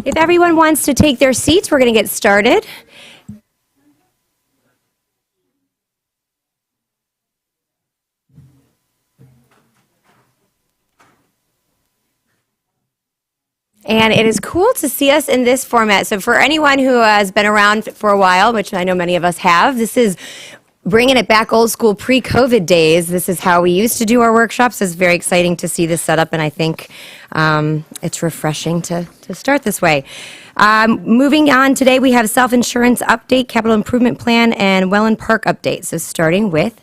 If everyone wants to take their seats, we're going to get started. And it is cool to see us in this format. So for anyone who has been around for a while, which I know many of us have, this is bringing it back old school pre-COVID days. This is how we used to do our workshops. It's very exciting to see this setup, and I think it's refreshing to start this way. Moving on, today we have self-insurance update, capital improvement plan, and Welland Park update. So starting with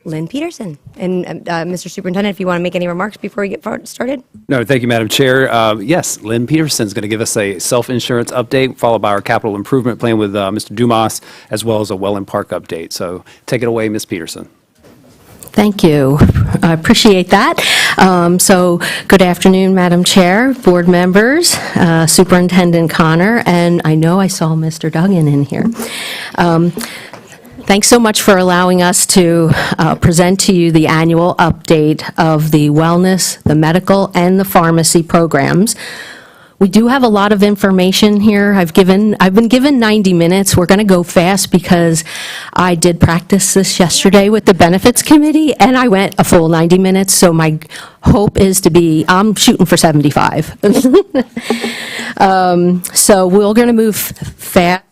Lynn Peterson. And Mr. Superintendent, if you want to make any remarks before we get started. No, thank you, Madam Chair. Yes, Lynn Peterson is going to give us a self-insurance update, followed by our capital improvement plan with Mr. Dumas, as well as a Welland Park update. So take it away, Ms. Peterson. Thank you. I appreciate that. So good afternoon, Madam Chair, board members, Superintendent Connor, and I know I saw Mr. Duggan in here. Thanks so much for allowing us to present to you the annual update of the wellness, the medical, and the pharmacy programs. We do have a lot of information here. I've been given 90 minutes. We're going to go fast because I did practice this yesterday with the benefits committee, and I went a full 90 minutes. So my hope is to be, I'm shooting for 75. So we're going to move fast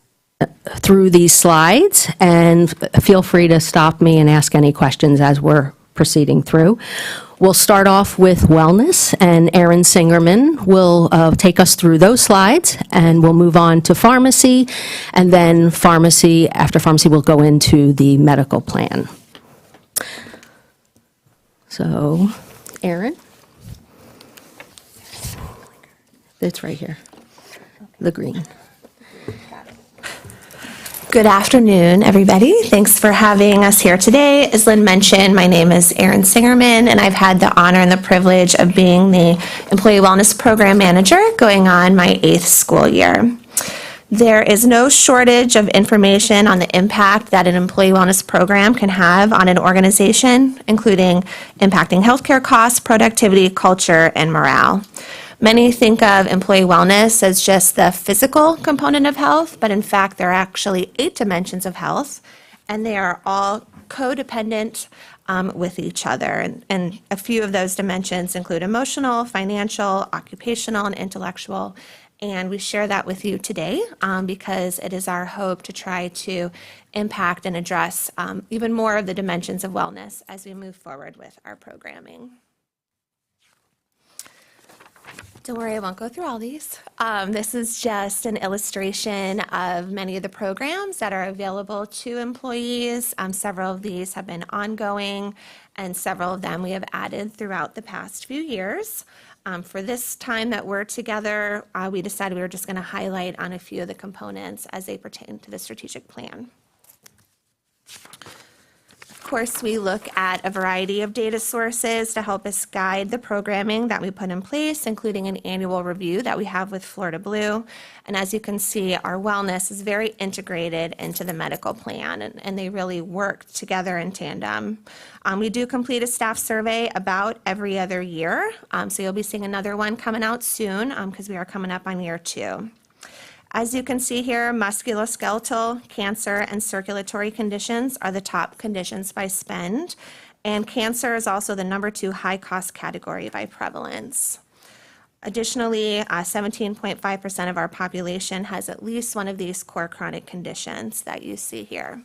through these slides, and feel free to stop me and ask any questions as we're proceeding through. We'll start off with wellness, and Aaron Singerman will take us through those slides, and we'll move on to pharmacy, and then pharmacy, after pharmacy, we'll go into the medical plan. So, Aaron? It's right here, the green. Good afternoon, everybody. Thanks for having us here today. As Lynn mentioned, my name is Erin Singerman, and I've had the honor and the privilege of being the Employee Wellness Program Manager going on my 8th school year. There is no shortage of information on the impact that an employee wellness program can have on an organization, including impacting healthcare costs, productivity, culture, and morale. Many think of employee wellness as just the physical component of health, but in fact, there are actually 8 dimensions of health, and they are all codependent with each other. And a few of those dimensions include emotional, financial, occupational, and intellectual. And we share that with you today because it is our hope to try to impact and address even more of the dimensions of wellness as we move forward with our programming. Don't worry, I won't go through all these. This is just an illustration of many of the programs that are available to employees. Several of these have been ongoing, and several of them we have added throughout the past few years. For this time that we're together, we decided we were just going to highlight on a few of the components as they pertain to the strategic plan. Of course, we look at a variety of data sources to help us guide the programming that we put in place, including an annual review that we have with Florida Blue. And as you can see, our wellness is very integrated into the medical plan, and they really work together in tandem. We do complete a staff survey about every other year, so you'll be seeing another one coming out soon because we are coming up on year 2. As you can see here, musculoskeletal, cancer, and circulatory conditions are the top conditions by spend, and cancer is also the number 2 high-cost category by prevalence. Additionally, 17.5% of our population has at least one of these core chronic conditions that you see here.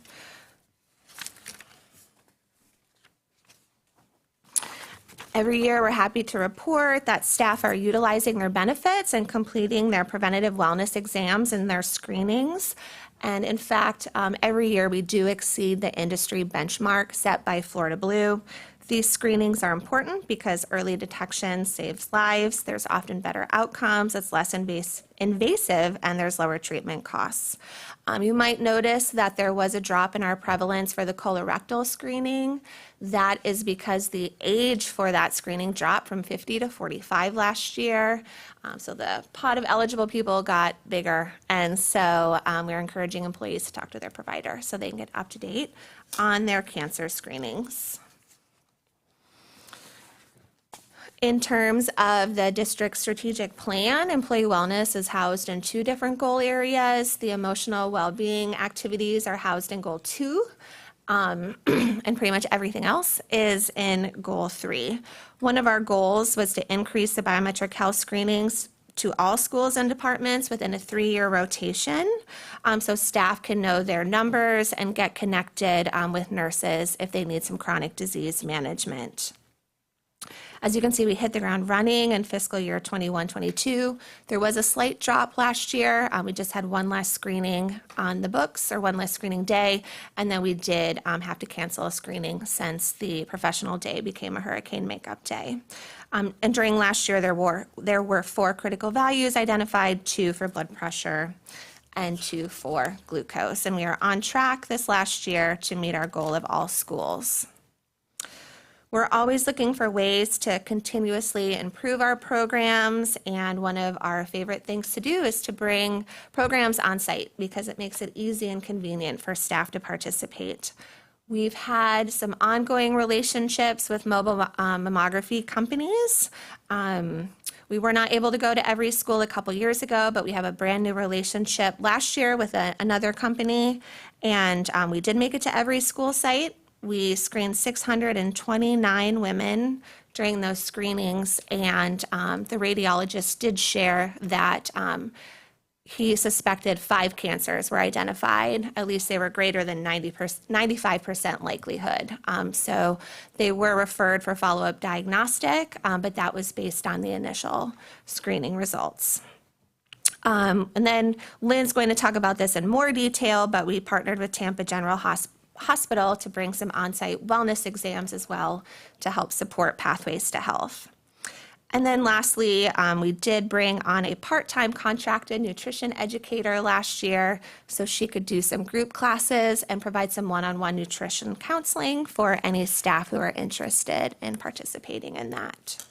Every year, we're happy to report that staff are utilizing their benefits and completing their preventative wellness exams and their screenings. And in fact, every year we do exceed the industry benchmark set by Florida Blue. These screenings are important because early detection saves lives. There's often better outcomes, it's less invasive, and there's lower treatment costs. You might notice that there was a drop in our prevalence for the colorectal screening. That is because the age for that screening dropped from 50 to 45 last year. So the pot of eligible people got bigger. And so we're encouraging employees to talk to their provider so they can get up to date on their cancer screenings. In terms of the district strategic plan, employee wellness is housed in 2 different goal areas. The emotional well-being activities are housed in goal 2. And pretty much everything else is in goal 3. One of our goals was to increase the biometric health screenings to all schools and departments within a 3-year rotation, so staff can know their numbers and get connected with nurses if they need some chronic disease management. As you can see, we hit the ground running in fiscal year 21-22. There was a slight drop last year. We just had one less screening on the books, or one less screening day, and then we did have to cancel a screening since the professional day became a hurricane makeup day. And during last year, there were 4 critical values identified, 2 for blood pressure and 2 for glucose. And we are on track this last year to meet our goal of all schools. We're always looking for ways to continuously improve our programs, and one of our favorite things to do is to bring programs on site because it makes it easy and convenient for staff to participate. We've had some ongoing relationships with mobile mammography companies. We were not able to go to every school a couple years ago, but we have a brand new relationship last year with another company, and we did make it to every school site. We screened 629 women during those screenings, and the radiologist did share that he suspected 5 cancers were identified. At least they were greater than 95% likelihood. So they were referred for follow-up diagnostic, but that was based on the initial screening results. And then Lynn's going to talk about this in more detail, but we partnered with Tampa General Hospital to bring some on-site wellness exams as well to help support pathways to health. And then lastly, we did bring on a part-time contracted nutrition educator last year so she could do some group classes and provide some one-on-one nutrition counseling for any staff who are interested in participating in that.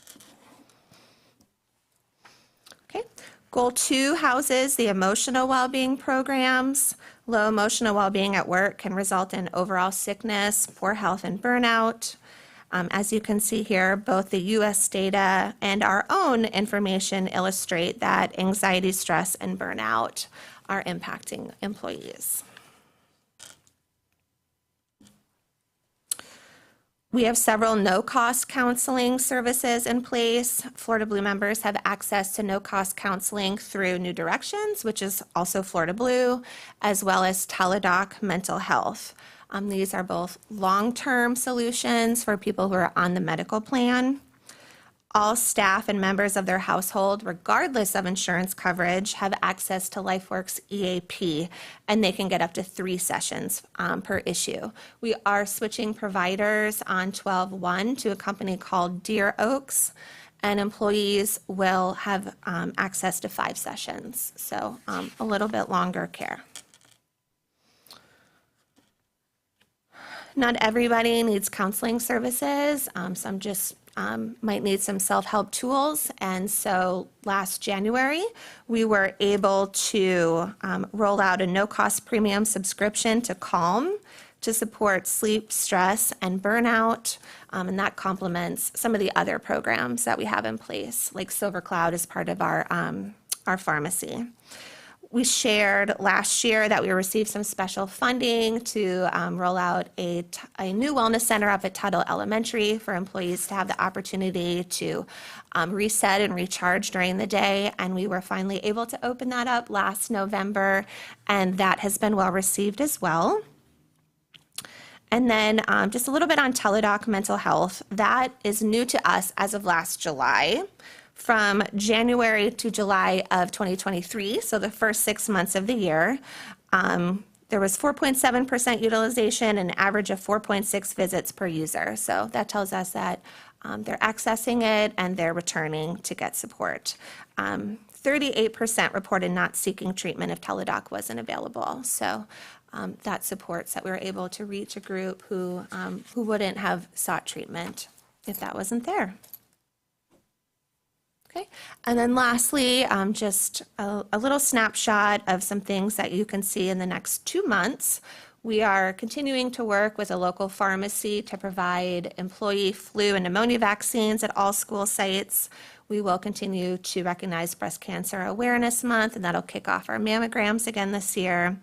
Okay. Goal 2 houses the emotional well-being programs. Low emotional well-being at work can result in overall sickness, poor health, and burnout. As you can see here, both the U.S. data and our own information illustrate that anxiety, stress, and burnout are impacting employees. We have several no-cost counseling services in place. Florida Blue members have access to no-cost counseling through New Directions, which is also Florida Blue, as well as Teladoc Mental Health. These are both long-term solutions for people who are on the medical plan. All staff and members of their household, regardless of insurance coverage, have access to LifeWorks EAP, and they can get up to 3 sessions per issue. We are switching providers on 12/1 to a company called Deer Oaks, and employees will have access to 5 sessions, so a little bit longer care. Not everybody needs counseling services. Some just might need some self-help tools. And so last January, we were able to roll out a no-cost premium subscription to Calm to support sleep, stress, and burnout. And that complements some of the other programs that we have in place, like Silver Cloud is part of our pharmacy. We shared last year that we received some special funding to roll out a new wellness center up at Tuttle Elementary for employees to have the opportunity to reset and recharge during the day. And we were finally able to open that up last November, and that has been well received as well. And then just a little bit on Teladoc Mental Health. That is new to us as of last July. From January to July of 2023, so the first 6 months of the year, there was 4.7% utilization, an average of 4.6 visits per user. So that tells us that they're accessing it and they're returning to get support. 38% reported not seeking treatment if Teladoc wasn't available. So that supports that we were able to reach a group who wouldn't have sought treatment if that wasn't there. Okay. And then lastly, just a little snapshot of some things that you can see in the next 2 months. We are continuing to work with a local pharmacy to provide employee flu and pneumonia vaccines at all school sites. We will continue to recognize Breast Cancer Awareness Month, and that'll kick off our mammograms again this year.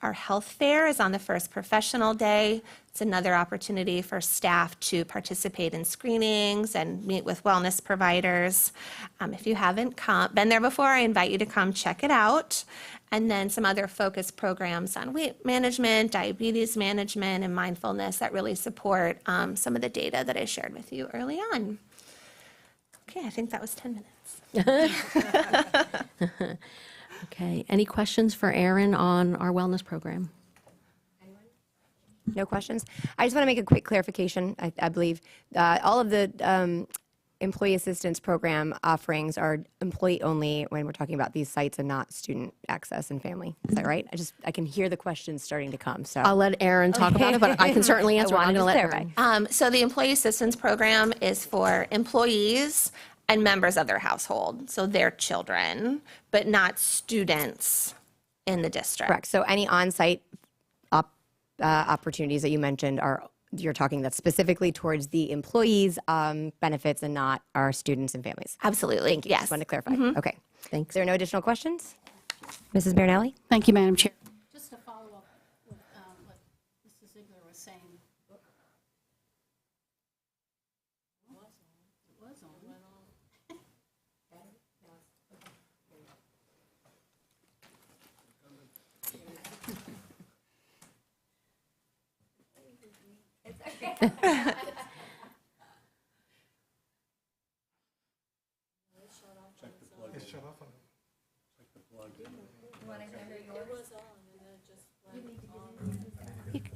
Our health fair is on the first professional day. It's another opportunity for staff to participate in screenings and meet with wellness providers. If you haven't been there before, I invite you to come check it out. And then some other focus programs on weight management, diabetes management, and mindfulness that really support some of the data that I shared with you early on. Okay, I think that was 10 minutes. Okay, any questions for Erin on our wellness program? No questions? I just want to make a quick clarification. I believe all of the employee assistance program offerings are employee only when we're talking about these sites and not student access and family. Is that right? I can hear the questions starting to come, so. I'll let Erin talk about it, but I can certainly answer. I I'm wanted going to to let clarify. Erin. So the employee assistance program is for employees and members of their household, so their children, but not students in the district. Correct. So any on-site opportunities that you mentioned you're talking that's specifically towards the employees' benefits and not our students and families. Absolutely, Thank you. yes. Just wanted to clarify. Okay. Thanks. Is there no additional questions? Mrs. Marinelli? Thank you, Madam Chair. Just to follow up with what Mrs. Ziegler was saying. It was on.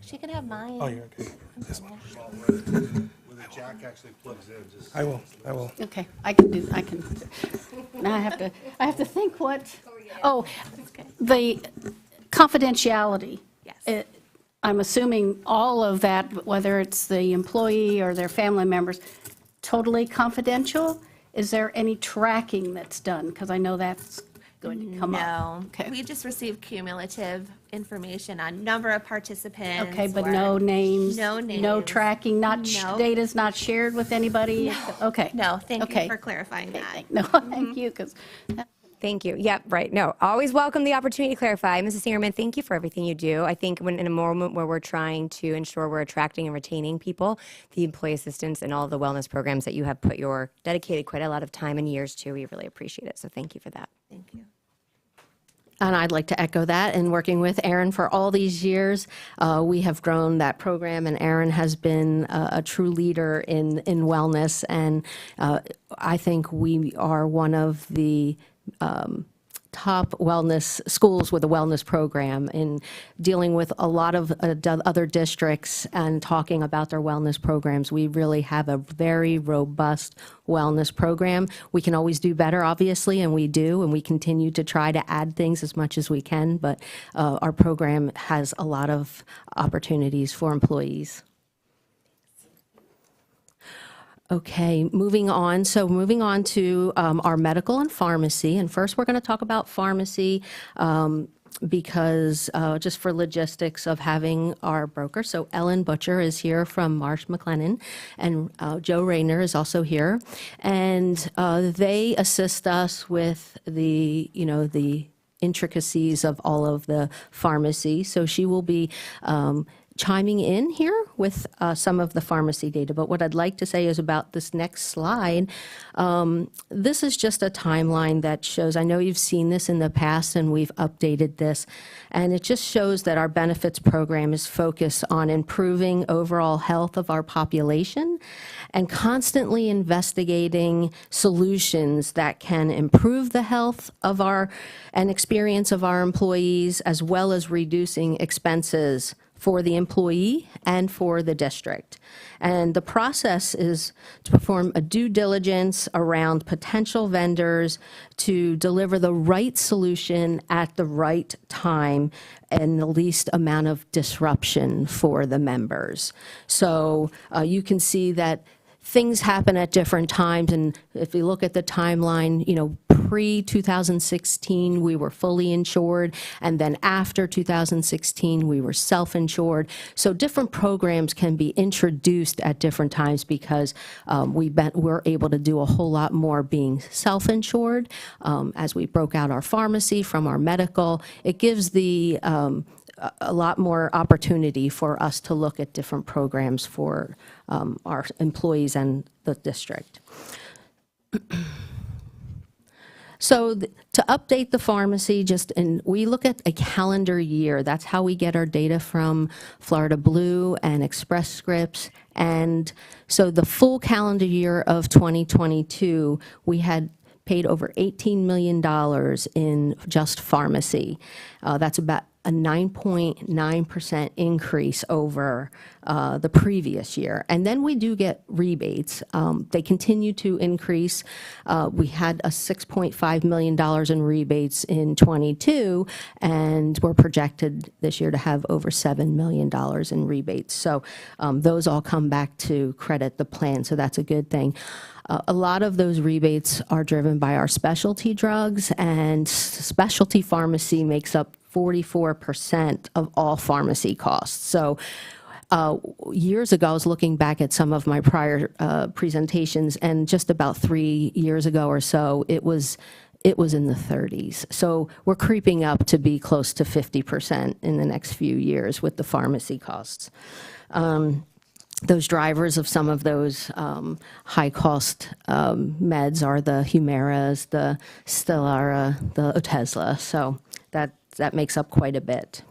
She can have mine. Oh, you're okay. This one. Where the jack actually plugs in, just. I will. Okay, I can, now I have to think what, the confidentiality. Yes. I'm assuming all of that, whether it's the employee or their family members, totally confidential? Is there any tracking that's done? Because I know that's going to come up. No. Okay. We just receive cumulative information on number of participants. Okay, but or- no names? No names. No tracking, No. data's not shared with anybody? Okay. No, thank you Okay. for clarifying that. No, thank you, because Thank you. Yep, right. No, always welcome the opportunity to clarify. Mrs. Singerman, thank you for everything you do. I think when in a moment where we're trying to ensure we're attracting and retaining people, the employee assistance and all the wellness programs that you have dedicated quite a lot of time and years to, we really appreciate it. So thank you for that. Thank you. And I'd like to echo that. And working with Erin for all these years, we have grown that program, and Erin has been a true leader in wellness. And I think we are one of the top wellness schools with a wellness program in dealing with a lot of other districts and talking about their wellness programs. We really have a very robust wellness program. We can always do better, obviously, and we do, and we continue to try to add things as much as we can, but our program has a lot of opportunities for employees. Okay, moving on. So moving on to our medical and pharmacy. And first, we're going to talk about pharmacy because just for logistics of having our broker. So Ellen Butcher is here from Marsh McLennan, and Joe Rayner is also here. And they assist us with the intricacies of all of the pharmacy. So she will be chiming in here with some of the pharmacy data. But what I'd like to say is about this next slide, this is just a timeline that shows, I know you've seen this in the past and we've updated this, and it just shows that our benefits program is focused on improving overall health of our population and constantly investigating solutions that can improve the health of and experience of our employees, as well as reducing expenses for the employee and for the district. And the process is to perform a due diligence around potential vendors to deliver the right solution at the right time and the least amount of disruption for the members. So you can see that things happen at different times, and if you look at the timeline, pre-2016, we were fully insured, and then after 2016, we were self-insured. So different programs can be introduced at different times because we're able to do a whole lot more being self-insured. As we broke out our pharmacy from our medical, it gives a lot more opportunity for us to look at different programs for our employees and the district. So to update the pharmacy, we look at a calendar year. That's how we get our data from Florida Blue and Express Scripts. And so the full calendar year of 2022, we had paid over $18 million in just pharmacy. That's about a 9.9% increase over the previous year. And then we do get rebates. They continue to increase. We had a $6.5 million in rebates in '22, and we're projected this year to have over $7 million in rebates. So those all come back to credit the plan, so that's a good thing. A lot of those rebates are driven by our specialty drugs, and specialty pharmacy makes up 44% of all pharmacy costs. So years ago, I was looking back at some of my prior presentations, and just about 3 years ago or so, it was in the 30s. So we're creeping up to be close to 50% in the next few years with the pharmacy costs. Those drivers of some of those high-cost meds are the Humiras, the Stelara, the Otezla. So that makes up quite a bit.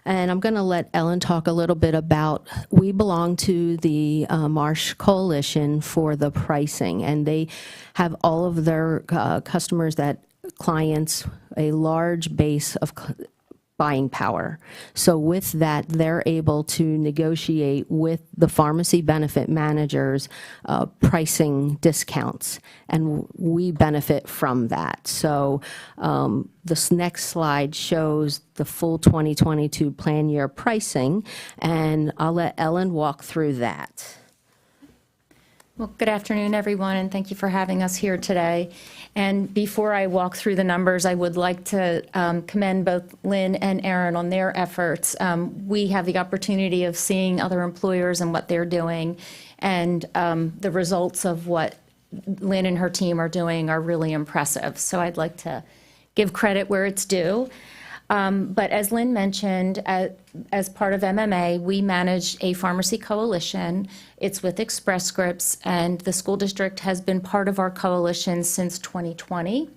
And I'm going to let Ellen talk a little bit about, we belong to the Marsh Coalition for the pricing, and they have all of their clients, a large base of buying power. So with that, they're able to negotiate with the pharmacy benefit managers pricing discounts, and we benefit from that. So this next slide shows the full 2022 plan year pricing, and I'll let Ellen walk through that. Well, good afternoon, everyone, and thank you for having us here today. And before I walk through the numbers, I would like to commend both Lynn and Erin on their efforts. We have the opportunity of seeing other employers and what they're doing, and the results of what Lynn and her team are doing are really impressive. So I'd like to give credit where it's due. But as Lynn mentioned, as part of MMA, we manage a pharmacy coalition. It's with Express Scripts, and the school district has been part of our coalition since 2020.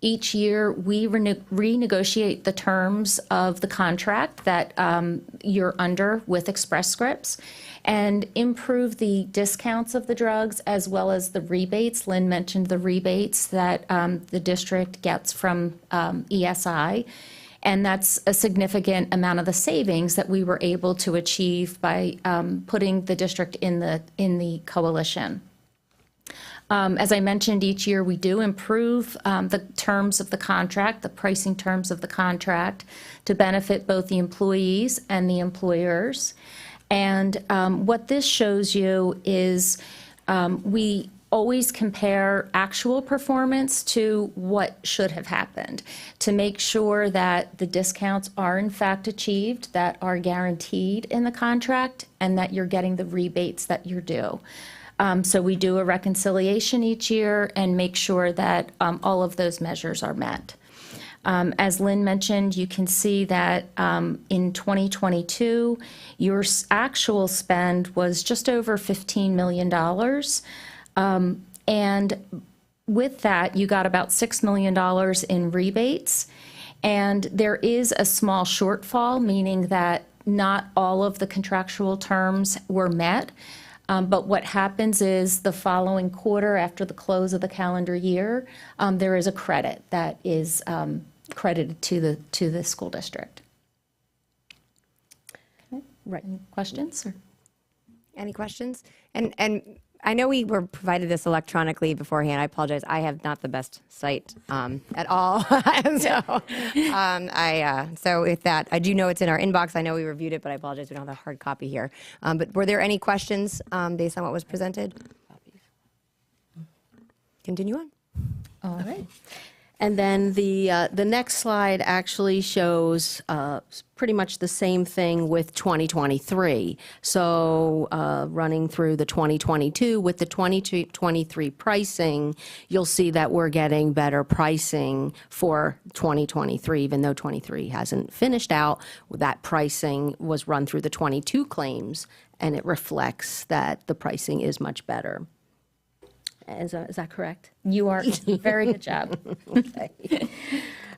Each year, we renegotiate the terms of the contract that you're under with Express Scripts and improve the discounts of the drugs as well as the rebates. Lynn mentioned the rebates that the district gets from ESI. And that's a significant amount of the savings that we were able to achieve by putting the district in the coalition. As I mentioned, each year we do improve the terms of the contract, the pricing terms of the contract, to benefit both the employees and the employers. And what this shows you is we always compare actual performance to what should have happened to make sure that the discounts are in fact achieved, that are guaranteed in the contract, and that you're getting the rebates that you're due. So we do a reconciliation each year and make sure that all of those measures are met. As Lynn mentioned, you can see that in 2022, your actual spend was just over $15 million. And with that, you got about $6 million in rebates. And there is a small shortfall, meaning that not all of the contractual terms were met. But what happens is the following quarter, after the close of the calendar year, there is a credit that is credited to the school district. Okay. Right. Any questions? Any questions? And I know we were provided this electronically beforehand. I apologize. I have not the best sight at all. So with that, I do know it's in our inbox. I know we reviewed it, but I apologize. We don't have a hard copy here. But were there any questions based on what was presented? Continue on. All right. And then the next slide actually shows pretty much the same thing with 2023. So running through the 2022 with the 2023 pricing, you'll see that we're getting better pricing for 2023, even though 23 hasn't finished out. That pricing was run through the 22 claims, and it reflects that the pricing is much better. Is that correct? You are, very good job. Okay.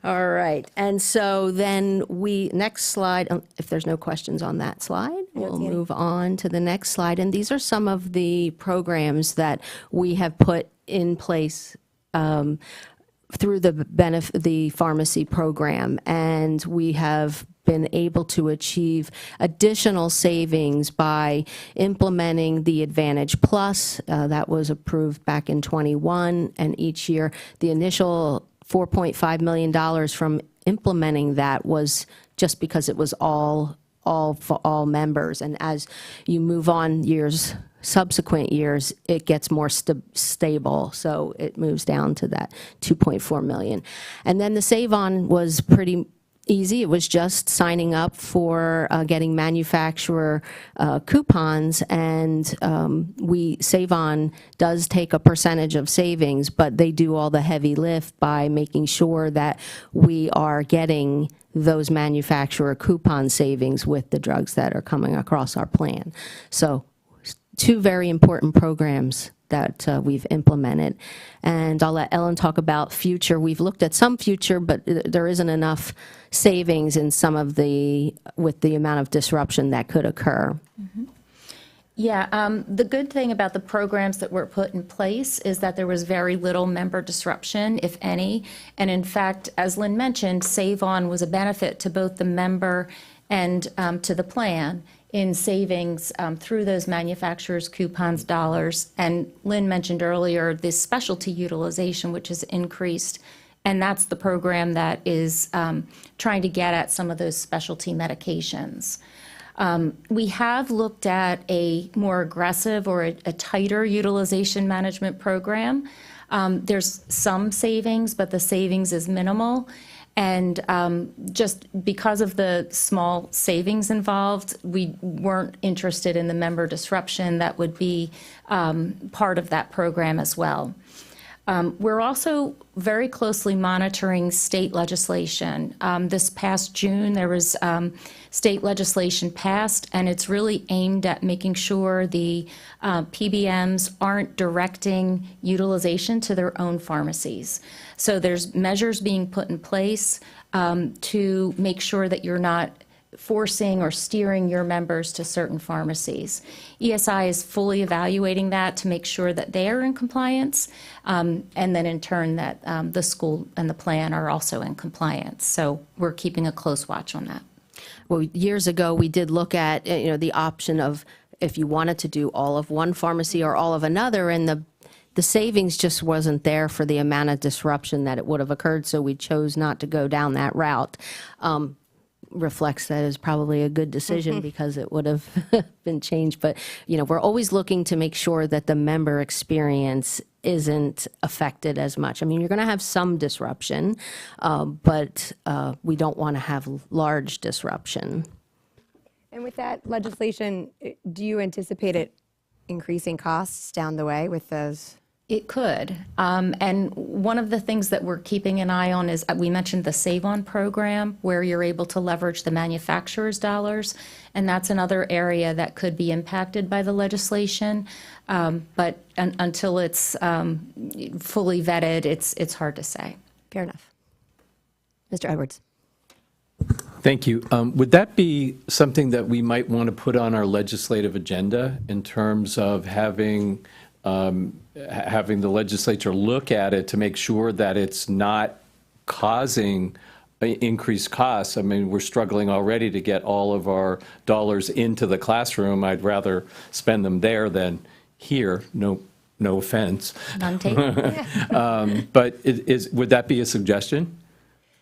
All right. And so then next slide, if there's no questions on that slide, we'll move on to the next slide. And these are some of the programs that we have put in place through the pharmacy program. And we have been able to achieve additional savings by implementing the Advantage Plus. That was approved back in '21, and each year the initial $4.5 million from implementing that was just because it was all for all members. And as you move on subsequent years, it gets more stable, so it moves down to that $2.4 million. And then the Save On was pretty easy. It was just signing up for getting manufacturer coupons, and Save On does take a percentage of savings, but they do all the heavy lift by making sure that we are getting those manufacturer coupon savings with the drugs that are coming across our plan. So two very important programs that we've implemented. And I'll let Ellen talk about future. We've looked at some future, but there isn't enough savings in some of with the amount of disruption that could occur. Mm-hmm. Yeah, the good thing about the programs that were put in place is that there was very little member disruption, if any. And in fact, as Lynn mentioned, Save On was a benefit to both the member and to the plan in savings through those manufacturers' coupons dollars. And Lynn mentioned earlier this specialty utilization, which has increased. And that's the program that is trying to get at some of those specialty medications. We have looked at a more aggressive or a tighter utilization management program. There's some savings, but the savings is minimal. And just because of the small savings involved, we weren't interested in the member disruption that would be part of that program as well. We're also very closely monitoring state legislation. This past June, there was state legislation passed, and it's really aimed at making sure the PBMs aren't directing utilization to their own pharmacies. So there's measures being put in place to make sure that you're not forcing or steering your members to certain pharmacies. ESI is fully evaluating that to make sure that they are in compliance, and then in turn that the school and the plan are also in compliance. So we're keeping a close watch on that. Well, years ago, we did look at the option of if you wanted to do all of one pharmacy or all of another, and the savings just wasn't there for the amount of disruption that it would have occurred, so we chose not to go down that route. Reflects that is probably a good decision because it would have been changed. But, we're always looking to make sure that the member experience isn't affected as much. I mean, you're going to have some disruption, but we don't want to have large disruption. And with that legislation, do you anticipate it increasing costs down the way with those? It could. And one of the things that we're keeping an eye on is we mentioned the Save On program where you're able to leverage the manufacturer's dollars. And that's another area that could be impacted by the legislation. But until it's fully vetted, it's hard to say. Fair enough. Mr. Edwards. Thank you. Would that be something that we might want to put on our legislative agenda in terms of having the legislature look at it to make sure that it's not causing increased costs? I mean, we're struggling already to get all of our dollars into the classroom. I'd rather spend them there than here. No offense. None taken. But would that be a suggestion?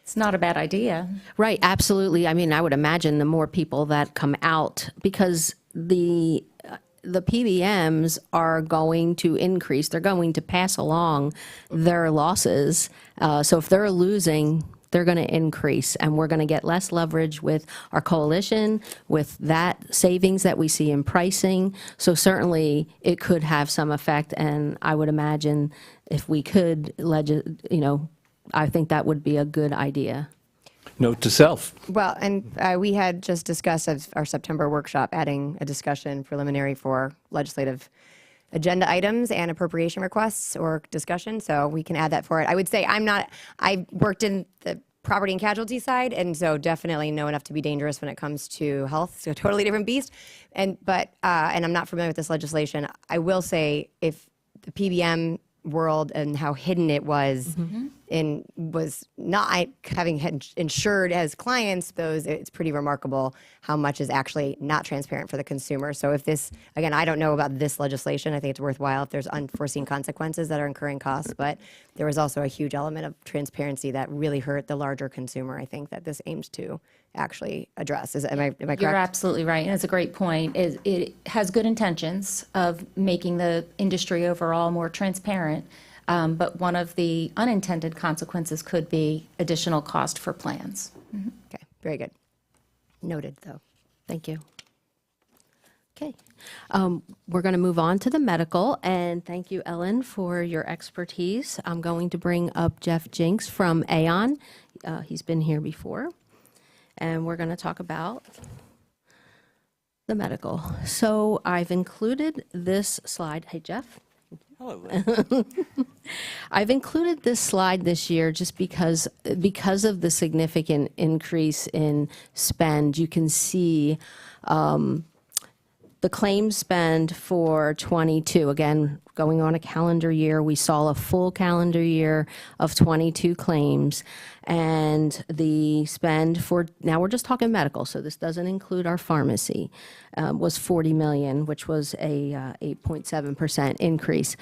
It's not a bad idea. Right, absolutely. I mean, I would imagine the more people that come out, because the PBMs are going to increase, they're going to pass along their losses. So if they're losing, they're going to increase, and we're going to get less leverage with our coalition, with that savings that we see in pricing. So certainly, it could have some effect, and I would imagine if we could, I think that would be a good idea. Note to self. Well, and we had just discussed at our September workshop adding a discussion preliminary for legislative agenda items and appropriation requests or discussion, so we can add that for it. I would say I worked in the property and casualty side, and so definitely know enough to be dangerous when it comes to health. It's a totally different beast. But I'm not familiar with this legislation. I will say if the PBM world and how hidden it was and was not having insured as clients, it's pretty remarkable how much is actually not transparent for the consumer. So if this, again, I don't know about this legislation. I think it's worthwhile if there's unforeseen consequences that are incurring costs, but there was also a huge element of transparency that really hurt the larger consumer, I think, that this aims to actually address. Am I correct? You're absolutely right, and it's a great point. It has good intentions of making the industry overall more transparent, but one of the unintended consequences could be additional cost for plans. Okay, very good. Noted, though. Thank you. Okay. We're going to move on to the medical, and thank you, Ellen, for your expertise. I'm going to bring up Jeff Jinks from Aon. He's been here before. And we're going to talk about the medical. So I've included this slide. Hey, Jeff. Hello. I've included this slide this year just because of the significant increase in spend. You can see the claim spend for 22, again, going on a calendar year, we saw a full calendar year of 22 claims. And the spend for, now we're just talking medical, so this doesn't include our pharmacy, was $40 million, which was a 8.7% increase.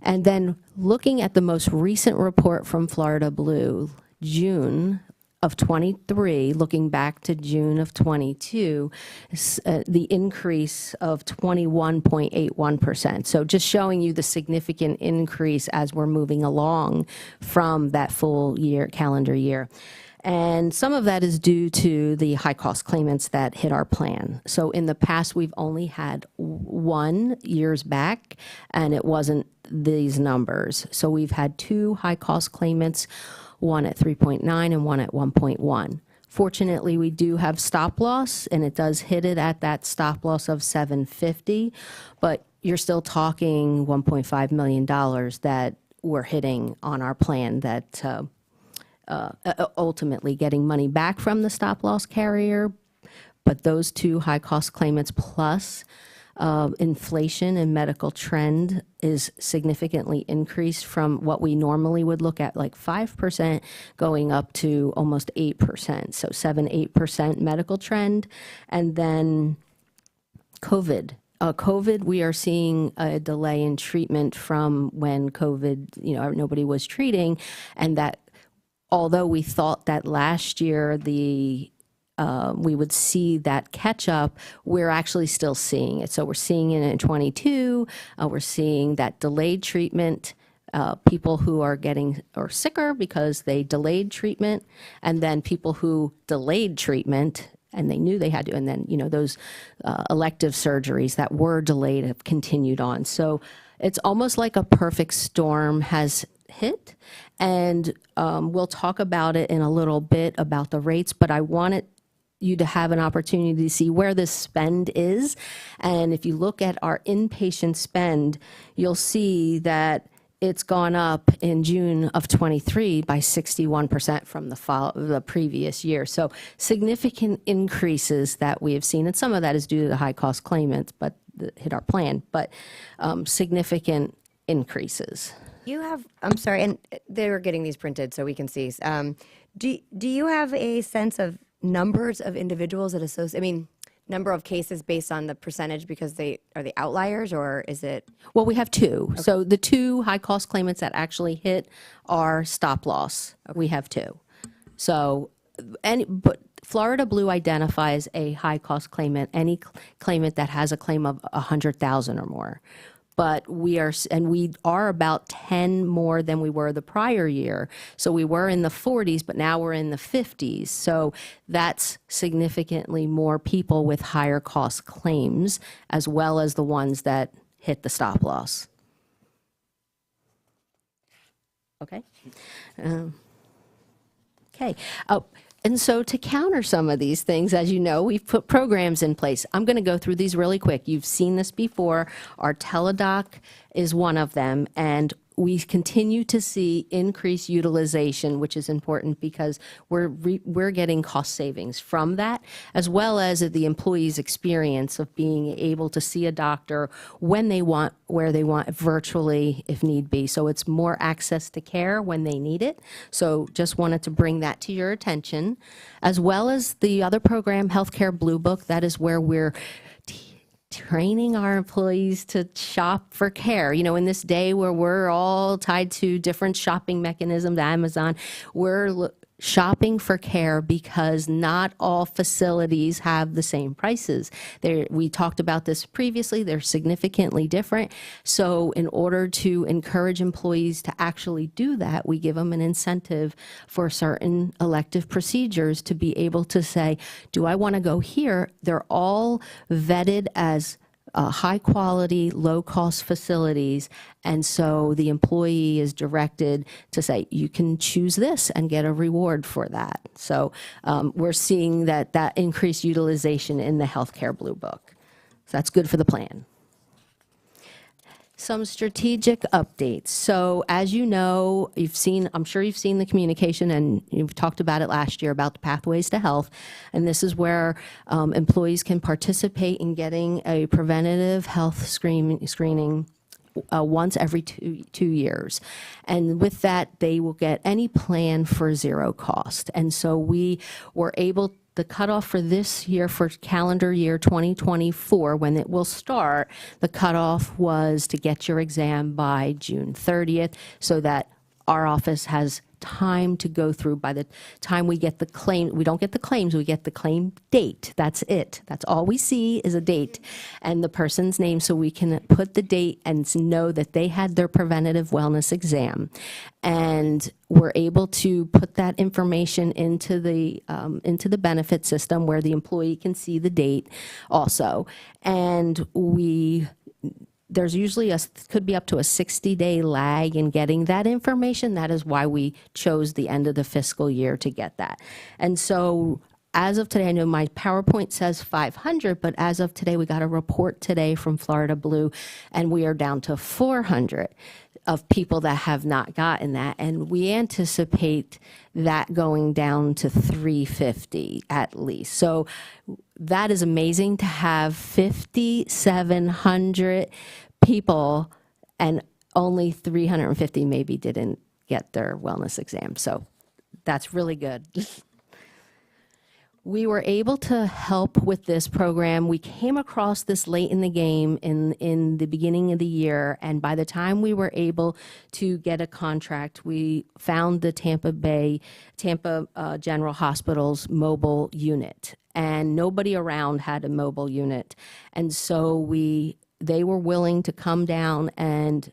And then looking at the most recent report from Florida Blue, June of 23, looking back to June of 22, the increase of 21.81%. So just showing you the significant increase as we're moving along from that full year, calendar year. And some of that is due to the high-cost claimants that hit our plan. So in the past, we've only had one years back, and it wasn't these numbers. So we've had two high-cost claimants, one at 3.9 and one at 1.1. Fortunately, we do have stop loss, and it does hit it at that stop loss of $750, but you're still talking $1.5 million that we're hitting on our plan that ultimately getting money back from the stop loss carrier. But those two high-cost claimants plus inflation and medical trend is significantly increased from what we normally would look at, like 5%, going up to almost 8%. So 7-8% medical trend. And then COVID. COVID, we are seeing a delay in treatment from when COVID, nobody was treating. And that, although we thought that last year we would see that catch up, we're actually still seeing it. So we're seeing it in 22. We're seeing that delayed treatment, people who are getting or sicker because they delayed treatment, and then people who delayed treatment and they knew they had to, and then those elective surgeries that were delayed have continued on. So it's almost like a perfect storm has hit, and we'll talk about it in a little bit about the rates, but I wanted you to have an opportunity to see where this spend is. And if you look at our inpatient spend, you'll see that it's gone up in June of 23 by 61% from the previous year. So significant increases that we have seen, and some of that is due to the high-cost claimants, but hit our plan, but significant increases. I'm sorry, and they were getting these printed so we can see. Do you have a sense of numbers of individuals that number of cases based on the percentage because are they outliers, or is it? Well, we have two. Okay. So the two high-cost claimants that actually hit our stop loss, we have two. So, but Florida Blue identifies a high-cost claimant, any claimant that has a claim of 100,000 or more. But we are about 10 more than we were the prior year. So we were in the 40s, but now we're in the 50s. So that's significantly more people with higher cost claims, as well as the ones that hit the stop loss. Okay. Okay. Oh, and so to counter some of these things, as you know, we've put programs in place. I'm going to go through these really quick. You've seen this before. Our teledoc is one of them, and we continue to see increased utilization, which is important because we're getting cost savings from that, as well as the employee's experience of being able to see a doctor when they want, where they want, virtually if need be. So it's more access to care when they need it. So just wanted to bring that to your attention, as well as the other program, Healthcare Blue Book. That is where we're training our employees to shop for care. You know, in this day where we're all tied to different shopping mechanisms, Amazon, we're shopping for care because not all facilities have the same prices. We talked about this previously. They're significantly different. So in order to encourage employees to actually do that, we give them an incentive for certain elective procedures to be able to say, do I want to go here? They're all vetted as high-quality, low-cost facilities, and so the employee is directed to say, you can choose this and get a reward for that. So we're seeing that increased utilization in the Healthcare Blue Book. So that's good for the plan. Some strategic updates. So as you know, I'm sure you've seen the communication, and you've talked about it last year about the Pathways to Health. And this is where employees can participate in getting a preventative health screening once every two years. And with that, they will get any plan for zero cost. And so we were able, the cutoff for this year, for calendar year 2024, when it will start, the cutoff was to get your exam by June 30th so that our office has time to go through. By the time we get the claim, we don't get the claims, we get the claim date. That's it. That's all we see is a date and the person's name, so we can put the date and know that they had their preventative wellness exam. And we're able to put that information into the benefit system where the employee can see the date also. And there's usually could be up to a 60-day lag in getting that information. That is why we chose the end of the fiscal year to get that. And so as of today, I know my PowerPoint says 500, but as of today, we got a report today from Florida Blue, and we are down to 400 of people that have not gotten that. And we anticipate that going down to 350 at least. So that is amazing to have 5,700 people, and only 350 maybe didn't get their wellness exam. So that's really good. We were able to help with this program. We came across this late in the game in the beginning of the year, and by the time we were able to get a contract, we found the Tampa General Hospital's mobile unit, and nobody around had a mobile unit. And so they were willing to come down and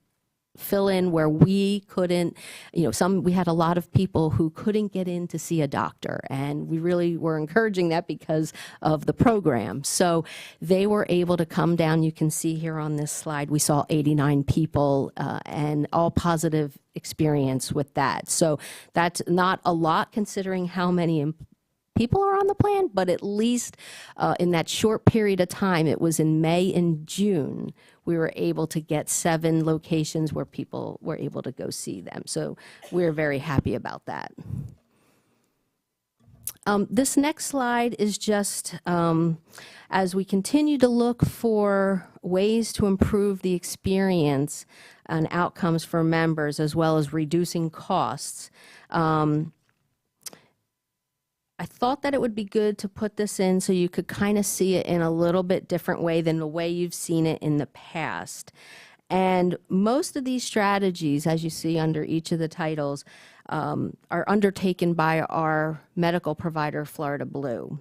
fill in where we couldn't, we had a lot of people who couldn't get in to see a doctor, and we really were encouraging that because of the program. So they were able to come down. You can see here on this slide, we saw 89 people and all positive experience with that. So that's not a lot considering how many people are on the plan, but at least in that short period of time, it was in May and June, we were able to get 7 locations where people were able to go see them. So we're very happy about that. This next slide is just as we continue to look for ways to improve the experience and outcomes for members, as well as reducing costs. I thought that it would be good to put this in so you could kind of see it in a little bit different way than the way you've seen it in the past. And most of these strategies, as you see under each of the titles, are undertaken by our medical provider, Florida Blue.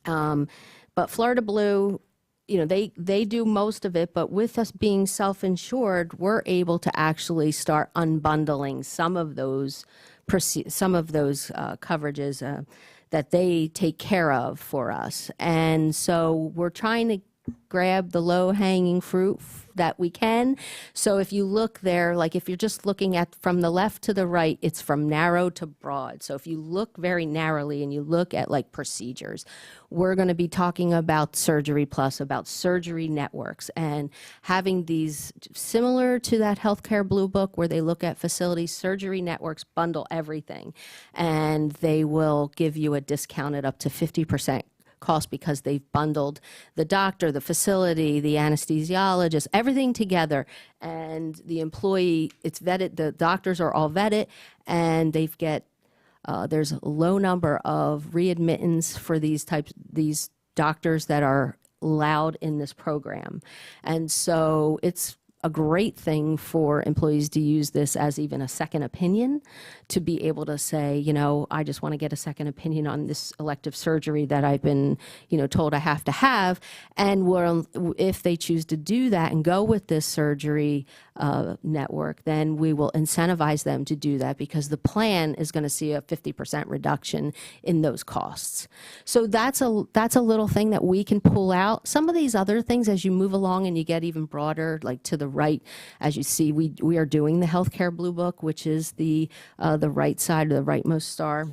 But Florida Blue, they do most of it, but with us being self-insured, we're able to actually start unbundling some of those coverages that they take care of for us. And so we're trying to grab the low-hanging fruit that we can. So if you look there, like if you're just looking at from the left to the right, it's from narrow to broad. So if you look very narrowly and you look at like procedures, we're going to be talking about Surgery Plus, about surgery networks, and having these similar to that Healthcare Blue Book where they look at facilities. Surgery networks bundle everything, and they will give you a discounted up to 50% cost because they've bundled the doctor, the facility, the anesthesiologist, everything together. And the employee, it's vetted, the doctors are all vetted, and there's a low number of readmittance for these doctors that are allowed in this program. And so it's a great thing for employees to use this as even a second opinion, to be able to say, I just want to get a second opinion on this elective surgery that I've been, told I have to have. And if they choose to do that and go with this surgery network, then we will incentivize them to do that because the plan is going to see a 50% reduction in those costs. So that's a little thing that we can pull out. Some of these other things, as you move along and you get even broader, like to the right, as you see, we are doing the Healthcare Blue Book, which is the right side, the rightmost star.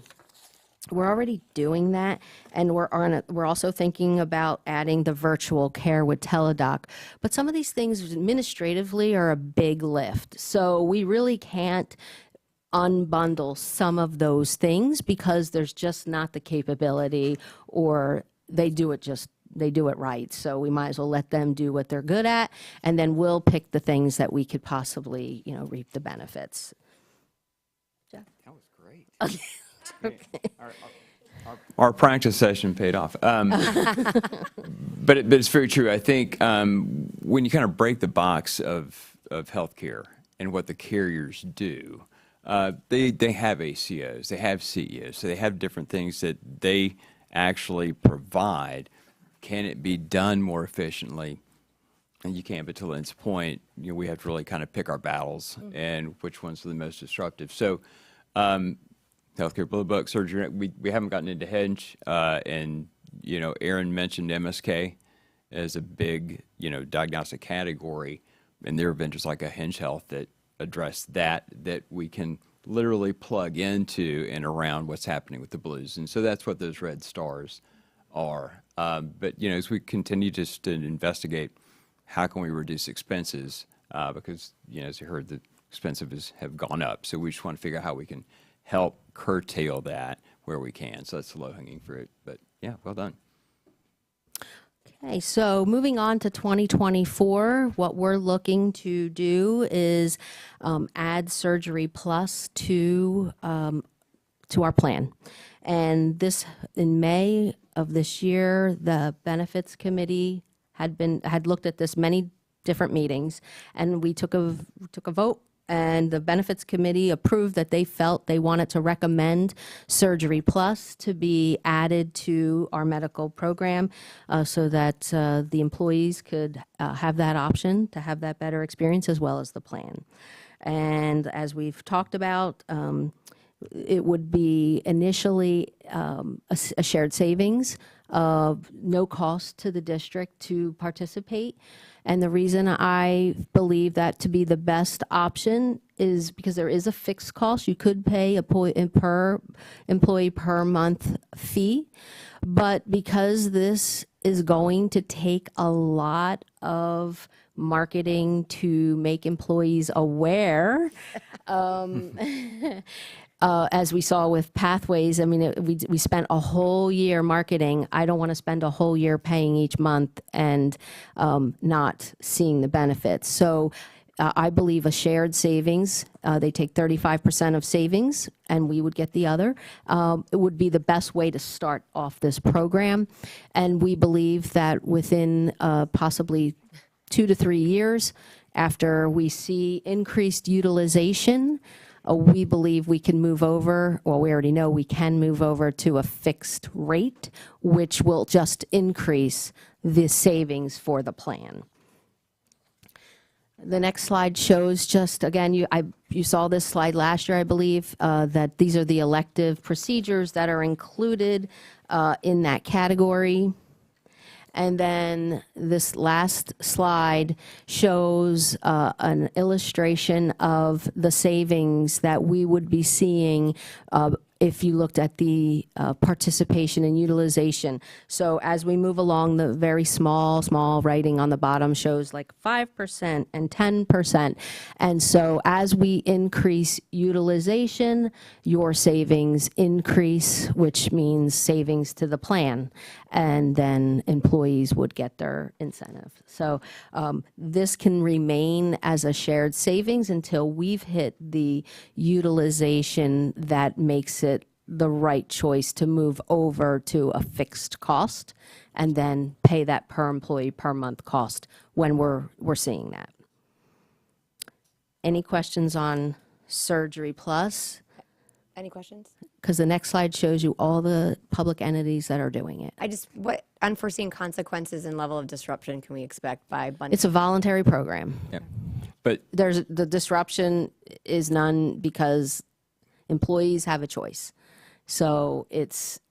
We're already doing that, and we're also thinking about adding the virtual care with Teladoc. But some of these things administratively are a big lift, so we really can't unbundle some of those things because there's just not the capability, or they do it right. So we might as well let them do what they're good at, and then we'll pick the things that we could possibly, reap the benefits. Jeff? That was great. Okay. Our practice session paid off. But it's very true. I think when you kind of break the box of healthcare and what the carriers do, they have ACOs, they have CEOs, so they have different things that they actually provide. Can it be done more efficiently? And you can't, but to Lynn's point, we have to really kind of pick our battles and which ones are the most disruptive. So Healthcare Blue Book, surgery, we haven't gotten into Hinge, and, Aaron mentioned MSK as a big, diagnostic category, and there have been just like a Hinge Health that address that we can literally plug into and around what's happening with the Blues. And so that's what those red stars are. But, as we continue just to investigate how can we reduce expenses, because, as you heard, the expenses have gone up. So we just want to figure out how we can help curtail that where we can. So that's the low-hanging fruit. But, yeah, well done. Okay, so moving on to 2024, what we're looking to do is add Surgery Plus to our plan. And this, in May of this year, the Benefits Committee had looked at this many different meetings, and we took a vote, and the Benefits Committee approved that they felt they wanted to recommend Surgery Plus to be added to our medical program so that the employees could have that option to have that better experience as well as the plan. And as we've talked about, it would be initially a shared savings of no cost to the district to participate. And the reason I believe that to be the best option is because there is a fixed cost. You could pay a per employee per month fee, but because this is going to take a lot of marketing to make employees aware, as we saw with Pathways, I mean, we spent a whole year marketing. I don't want to spend a whole year paying each month and not seeing the benefits. So I believe a shared savings, they take 35% of savings and we would get the other. It would be the best way to start off this program. And we believe that within possibly 2 to 3 years, After we see increased utilization, we believe we can move over, well, we already know we can move over to a fixed rate, which will just increase the savings for the plan. The next slide shows just, again, you saw this slide last year, I believe, that these are the elective procedures that are included in that category. And then this last slide shows an illustration of the savings that we would be seeing if you looked at the participation and utilization. So as we move along, the very small writing on the bottom shows like 5% and 10%. And so as we increase utilization, your savings increase, which means savings to the plan. And then employees would get their incentive. So this can remain as a shared savings until we've hit the utilization that makes it the right choice to move over to a fixed cost and then pay that per employee per month cost when we're seeing that. Any questions on Surgery Plus? Any questions? Because the next slide shows you all the public entities that are doing it. What unforeseen consequences and level of disruption can we expect by bundling? It's a voluntary program. Yeah. But The disruption is none because employees have a choice. So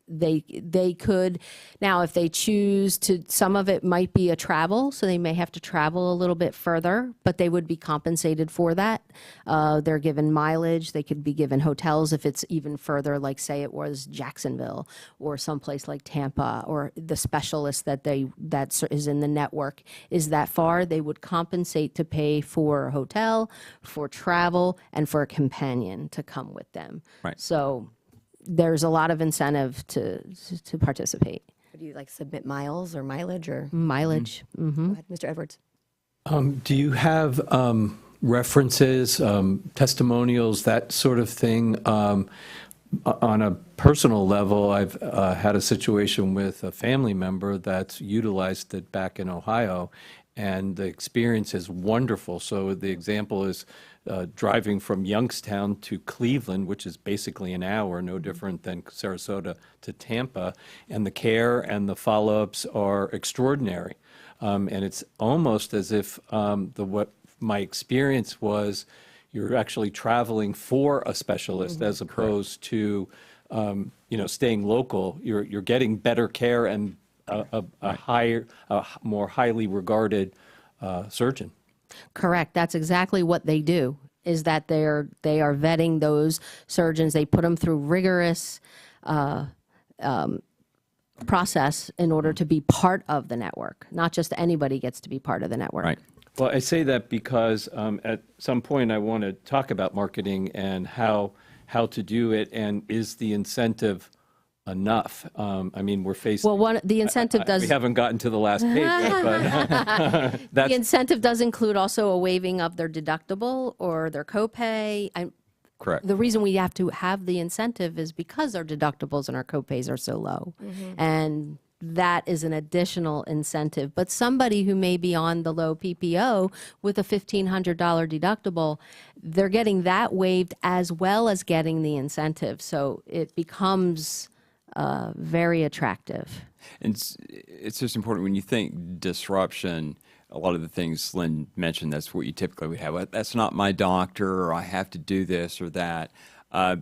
they could, now if they choose to, some of it might be a travel, so they may have to travel a little bit further, but they would be compensated for that. They're given mileage, they could be given hotels if it's even further, like say it was Jacksonville or someplace like Tampa, or the specialist that is in the network is that far, they would compensate to pay for a hotel, for travel, and for a companion to come with them. Right. So there's a lot of incentive to participate. Do you submit miles or mileage or? Mileage. Mm-hmm. Go ahead, Mr. Edwards. Do you have references, testimonials, that sort of thing? On a personal level, I've had a situation with a family member that's utilized it back in Ohio, and the experience is wonderful. So the example is driving from Youngstown to Cleveland, which is basically an hour, no different than Sarasota to Tampa, and the care and the follow-ups are extraordinary. And it's almost as if what my experience was, you're actually traveling for a specialist as opposed to staying local. You're getting better care and a more highly regarded surgeon. Correct. That's exactly what they do, is that they are vetting those surgeons. They put them through rigorous process in order to be part of the network. Not just anybody gets to be part of the network. right. Well, I say that because at some point I want to talk about marketing and how to do it, and is the incentive enough? I mean, we're facing. Well, the incentive does. We haven't gotten to the last page yet, but The incentive does include also a waiving of their deductible or their copay. Correct. The reason we have to have the incentive is because our deductibles and our copays are so low. And that is an additional incentive. But somebody who may be on the low PPO with a $1,500 deductible, they're getting that waived as well as getting the incentive. So it becomes very attractive. And it's just important when you think disruption, a lot of the things Lynn mentioned, that's what you typically would have. That's not my doctor, or I have to do this or that. But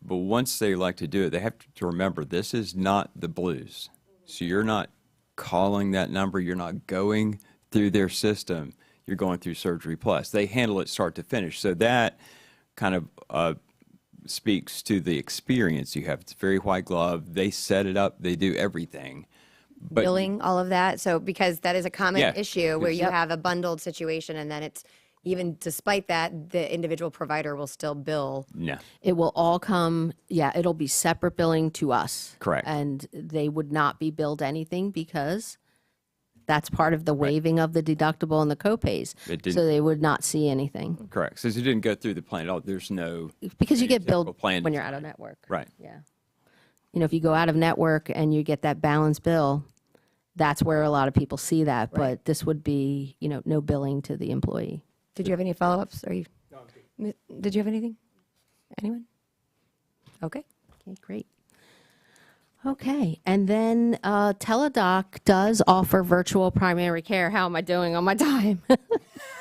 once they like to do it, they have to remember this is not the Blues. So you're not calling that number. You're not going through their system. You're going through Surgery Plus. They handle it start to finish. So that kind of speaks to the experience you have. It's very white glove. They set it up. They do everything. But Billing, all of that. So because that is a common Yeah. issue where you Yep. have a bundled situation, and then it's even despite that, the individual provider will still bill. yeah, It will all come, it'll be separate billing to us. Correct. And they would not be billed anything because that's part of the waiving of the deductible and the copays. It didn't- So they would not see anything. correct. Since you didn't go through the plan at all, there's no. Because you get typical billed plan when you're out design. of network. Right. Yeah. If you go out of network and you get that balance bill, that's where a lot of people see that. But this would be, no billing to the employee. Did you have any follow-ups? Did you have anything? Anyone? Okay. Okay, great. Okay, and then Teladoc does offer virtual primary care. How am I doing on my time?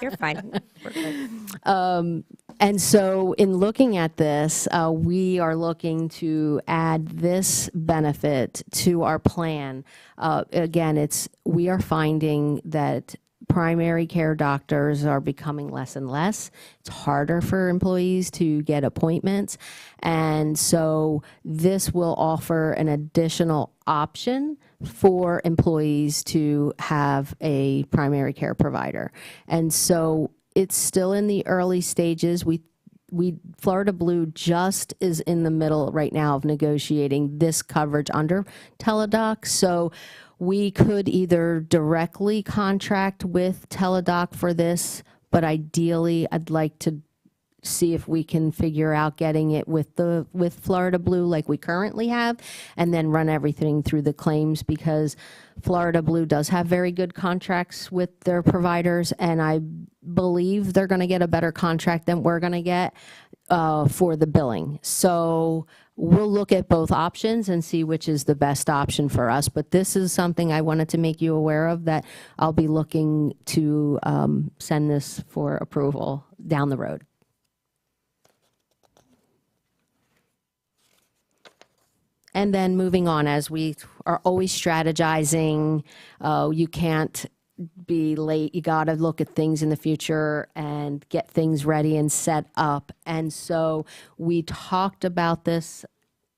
You're fine. We're good. And so in looking at this, we are looking to add this benefit to our plan. Again, we are finding that primary care doctors are becoming less and less. It's harder for employees to get appointments. And so this will offer an additional option for employees to have a primary care provider. And so it's still in the early stages. Florida Blue just is in the middle right now of negotiating this coverage under Teladoc. So we could either directly contract with Teladoc for this, but ideally I'd like to see if we can figure out getting it with Florida Blue like we currently have, and then run everything through the claims, because Florida Blue does have very good contracts with their providers, and I believe they're going to get a better contract than we're going to get for the billing. So we'll look at both options and see which is the best option for us. But this is something I wanted to make you aware of, that I'll be looking to send this for approval down the road. And then moving on, as we are always strategizing, you can't be late. You got to look at things in the future and get things ready and set up. And so we talked about this,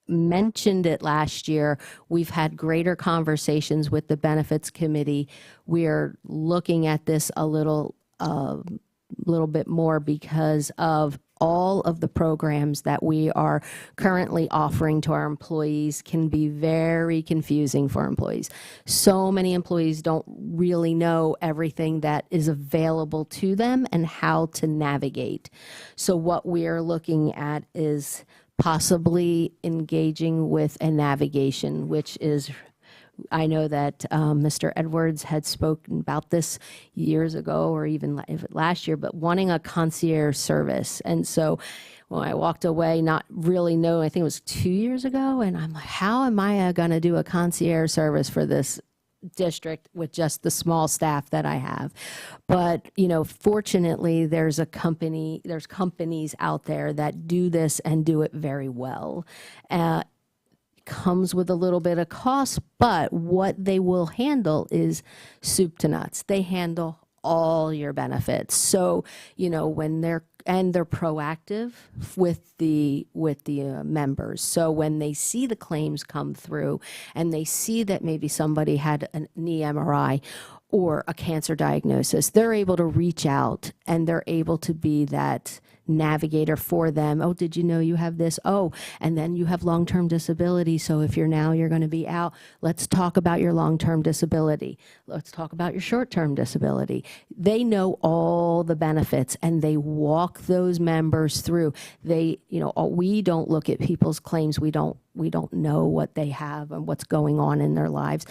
mentioned it last year. We've had greater conversations with the benefits committee. We're looking at this a little bit more because of all of the programs that we are currently offering to our employees can be very confusing for employees. So many employees don't really know everything that is available to them and how to navigate. So what we are looking at is possibly engaging with a navigation, which is, I know that Mr. Edwards had spoken about this years ago, or even last year, but wanting a concierge service. And so when I walked away, not really knowing, I think it was 2 years ago, and I'm like, how am I going to do a concierge service for this district with just the small staff that I have? But, fortunately, there's companies out there that do this and do it very well. Comes with a little bit of cost, but what they will handle is soup to nuts. They handle all your benefits. So, when they're proactive with the members. So when they see the claims come through and they see that maybe somebody had a knee MRI or a cancer diagnosis, they're able to reach out and they're able to be that navigator for them. Oh, did you know you have this? Oh, and then you have long-term disability. So if you're going to be out, let's talk about your long-term disability. Let's talk about your short-term disability. They know all the benefits and they walk those members through. We don't look at people's claims. We don't know what they have and what's going on in their lives.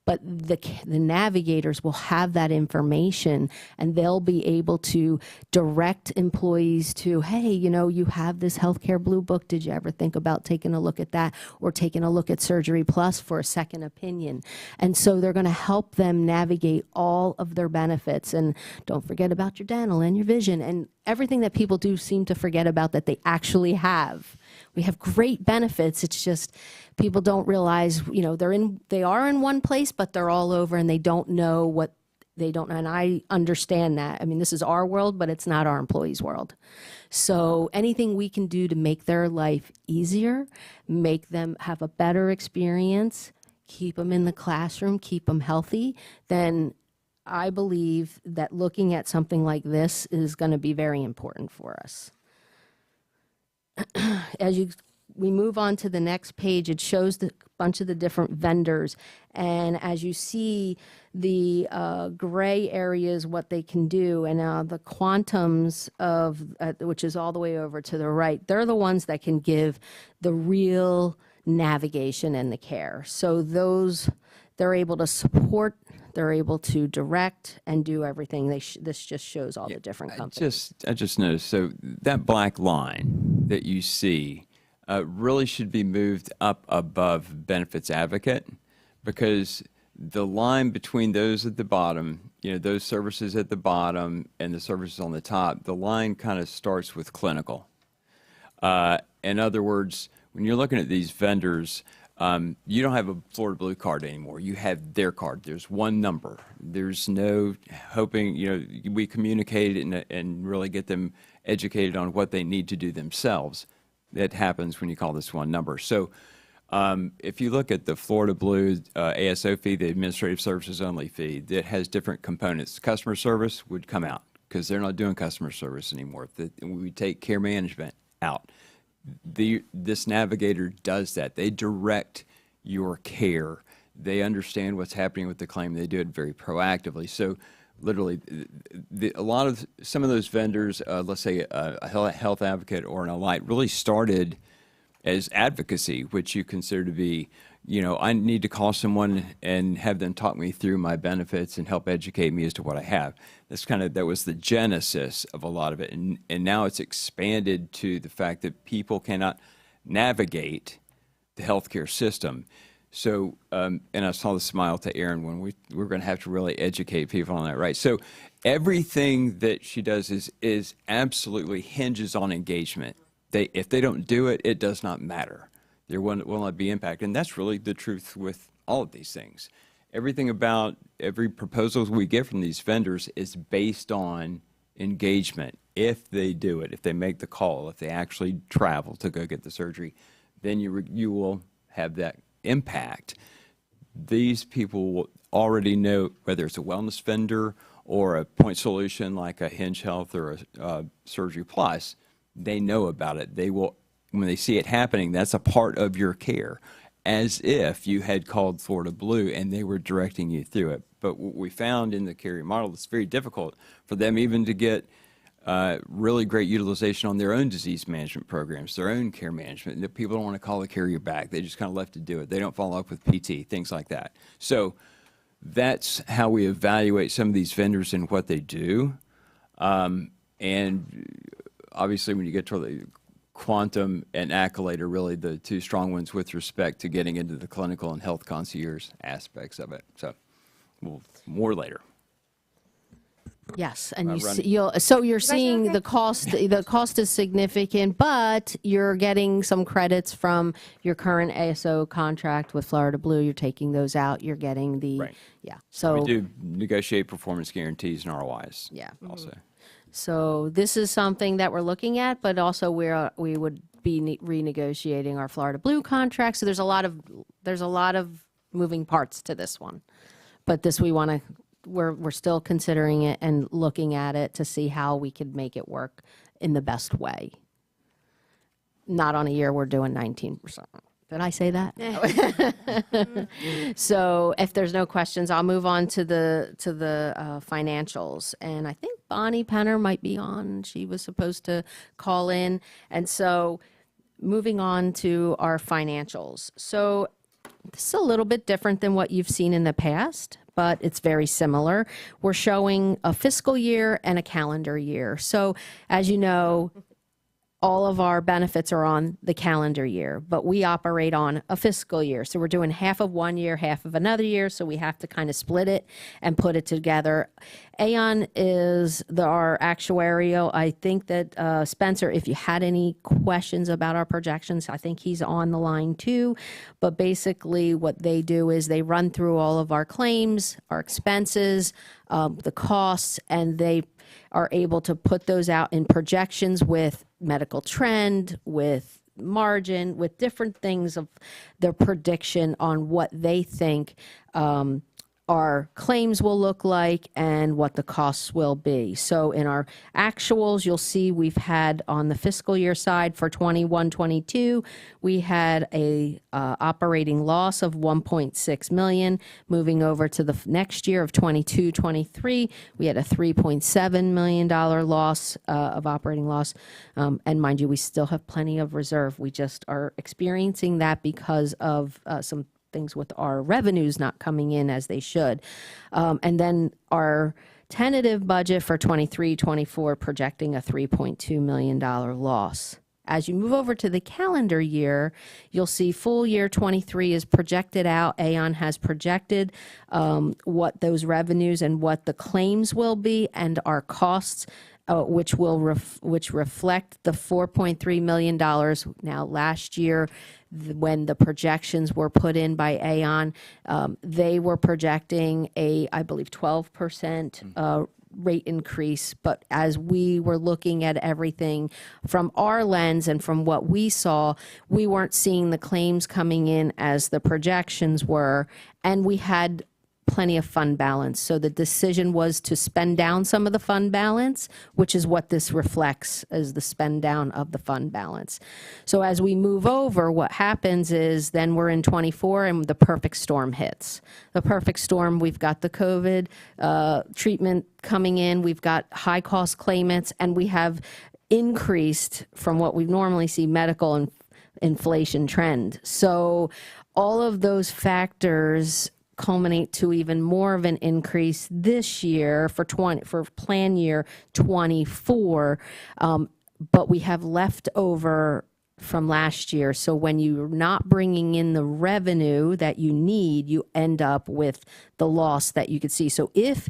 But the navigators will have that information and they'll be able to direct employees to, hey, you have this healthcare blue book. Did you ever think about taking a look at that, or taking a look at Surgery Plus for a second opinion? And so they're going to help them navigate all of their benefits. And don't forget about your dental and your vision and everything that people do seem to forget about that they actually have. We have great benefits. It's just people don't realize, they are in one place, but they're all over and they don't know what they don't know. And I understand that. I mean, this is our world, but it's not our employees' world. So anything we can do to make their life easier, make them have a better experience, keep them in the classroom, keep them healthy, then I believe that looking at something like this is going to be very important for us. We move on to the next page, it shows a bunch of the different vendors. And as you see, the gray areas, what they can do, and the quantums which is all the way over to the right, they're the ones that can give the real navigation and the care. So those, they're able to support, they're able to direct and do everything. This just shows all the different companies. I just noticed, so that black line that you see really should be moved up above benefits advocate, because the line between those at the bottom, those services at the bottom and the services on the top, the line kind of starts with clinical. In other words, when you're looking at these vendors, you don't have a Florida Blue card anymore. You have their card. There's one number. There's no hoping, we communicate and really get them educated on what they need to do themselves. That happens when you call this one number. So if you look at the Florida Blue ASO fee, the administrative services only fee, that has different components. Customer service would come out because they're not doing customer service anymore. We take care management out. This navigator does that. They direct your care. They understand what's happening with the claim. They do it very proactively. So literally, some of those vendors, let's say a health advocate or an Alight, really started as advocacy, which you consider to be, I need to call someone and have them talk me through my benefits and help educate me as to what I have. That was the genesis of a lot of it. And now it's expanded to the fact that people cannot navigate the healthcare system. So, and I saw the smile to Erin when we're going to have to really educate people on that, right? So everything that she does is absolutely hinges on engagement. If they don't do it, it does not matter. There will not be impact. And that's really the truth with all of these things. Everything about every proposal we get from these vendors is based on engagement. If they do it, if they make the call, if they actually travel to go get the surgery, then you will have that impact. These people will already know, whether it's a wellness vendor or a point solution like a Hinge Health or a Surgery Plus, they know about it. They will, when they see it happening, that's a part of your care, as if you had called Florida Blue and they were directing you through it. But what we found in the carrier model, it's very difficult for them even to get really great utilization on their own disease management programs, their own care management. The people don't want to call the carrier back. They just kind of left to do it. They don't follow up with PT, things like that. So that's how we evaluate some of these vendors and what they do. And obviously, when you get to the Quantum and Accolade are really the two strong ones with respect to getting into the clinical and health concierge aspects of it. So more later. Yes, and you're seeing the cost. The cost is significant, but you're getting some credits from your current ASO contract with Florida Blue. You're taking those out. You're getting the Right. So We do negotiate performance guarantees and ROIs. Yeah. Also. So this is something that we're looking at, but also we would be renegotiating our Florida Blue contract. So there's a lot of moving parts to this one, but we're still considering it and looking at it to see how we could make it work in the best way. Not on a year we're doing 19%. Did I say that? So if there's no questions, I'll move on to the financials. And I think Bonnie Penner might be on. She was supposed to call in. And so moving on to our financials. So this is a little bit different than what you've seen in the past, but it's very similar. We're showing a fiscal year and a calendar year. So as you know, all of our benefits are on the calendar year, but we operate on a fiscal year. So we're doing half of one year, half of another year. So we have to kind of split it and put it together. Aon is our actuarial. I think that Spencer, if you had any questions about our projections, I think he's on the line too. But basically what they do is they run through all of our claims, our expenses, the costs, and they are able to put those out in projections with medical trend, with margin, with different things of their prediction on what they think our claims will look like and what the costs will be. So in our actuals, you'll see we've had on the fiscal year side for 21-22, we had a operating loss of 1.6 million. Moving over to the next year of 22-23, we had a $3.7 million loss of operating loss. And mind you, we still have plenty of reserve. We just are experiencing that because of some things with our revenues not coming in as they should. And then our tentative budget for 23-24 projecting a $3.2 million loss. As you move over to the calendar year, you'll see full year 23 is projected out. Aon has projected what those revenues and what the claims will be and our costs, which reflect the $4.3 million. Now, last year, when the projections were put in by Aon, they were projecting I believe, 12% rate increase. But as we were looking at everything from our lens and from what we saw, we weren't seeing the claims coming in as the projections were, and we had plenty of fund balance. So the decision was to spend down some of the fund balance, which is what this reflects as the spend down of the fund balance. So as we move over, what happens is then we're in 24 and the perfect storm hits. The perfect storm, we've got the COVID treatment coming in, we've got high cost claimants, and we have increased from what we normally see medical and inflation trend. So all of those factors culminate to even more of an increase this year for plan year 24, but we have left over from last year. So when you're not bringing in the revenue that you need, you end up with the loss that you could see. So if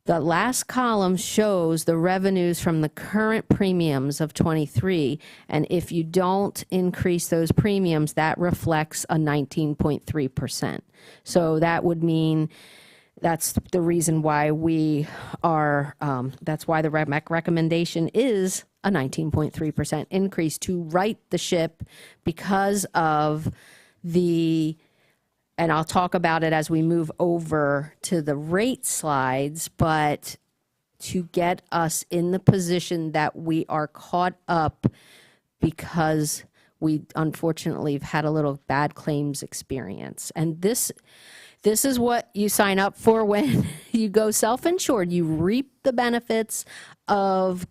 the last column shows the revenues from the current premiums of 23, and if you don't increase those premiums, that reflects a 19.3%. So that would mean that's the reason why we are, that's why the recommendation is a 19.3% increase to right the ship because of and I'll talk about it as we move over to the rate slides, but to get us in the position that we are caught up because we unfortunately have had a little bad claims experience. And this is what you sign up for when you go self-insured. You reap the benefits of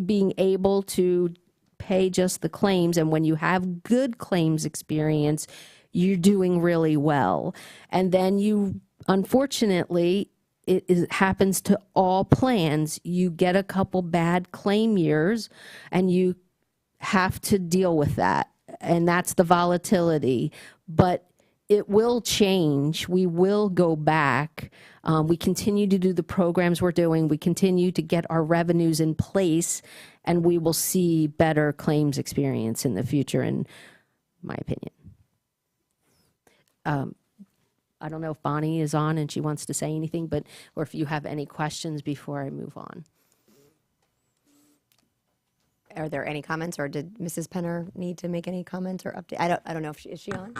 being able to pay just the claims. And when you have good claims experience, you're doing really well. And then you, unfortunately, it happens to all plans. You get a couple bad claim years and you have to deal with that. And that's the volatility. But it will change. We will go back. We continue to do the programs we're doing. We continue to get our revenues in place, and we will see better claims experience in the future, in my opinion. I don't know if Bonnie is on and she wants to say anything, or if you have any questions before I move on. Are there any comments, or did Mrs. Penner need to make any comments or update? I don't know if is she on?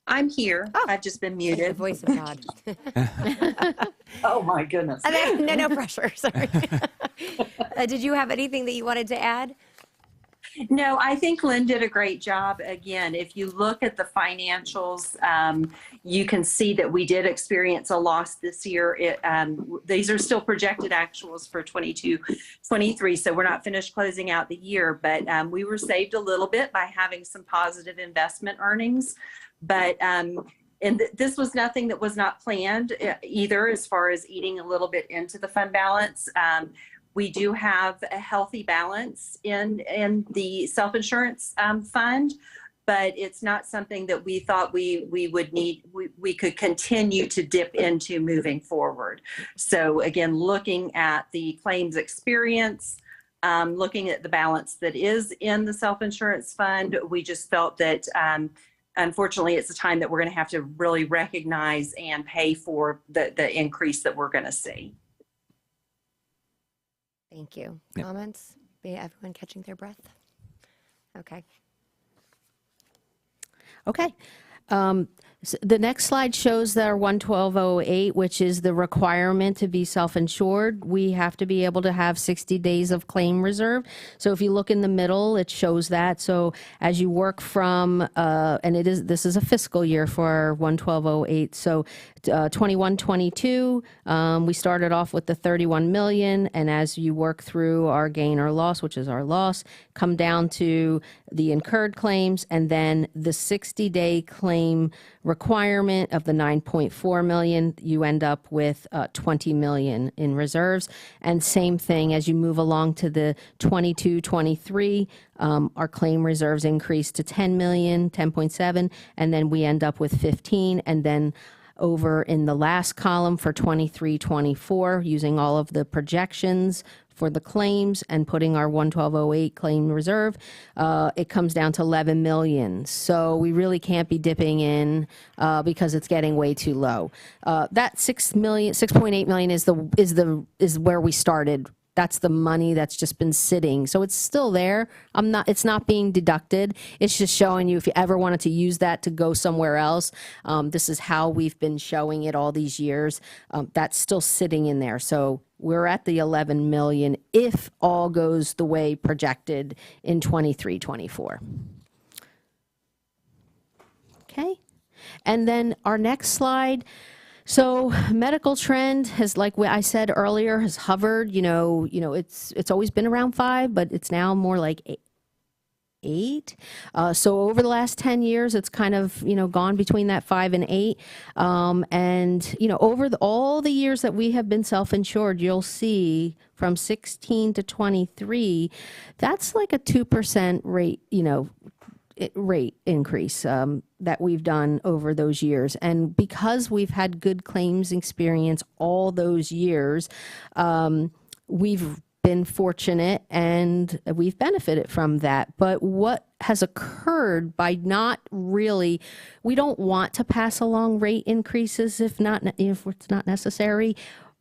I'm here. Oh, I've just been the muted. voice of God. Oh my goodness. No pressure. Sorry. Did you have anything that you wanted to add? No, I think Lynn did a great job. Again, if you look at the financials, you can see that we did experience a loss this year. These are still projected actuals for 22-23, so we're not finished closing out the year, but we were saved a little bit by having some positive investment earnings. But and this was nothing that was not planned either, as far as eating a little bit into the fund balance. We do have a healthy balance in the self-insurance fund, but it's not something that we thought we would need, we could continue to dip into moving forward. So again, looking at the claims experience, looking at the balance that is in the self-insurance fund, we just felt that unfortunately it's a time that we're going to have to really recognize and pay for the increase that we're going to see. Thank you. Yep. Comments? Everyone catching their breath? Okay. Okay. The next slide shows our 11208, which is the requirement to be self-insured. We have to be able to have 60 days of claim reserve. So if you look in the middle, it shows that. So as you work from, and this is a fiscal year for our 11208. So 21-22, we started off with the 31 million, and as you work through our gain or loss, which is our loss, come down to the incurred claims, and then the 60-day claim requirement of the 9.4 million, you end up with 20 million in reserves. And same thing as you move along to the 22-23, our claim reserves increase to 10 million, 10.7, and then we end up with 15, and then over in the last column for 23-24, using all of the projections for the claims and putting our 11208 claim reserve, it comes down to 11 million. So we really can't be dipping in because it's getting way too low. That 6.8 million is where we started. That's the money that's just been sitting. So it's still there. It's not being deducted. It's just showing you if you ever wanted to use that to go somewhere else. This is how we've been showing it all these years. That's still sitting in there. So we're at the 11 million if all goes the way projected in 23-24. Okay. And then our next slide. So medical trend has, like I said earlier, has hovered. It's always been around 5, but it's now more like 8. So over the last 10 years, it's kind of gone between that 5 and 8. And over all the years that we have been self-insured, you'll see from 16 to 23, that's like a 2% rate. Rate increase that we've done over those years. And because we've had good claims experience all those years, we've been fortunate and we've benefited from that. But what has occurred by we don't want to pass along rate increases if it's not necessary.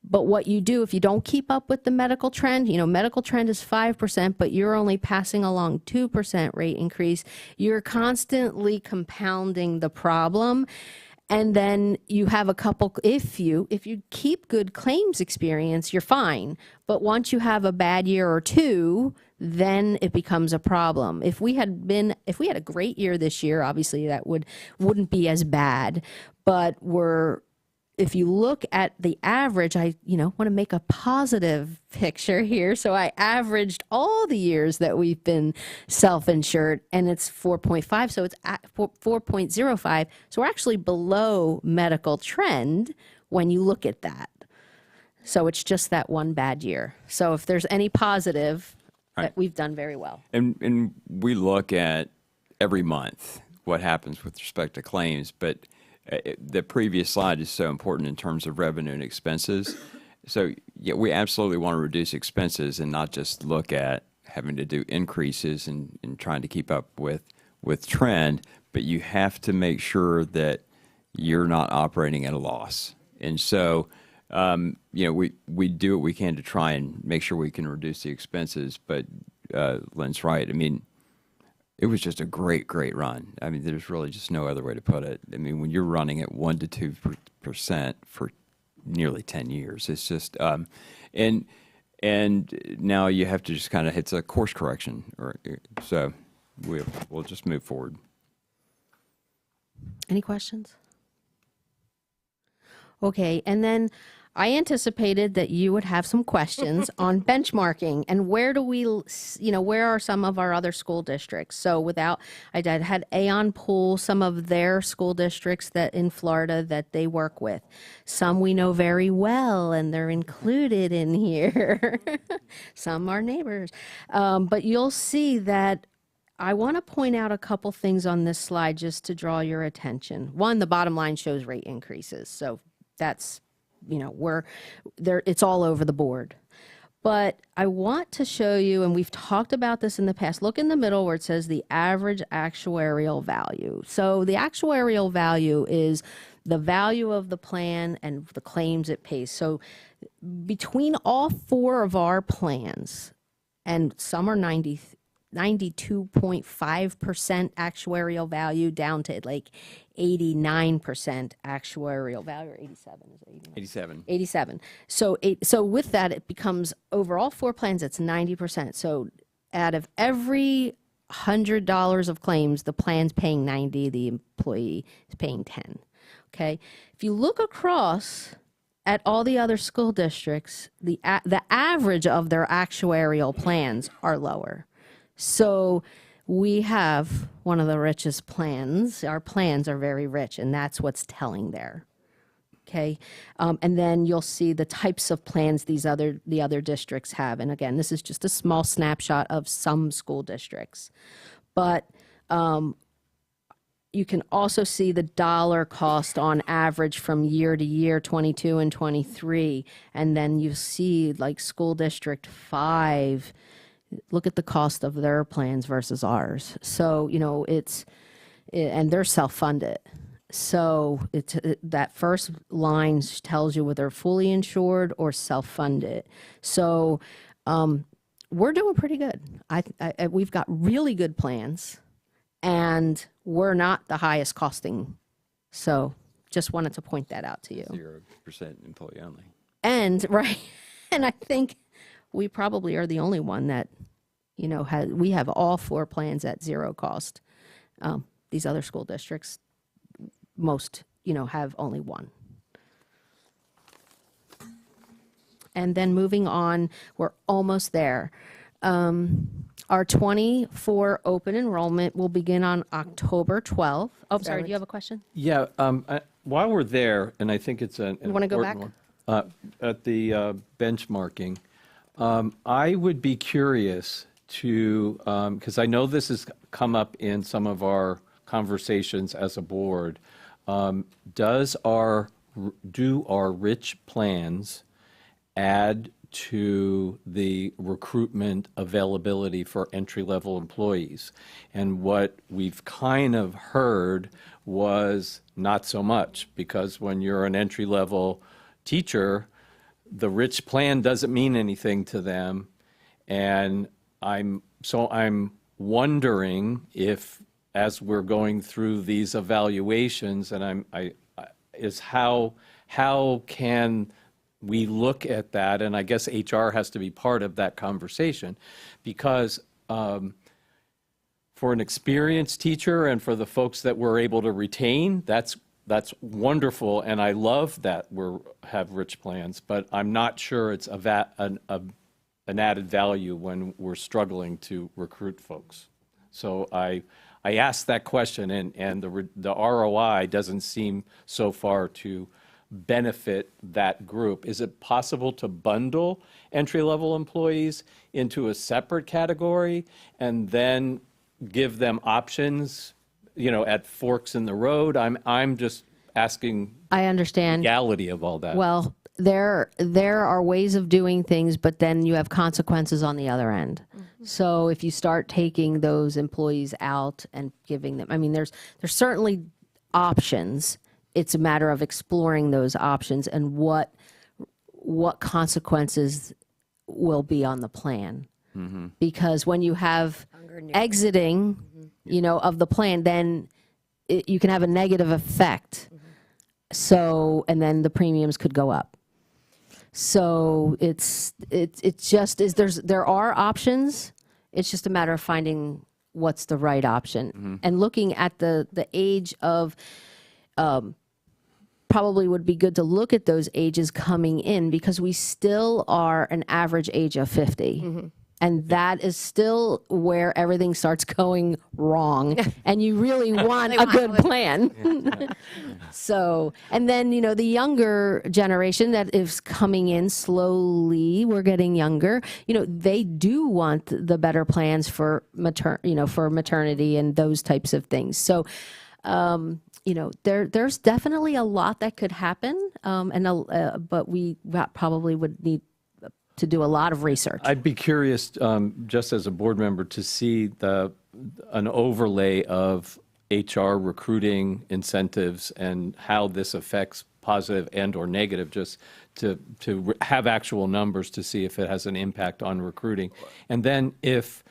But what you do, if you don't keep up with the medical trend, medical trend is 5%, but you're only passing along 2% rate increase, you're constantly compounding the problem. And then you have a couple, if you keep good claims experience, you're fine. But once you have a bad year or two, then it becomes a problem. If we had a great year this year, obviously that wouldn't be as bad. But if you look at the average, I want to make a positive picture here. So I averaged all the years that we've been self-insured, and it's 4.5. So it's at 4.05. So we're actually below medical trend when you look at that. So it's just that one bad year. So if there's any positive, right, we've done very well. And we look at every month what happens with respect to claims, but the previous slide is so important in terms of revenue and expenses. So yeah, we absolutely want to reduce expenses and not just look at having to do increases and trying to keep up with trend, but you have to make sure that you're not operating at a loss. And so, we do what we can to try and make sure we can reduce the expenses, but Lynn's right. I mean, it was just a great run. I mean, there's really just no other way to put it. I mean, when you're running at 1 to 2% for nearly 10 years, it's just, and now you have to just kind of, it's a course correction. So we'll just move forward. Any questions? Okay, and then I anticipated that you would have some questions on benchmarking and where are some of our other school districts? So I had Aon pull some of their school districts that in Florida that they work with. Some we know very well and they're included in here. Some are neighbors. But you'll see that I want to point out a couple things on this slide just to draw your attention. One, the bottom line shows rate increases. So that's it's all over the board. But I want to show you, and we've talked about this in the past, look in the middle where it says the average actuarial value. So the actuarial value is the value of the plan and the claims it pays. So between all 4 of our plans, and some are 90 92.5% actuarial value down to like 89% actuarial value, or 87, is it 89? 87. 87. So with that, it becomes overall 4 plans, it's 90%. So out of every $100 of claims, the plan's paying 90, the employee is paying 10. Okay? If you look across at all the other school districts, the average of their actuarial plans are lower. So we have one of the richest plans. Our plans are very rich, and that's what's telling there. Okay, and then you'll see the types of plans the other districts have. And again, this is just a small snapshot of some school districts, but you can also see the dollar cost on average from year to year, 22 and 23, and then you see like school district 5. Look at the cost of their plans versus ours. So and they're self-funded. So that first line tells you whether they're fully insured or self-funded. So we're doing pretty good. We've got really good plans, and we're not the highest costing. So just wanted to point that out to you. 0% employee only. And and I think we probably are the only one that, we have all 4 plans at 0 cost. These other school districts, most, have only 1. And then moving on, we're almost there. Our 24 open enrollment will begin on October 12th. Oh, sorry, do you have a question? Yeah, while we're there, and I think it's an You wanna go important one, at the benchmarking, I would be curious to, because I know this has come up in some of our conversations as a board, do our rich plans add to the recruitment availability for entry-level employees? And what we've kind of heard was not so much, because when you're an entry-level teacher, the rich plan doesn't mean anything to them. And I'm wondering if, as we're going through these evaluations, and how can we look at that? And I guess HR has to be part of that conversation, because for an experienced teacher and for the folks that we're able to retain, that's wonderful, and I love that we have rich plans, but I'm not sure it's an added value when we're struggling to recruit folks. So I asked that question, and the ROI doesn't seem so far to benefit that group. Is it possible to bundle entry-level employees into a separate category and then give them options, at forks in the road? I'm just asking. I understand. Legality of all that. Well, there are ways of doing things, but then you have consequences on the other end. So if you start taking those employees out and giving them, there's certainly options. It's a matter of exploring those options and what consequences will be on the plan. Mm-hmm. Because when you have exiting, of the plan, then you can have a negative effect. Mm-hmm. So, and then the premiums could go up. So it's just there are options. It's just a matter of finding what's the right option. Mm-hmm. And looking at the age of, probably would be good to look at those ages coming in, because we still are an average age of 50. Mm-hmm. And that is still where everything starts going wrong. And you really want a good plan. So, and then, the younger generation that is coming in slowly, we're getting younger, they do want the better plans for for maternity and those types of things. So, there's definitely a lot that could happen. But we probably would need to do a lot of research. I'd be curious, just as a board member, to see an overlay of HR recruiting incentives and how this affects positive and or negative, just to have actual numbers to see if it has an impact on recruiting. And then if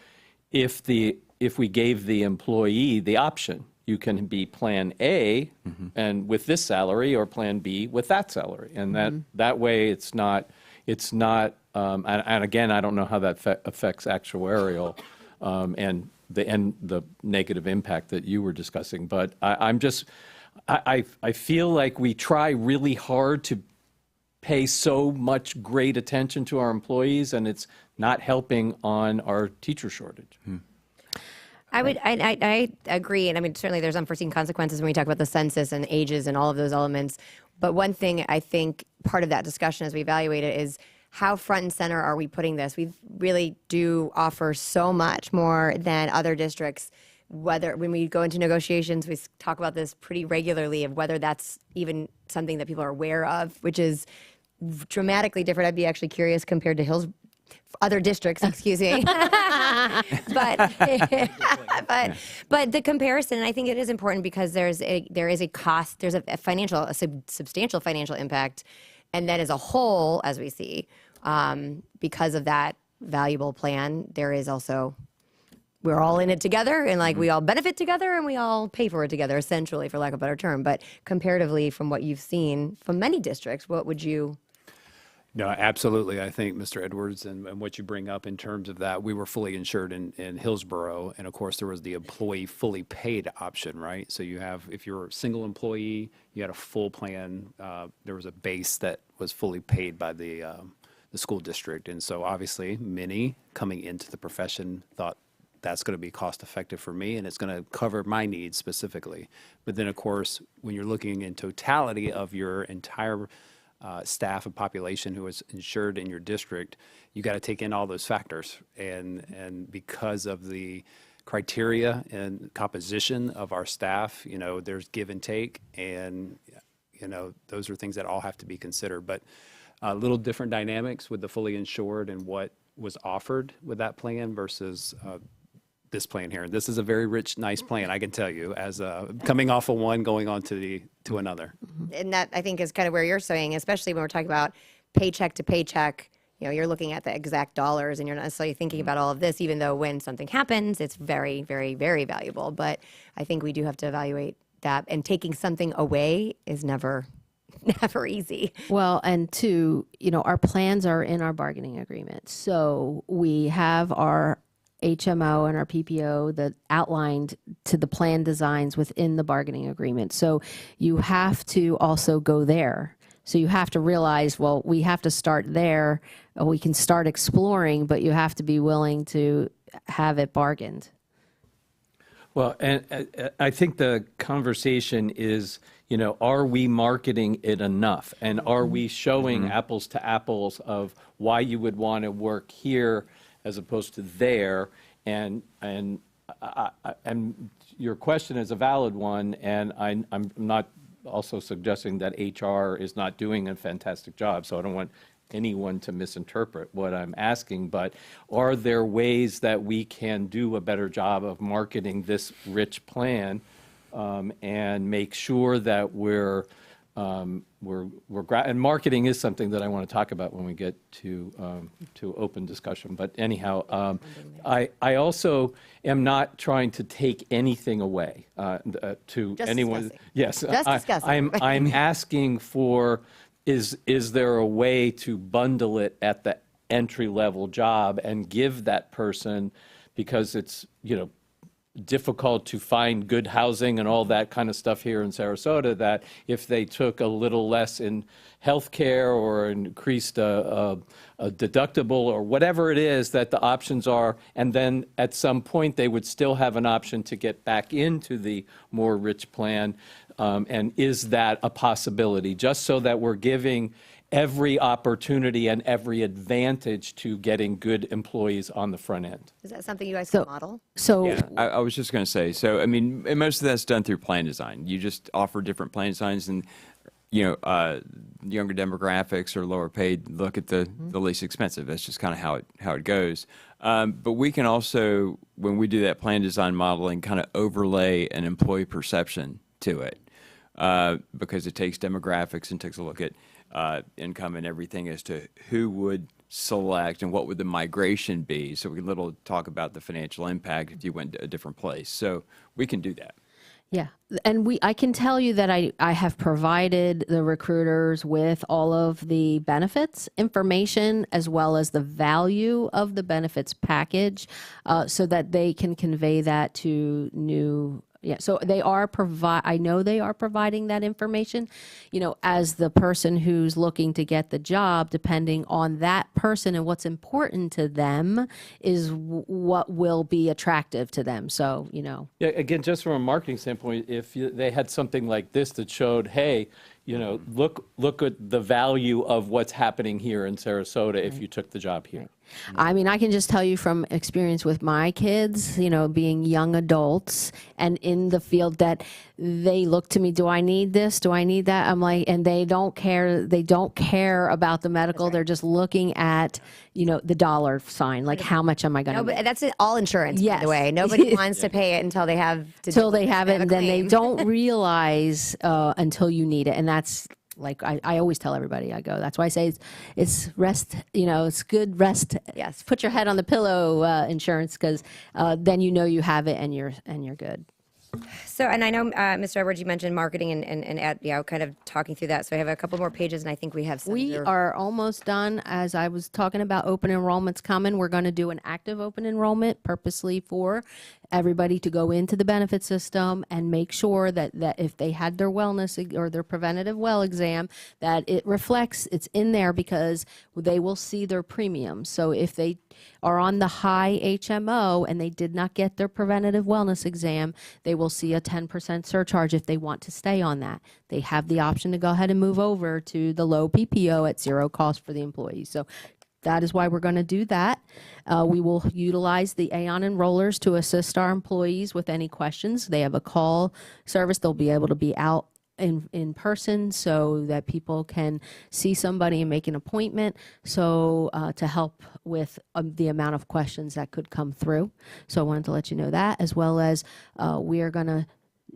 if we gave the employee the option, you can be Plan A and with this salary, or Plan B with that salary, and that way it's not. And again, I don't know how that affects actuarial and the negative impact that you were discussing, but I feel like we try really hard to pay so much great attention to our employees, and it's not helping on our teacher shortage. I agree, and I mean, certainly there's unforeseen consequences when we talk about the census and ages and all of those elements. But one thing I think part of that discussion as we evaluate it is how front and center are we putting this? We really do offer so much more than other districts. Whether when we go into negotiations, we talk about this pretty regularly of whether that's even something that people are aware of, which is dramatically different. I'd be actually curious compared to other districts, excuse me. but the comparison, and I think it is important because there is a cost, there's a substantial financial impact, and then as a whole, as we see, because of that valuable plan, there is also, we're all in it together, and like we all benefit together, and we all pay for it together, essentially, for lack of a better term. But comparatively, from what you've seen from many districts, what would you? No, absolutely. I think, Mr. Edwards, and what you bring up in terms of that, we were fully insured in Hillsborough, and of course, there was the employee fully paid option, right? So you have, if you're a single employee, you had a full plan. There was a base that was fully paid by the school district, and so obviously, many coming into the profession thought that's going to be cost effective for me, and it's going to cover my needs specifically. But then, of course, when you're looking in totality of your entire staff and population who is insured in your district, you got to take in all those factors. And because of the criteria and composition of our staff, there's give and take, and those are things that all have to be considered. But a little different dynamics with the fully insured and what was offered with that plan versus this plan here. This is a very rich, nice plan, I can tell you, as coming off of one, going on to another. And that, I think, is kind of where you're saying, especially when we're talking about paycheck to paycheck, you're looking at the exact dollars, and you're not necessarily thinking about all of this, even though when something happens, it's very, very, very valuable. But I think we do have to evaluate that, and taking something away is never easy. Well, and two, our plans are in our bargaining agreement. So we have our HMO and our PPO that outlined to the plan designs within the bargaining agreement. So you have to also go there. So you have to realize, well, we have to start there. We can start exploring, but you have to be willing to have it bargained. Well, and I think the conversation is, are we marketing it enough? And are we showing apples to apples of why you would want to work here as opposed to there? And your question is a valid one, and I'm not also suggesting that HR is not doing a fantastic job, so I don't want anyone to misinterpret what I'm asking, but are there ways that we can do a better job of marketing this rich plan and make sure that and marketing is something that I want to talk about when we get to open discussion. But anyhow, I also am not trying to take anything away to Just anyone. discussing. Yes, Just discussing. I'm asking for, is there a way to bundle it at the entry level job and give that person, because it's difficult to find good housing and all that kind of stuff here in Sarasota, that if they took a little less in health care or increased a deductible or whatever it is that the options are, and then at some point they would still have an option to get back into the more rich plan. And is that a possibility? Just so that we're giving every opportunity and every advantage to getting good employees on the front end. Is that something you guys can model? So Yeah, I was just going to say, so, I mean, and most of that's done through plan design. You just offer different plan designs, and, younger demographics or lower paid look at the least expensive. That's just kind of how it goes. But we can also, when we do that plan design modeling, kind of overlay an employee perception to it, because it takes demographics and takes a look at income and everything as to who would select and what would the migration be? So we can little talk about the financial impact if you went to a different place. So we can do that. Yeah, and I can tell you that I have provided the recruiters with all of the benefits information as well as the value of the benefits package, so that they can convey that to new. Yeah, so they are I know they are providing that information, as the person who's looking to get the job, depending on that person and what's important to them is what will be attractive to them. So, Yeah, again, just from a marketing standpoint, if they had something like this that showed, hey, look at the value of what's happening here in Sarasota if you took the job here. I mean, I can just tell you from experience with my kids, being young adults and in the field, that they look to me, do I need this? Do I need that? I'm like, and they don't care. They don't care about the medical. They're just looking at, the dollar sign, like how much am I going to No, but that's all insurance, by Yes. the way. Nobody wants to pay it until they have to. Till they have it, a and then they claim. don't realize until you need it. And that's like, I always tell everybody, I go, that's why I say it's rest, it's good rest. Yes. Put your head on the pillow insurance, because then you have it and you're good. So, and I know, Mr. Edwards, you mentioned marketing and kind of talking through that. So I have a couple more pages, and I think we have some. We are almost done. As I was talking about, open enrollment's coming. We're going to do an active open enrollment purposely for everybody to go into the benefit system and make sure that if they had their wellness or their preventative well exam, that it reflects, it's in there, because they will see their premiums. So if they are on the high HMO and they did not get their preventative wellness exam, they will see a 10% surcharge if they want to stay on that. They have the option to go ahead and move over to the low PPO at zero cost for the employees. So that is why we're going to do that. We will utilize the Aon enrollers to assist our employees with any questions. They have a call service. They'll be able to be out in person so that people can see somebody and make an appointment, so to help with the amount of questions that could come through. So I wanted to let you know that, as well as we are going to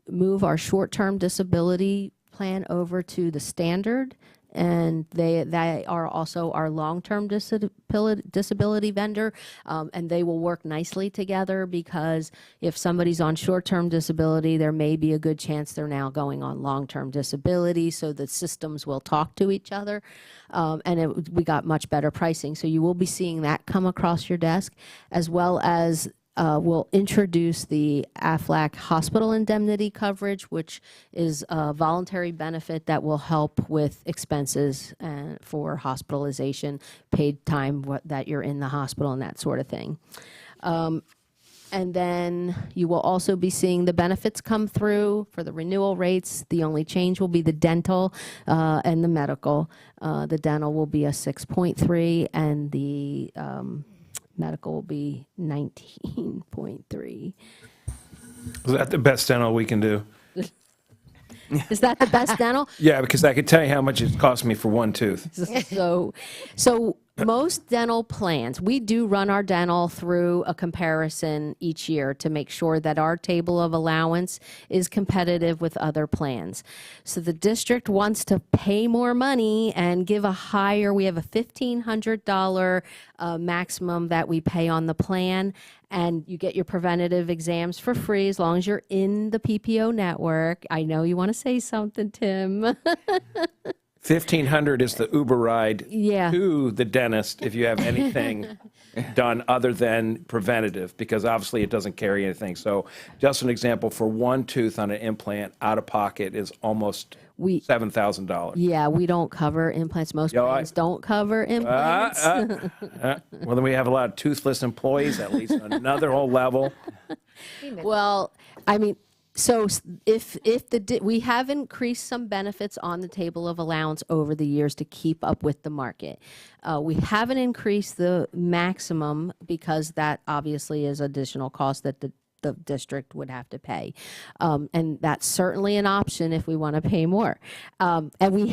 move our short-term disability plan over to the standard, and they are also our long-term disability vendor, and they will work nicely together, because if somebody's on short-term disability, there may be a good chance they're now going on long-term disability, so the systems will talk to each other, and we got much better pricing. So you will be seeing that come across your desk, as well as we'll introduce the AFLAC hospital indemnity coverage, which is a voluntary benefit that will help with expenses for hospitalization, paid time that you're in the hospital, and that sort of thing. And then you will also be seeing the benefits come through for the renewal rates. The only change will be the dental and the medical. The dental will be a 6.3, and the medical will be 19.3. Is that the best dental we can do? Is that the best dental? Yeah, because I could tell you how much it cost me for one tooth. So most dental plans, we do run our dental through a comparison each year to make sure that our table of allowance is competitive with other plans. So the district wants to pay more money and give a higher, we have a $1,500 maximum that we pay on the plan, and you get your preventative exams for free as long as you're in the PPO network. I know you want to say something, Tim. $1,500 is the Uber ride to the dentist if you have anything done other than preventative, because obviously it doesn't carry anything. So just an example, for one tooth on an implant, out of pocket is almost $7,000. Yeah, we don't cover implants. Most plans don't cover implants. Well, then we have a lot of toothless employees, at least on another whole level. Well, I mean, so if we have increased some benefits on the table of allowance over the years to keep up with the market. We haven't increased the maximum, because that obviously is additional cost that the district would have to pay. And that's certainly an option if we want to pay more. And we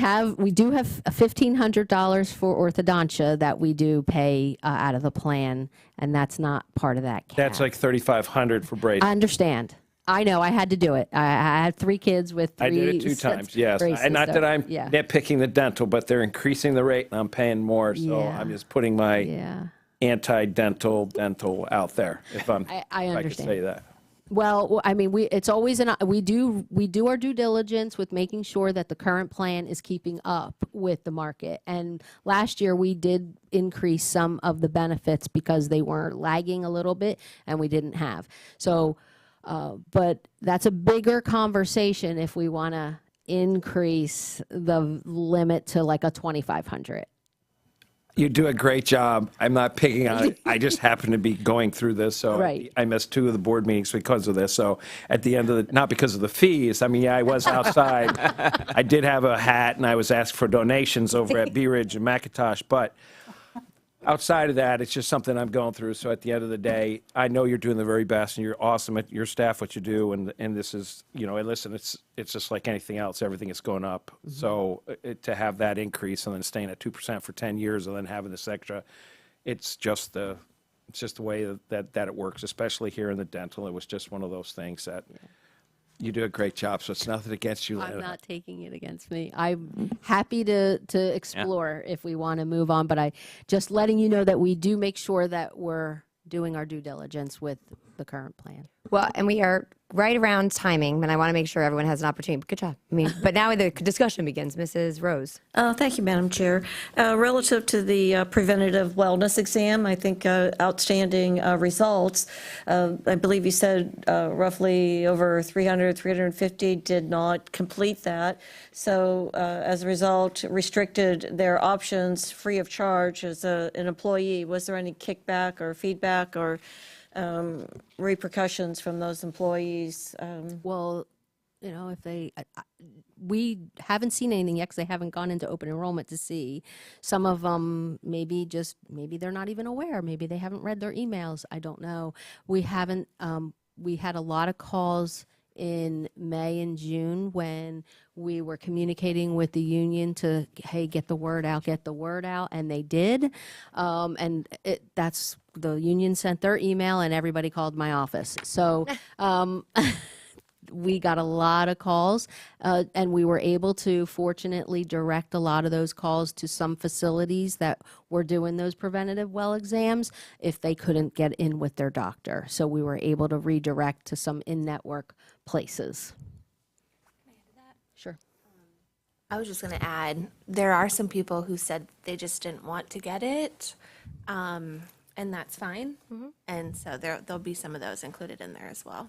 do have $1,500 for orthodontia that we do pay out of the plan, and that's not part of that cap. That's like $3,500 for braces. I understand. I know, I had to do it. I had 3 kids with 3 I did it 2 sets times, of yes. braces, And not so, that I'm yeah. nitpicking the dental, but they're increasing the rate and I'm paying more, so Yeah. I'm just putting my Yeah. anti-dental out there, if I if I could understand. say that. Well, I mean, it's always we do our due diligence with making sure that the current plan is keeping up with the market. And last year we did increase some of the benefits because they were lagging a little bit and we didn't have. So, but that's a bigger conversation if we want to increase the limit to like a 2,500. You do a great job. I'm not picking on it. I just happen to be going through this, so Right. I missed 2 of the board meetings because of this. So at the end of not because of the fees. I mean, yeah, I was outside. I did have a hat, and I was asked for donations over at Bee Ridge and McIntosh. But outside of that, it's just something I'm going through. So at the end of the day, I know you're doing the very best, and you're awesome at your staff, what you do, and this is, and listen, it's just like anything else. Everything is going up. So to have that increase and then staying at 2% for 10 years and then having this extra, it's just the way that it works, especially here in the dental. It was just one of those things that you do a great job. So it's nothing against you. I'm not taking it against me. I'm happy to explore if we want to move on, but I just letting you know that we do make sure that we're doing our due diligence with the current plan. Well, and we are right around timing, and I want to make sure everyone has an opportunity. Good job. I mean, but now the discussion begins. Mrs. Rose. Thank you, Madam Chair. Relative to the preventative wellness exam, I think outstanding results. I believe you said roughly over 350 did not complete that. So as a result, restricted their options free of charge as an employee. Was there any kickback or feedback or repercussions from those employees? Well, if we haven't seen anything yet because they haven't gone into open enrollment to see. Some of them maybe they're not even aware. Maybe they haven't read their emails. I don't know. We haven't. We had a lot of calls in May and June when we were communicating with the union to, hey, get the word out, and they did. And that's the union sent their email, and everybody called my office. So we got a lot of calls, and we were able to fortunately direct a lot of those calls to some facilities that were doing those preventative well exams if they couldn't get in with their doctor. So we were able to redirect to some in-network places. Sure. I was just going to add, there are some people who said they just didn't want to get it, and that's fine. And so there'll be some of those included in there as well.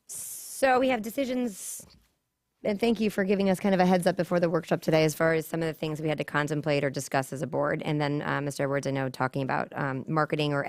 So we have decisions, and thank you for giving us kind of a heads up before the workshop today as far as some of the things we had to contemplate or discuss as a board. And then Mr. Edwards, I know, talking about marketing or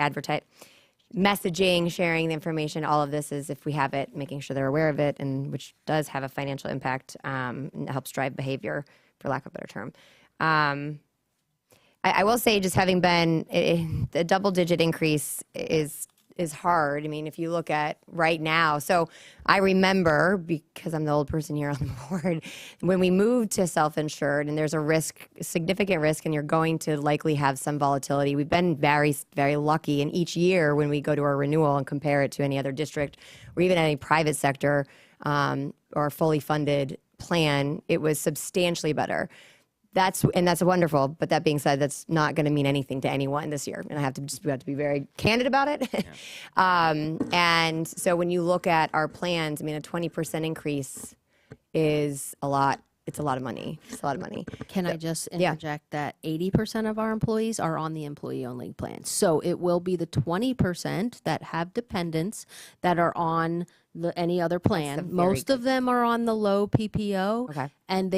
messaging, sharing the information, all of this is, if we have it, making sure they're aware of it, and which does have a financial impact and helps drive behavior, for lack of a better term. I will say, just having been, the double-digit increase is hard. I mean, if you look at right now, so I remember, because I'm the old person here on the board, when we moved to self-insured and there's a significant risk, and you're going to likely have some volatility. We've been very, very lucky, and each year when we go to our renewal and compare it to any other district or even any private sector or fully funded plan, it was substantially better. That's wonderful. But that being said, that's not going to mean anything to anyone this year, and we have to be very candid about it. Yeah. And so when you look at our plans, I mean, a 20% increase is a lot. It's a lot of money. It's a lot of money. Can I just interject that 80% of our employees are on the employee-only plan? So it will be the 20% that have dependents that are on any other plan. Most of them are on the low PPO. Okay. And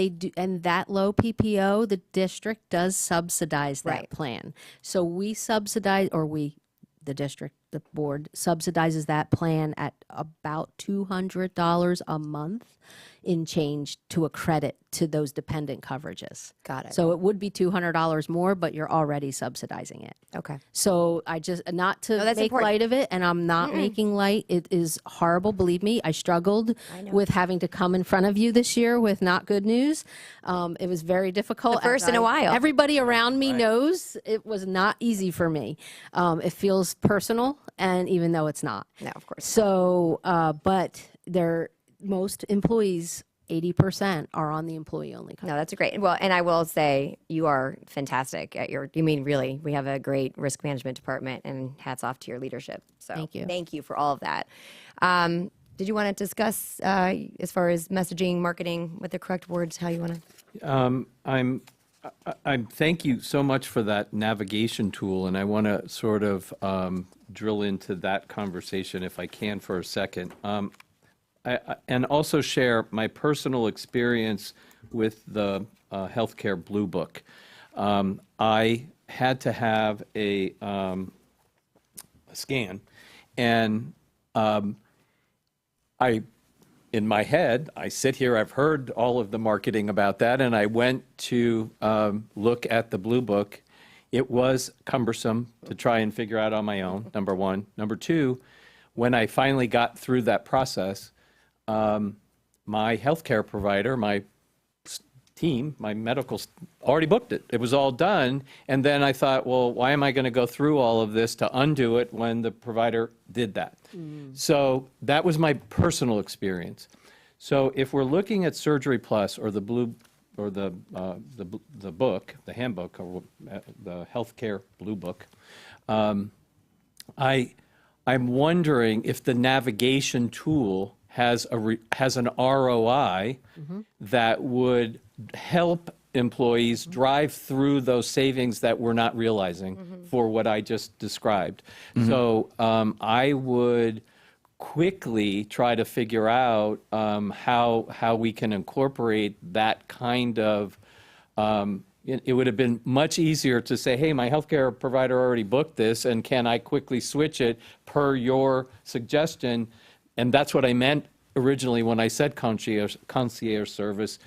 that low PPO, the district does subsidize that plan. So we subsidize, the district, the board subsidizes that plan at about $200 a month in change to a credit to those dependent coverages. Got it. So it would be $200 more, but you're already subsidizing it. Okay. So I just, not to that's make important. light of it, and I'm not making light. It is horrible. Believe me, I struggled with having to come in front of you this year with not good news. It was very difficult. The first in a while. Everybody around me knows it was not easy for me. It feels personal, and even though it's not. No, of course. So, but most employees, 80% are on the employee-only coverage. No, that's great. Well, and I will say you are fantastic at really, we have a great risk management department, and hats off to your leadership. So Thank you. Thank you for all of that. Did you want to discuss as far as messaging, marketing, with the correct words, how you want to? I'm thank you so much for that navigation tool, and I want to sort of drill into that conversation if I can for a second. And also share my personal experience with the healthcare Blue Book. I had to have a scan, and in my head, I sit here, I've heard all of the marketing about that, and I went to look at the Blue Book. It was cumbersome to try and figure out on my own, number one. Number two, when I finally got through that process, my healthcare provider, my team, my medical, already booked it. It was all done. And then I thought, well, why am I going to go through all of this to undo it when the provider did that? So that was my personal experience. So if we're looking at Surgery Plus or the Blue, or the book, the handbook, or the healthcare Blue Book, I'm wondering if the navigation tool has an ROI that would help employees drive through those savings that we're not realizing for what I just described. So I would quickly try to figure out how we can incorporate that kind of. It would have been much easier to say, hey, my healthcare provider already booked this, and can I quickly switch it per your suggestion? And that's what I meant originally when I said concierge service.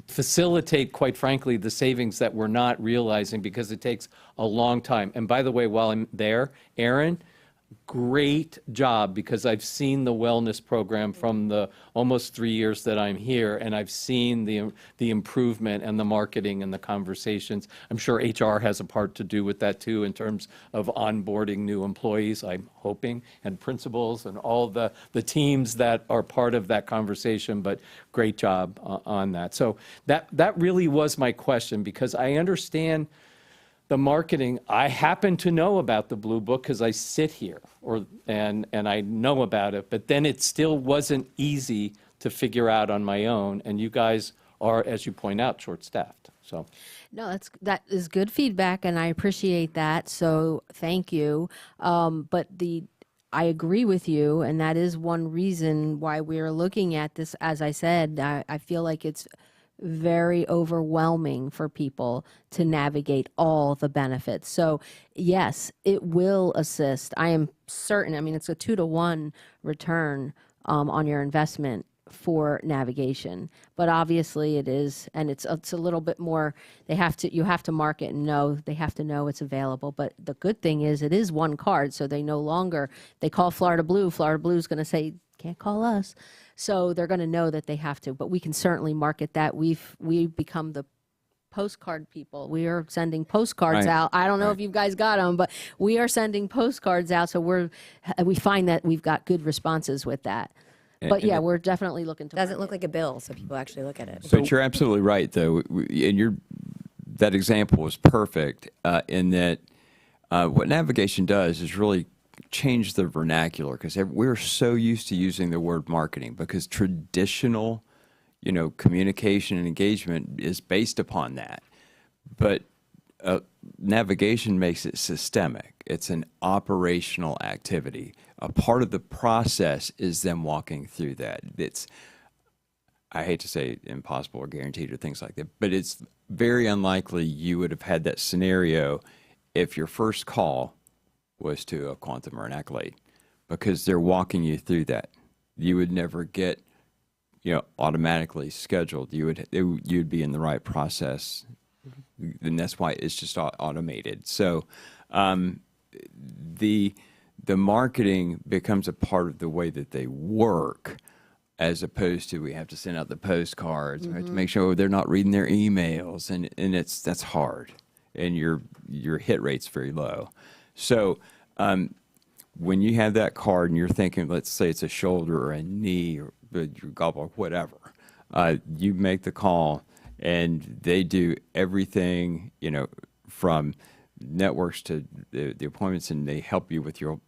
Facilitate, quite frankly, the savings that we're not realizing because it takes a long time. And by the way, while I'm there, Aaron, great job, because I've seen the wellness program from the almost 3 years that I'm here, and I've seen the improvement and the marketing and the conversations. I'm sure HR has a part to do with that too, in terms of onboarding new employees, I'm hoping, and principals and all the teams that are part of that conversation, but great job on that. So that really was my question, because I understand the marketing. I happen to know about the Blue Book because I sit here, and I know about it, but then it still wasn't easy to figure out on my own, and you guys are, as you point out, short-staffed. So, No, that is good feedback, and I appreciate that. So thank you. But I agree with you, and that is one reason why we're looking at this. As I said, I feel like it's very overwhelming for people to navigate all the benefits. So yes, it will assist. I am certain. I mean, it's a 2-to-1 return on your investment for navigation, but obviously it is, and it's a little bit more. You have to market and know. They have to know it's available. But the good thing is it is one card, so they no longer they call Florida Blue. Florida Blue is going to say, can't call us. So they're going to know that they have to, but we can certainly market that. We've become the postcard people. We are sending postcards out. I don't know if you guys got them, but we are sending postcards out. So we find that we've got good responses with that. But yeah, we're definitely looking to. Doesn't look like a bill, so people actually look at it. But you're absolutely right, though, and that example was perfect in that what navigation does is really change the vernacular, because we're so used to using the word marketing, because traditional, communication and engagement is based upon that. But navigation makes it systemic. It's an operational activity. A part of the process is them walking through that. It's, I hate to say impossible or guaranteed or things like that, but it's very unlikely you would have had that scenario if your first call was to a Quantum or an Accolade, because they're walking you through that. You would never get automatically scheduled, you'd be in the right process, and that's why it's just automated. So the marketing becomes a part of the way that they work, as opposed to we have to send out the postcards, we have to make sure they're not reading their emails, and that's hard, and your hit rate's very low. So when you have that card and you're thinking, let's say it's a shoulder or a knee or your gallbladder, whatever, you make the call, and they do everything, from networks to the appointments, and they help you with your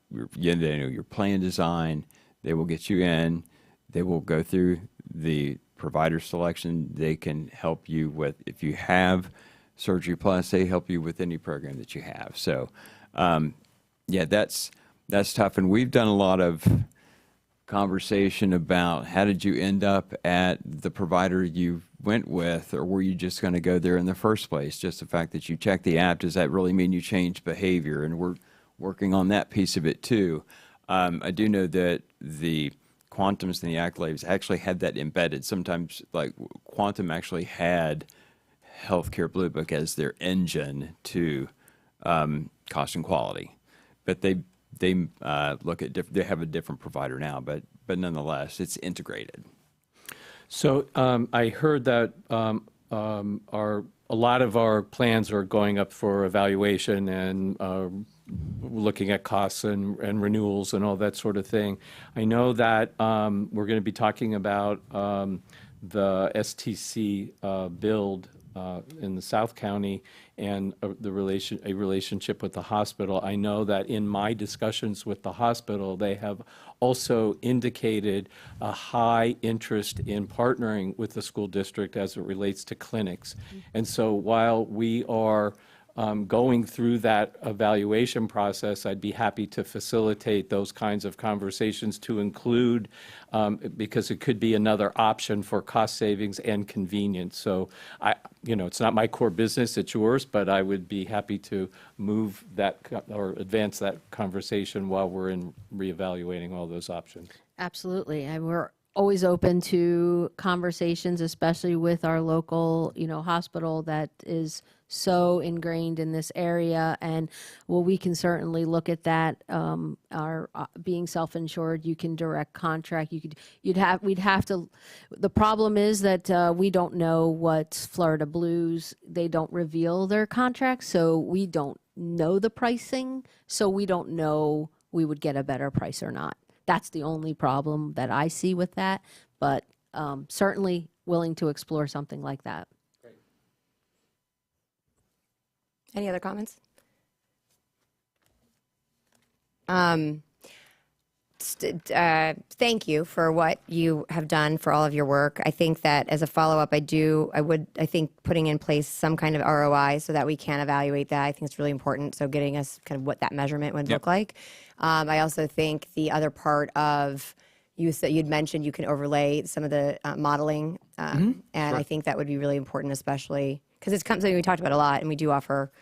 plan design. They will get you in. They will go through the provider selection. They can help you with, if you have Surgery Plus, they help you with any program that you have. So, yeah, that's tough. And we've done a lot of conversation about how did you end up at the provider you went with, or were you just going to go there in the first place? Just the fact that you check the app, does that really mean you change behavior? And we're working on that piece of it too. I do know that the Quantums and the Accolades actually had that embedded. Sometimes, like Quantum actually had Healthcare Blue Book as their engine to cost and quality, but they look at they have a different provider now, but nonetheless, it's integrated. So I heard that a lot of our plans are going up for evaluation and looking at costs and renewals and all that sort of thing. I know that we're going to be talking about the STC build in the South County and a relationship with the hospital. I know that in my discussions with the hospital, they have also indicated a high interest in partnering with the school district as it relates to clinics. And so while we are going through that evaluation process, I'd be happy to facilitate those kinds of conversations to include, because it could be another option for cost savings and convenience. So it's not my core business, it's yours, but I would be happy to move that or advance that conversation while we're in reevaluating all those options. Absolutely. And we're always open to conversations, especially with our local, hospital that is so ingrained in this area. And we can certainly look at that. Our being self-insured, you can direct contract. We'd have to. The problem is that we don't know what's Florida Blues. They don't reveal their contracts, so we don't know the pricing. So we don't know we would get a better price or not. That's the only problem that I see with that, but certainly willing to explore something like that. Great. Any other comments? Thank you for what you have done for all of your work. I think that as a follow-up, I think putting in place some kind of ROI so that we can evaluate that, I think it's really important. So getting us kind of what that measurement would look like. I also think the other part of you'd mentioned you can overlay some of the modeling, and sure. I think that would be really important, especially because it's something we talked about a lot, and we do offer,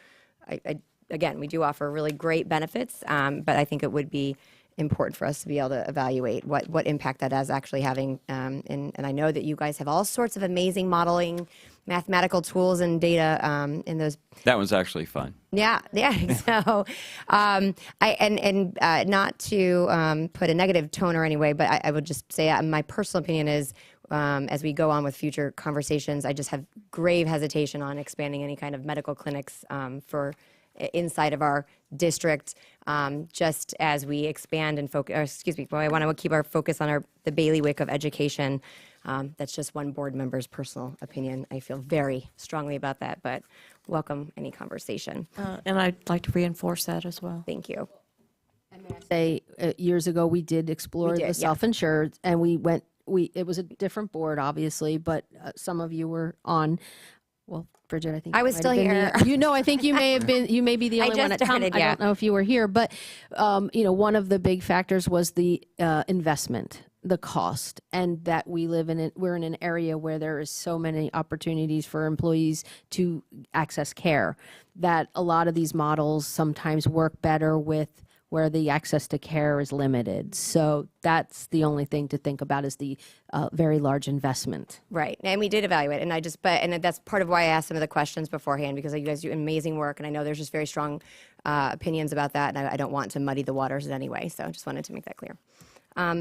we do offer really great benefits, but I think it would be important for us to be able to evaluate what impact that is actually having. And I know that you guys have all sorts of amazing modeling, mathematical tools and data in those. That was actually fun. Yeah. So, not to put a negative tone or anyway, but I would just say my personal opinion is, as we go on with future conversations, I just have grave hesitation on expanding any kind of medical clinics for inside of our district, just as we expand and focus, I want to keep our focus on the bailiwick of education. That's just one board member's personal opinion. I feel very strongly about that, but welcome any conversation. And I'd like to reinforce that as well. Thank you. And may I say, years ago, we did explore the self-insured, and it was a different board, obviously, but some of you were on. Well, Bridget, I think I was still here. I think you may have been. You may be the only one at Tom. I don't know if you were here, but one of the big factors was the investment, the cost, and that we're in an area where there is so many opportunities for employees to access care that a lot of these models sometimes work better with where the access to care is limited. So that's the only thing to think about is the very large investment. Right, and we did evaluate, and and that's part of why I asked some of the questions beforehand, because you guys do amazing work, and I know there's just very strong opinions about that, and I don't want to muddy the waters in any way, so I just wanted to make that clear.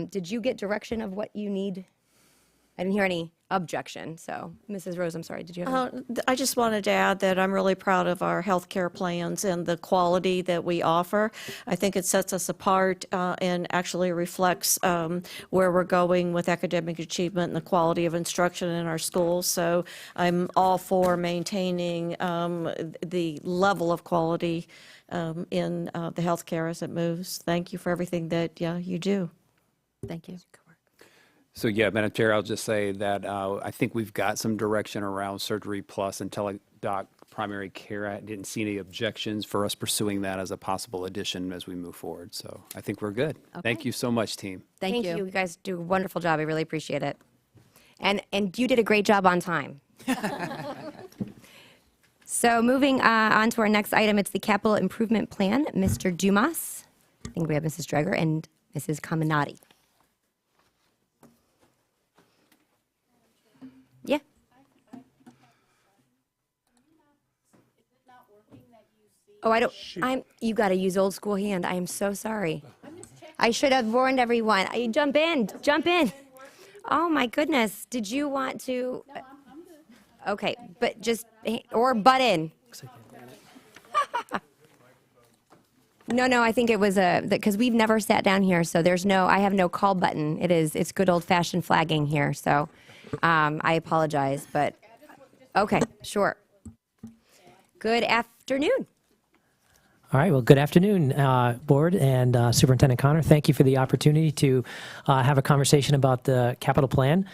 Did you get direction of what you need? I didn't hear any objection, so Mrs. Rose, I'm sorry, did you have? I just wanted to add that I'm really proud of our healthcare plans and the quality that we offer. I think it sets us apart and actually reflects where we're going with academic achievement and the quality of instruction in our schools. So I'm all for maintaining the level of quality in the healthcare as it moves. Thank you for everything that you do. Thank you. So yeah, Madam Chair, I'll just say that I think we've got some direction around Surgery Plus and Teledoc Primary Care. I didn't see any objections for us pursuing that as a possible addition as we move forward. So I think we're good. Thank you so much, team. Thank you. You guys do a wonderful job. I really appreciate it. And you did a great job on time. So moving on to our next item, it's the Capital Improvement Plan. Mr. Dumas, I think we have Mrs. Dreger and Mrs. Caminati. Yeah. Oh, you got to use old school hand. I am so sorry. I should have warned everyone. Jump in. Oh my goodness. Did you want to? No, I'm good. Okay, but or butt in. No, I think it was because we've never sat down here, so I have no call button. It's good old fashioned flagging here, so I apologize, but okay, sure. Good afternoon. All right, well, good afternoon, Board and Superintendent Connor. Thank you for the opportunity to have a conversation about the capital plan.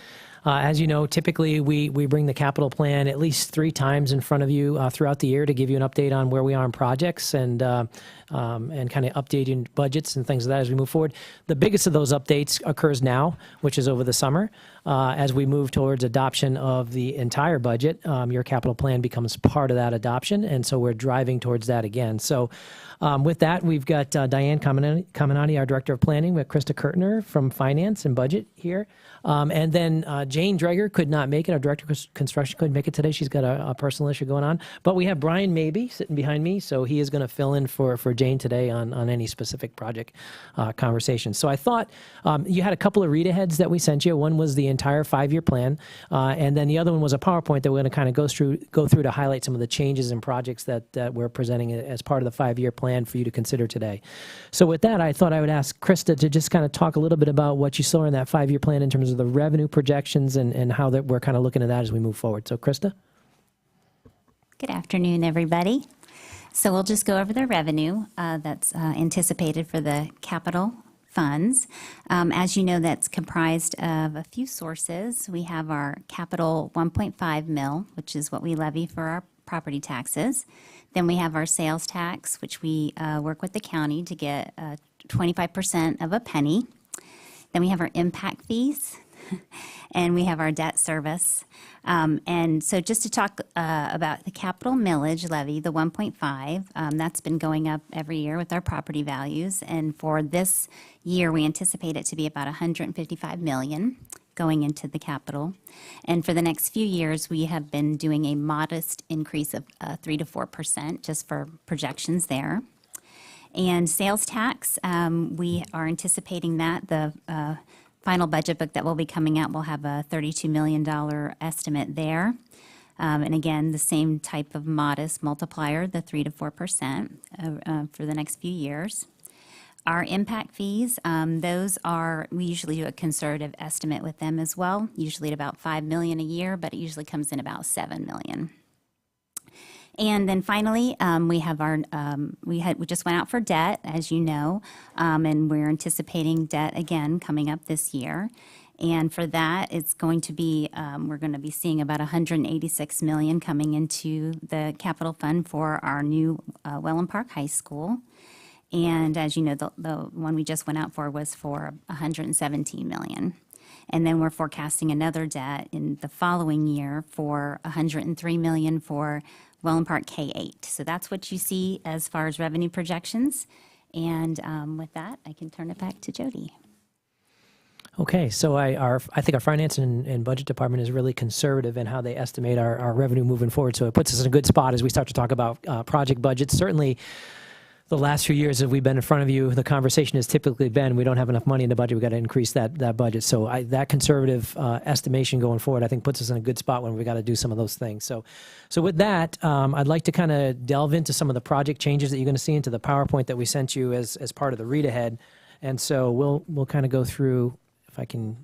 As you know, typically we bring the capital plan at least 3 times in front of you throughout the year to give you an update on where we are in projects and kind of updating budgets and things like that as we move forward. The biggest of those updates occurs now, which is over the summer. As we move towards adoption of the entire budget, your capital plan becomes part of that adoption, and so we're driving towards that again. So with that, we've got Diane Caminati, our Director of Planning, with Krista Kurtner from Finance and Budget here. And then Jane Dreger could not make it. Our Director of Construction couldn't make it today. She's got a personal issue going on. But we have Brian Mabey sitting behind me, so he is going to fill in for Jane today on any specific project conversation. So I thought you had a couple of read-aheads that we sent you. One was the entire 5-year plan, and then the other one was a PowerPoint that we're going to kind of go through to highlight some of the changes and projects that we're presenting as part of the 5-year plan for you to consider today. So with that, I thought I would ask Krista to just kind of talk a little bit about what you saw in that 5-year plan in terms of the revenue projections and how that we're kind of looking at that as we move forward. So Krista? Good afternoon, everybody. So we'll just go over the revenue that's anticipated for the capital funds. As you know, that's comprised of a few sources. We have our capital 1.5 mil, which is what we levy for our property taxes. Then we have our sales tax, which we work with the county to get 25% of a penny. Then we have our impact fees, and we have our debt service. And so just to talk about the capital millage levy, the 1.5, that's been going up every year with our property values. And for this year, we anticipate it to be about $155 million going into the capital. And for the next few years, we have been doing a modest increase of 3 to 4% just for projections there. And sales tax, we are anticipating that the final budget book that will be coming out will have a $32 million estimate there. And again, the same type of modest multiplier, the 3 to 4% for the next few years. Our impact fees, we usually do a conservative estimate with them as well, usually at about $5 million a year, but it usually comes in about $7 million. And then finally, we have we just went out for debt, as you know, and we're anticipating debt again coming up this year. And for that, it's going to be, we're going to be seeing about $186 million coming into the capital fund for our new Welland Park High School. And as you know, the one we just went out for was for $117 million. And then we're forecasting another debt in the following year for $103 million for Welland Park K-8. So that's what you see as far as revenue projections. And with that, I can turn it back to Jody. Okay, so I think our finance and budget department is really conservative in how they estimate our revenue moving forward. So it puts us in a good spot as we start to talk about project budgets. Certainly, the last few years that we've been in front of you, the conversation has typically been, we don't have enough money in the budget, we've got to increase that budget. So that conservative estimation going forward, I think puts us in a good spot when we got to do some of those things. So with that, I'd like to kind of delve into some of the project changes that you're going to see into the PowerPoint that we sent you as part of the read ahead. And so we'll kind of go through, if I can,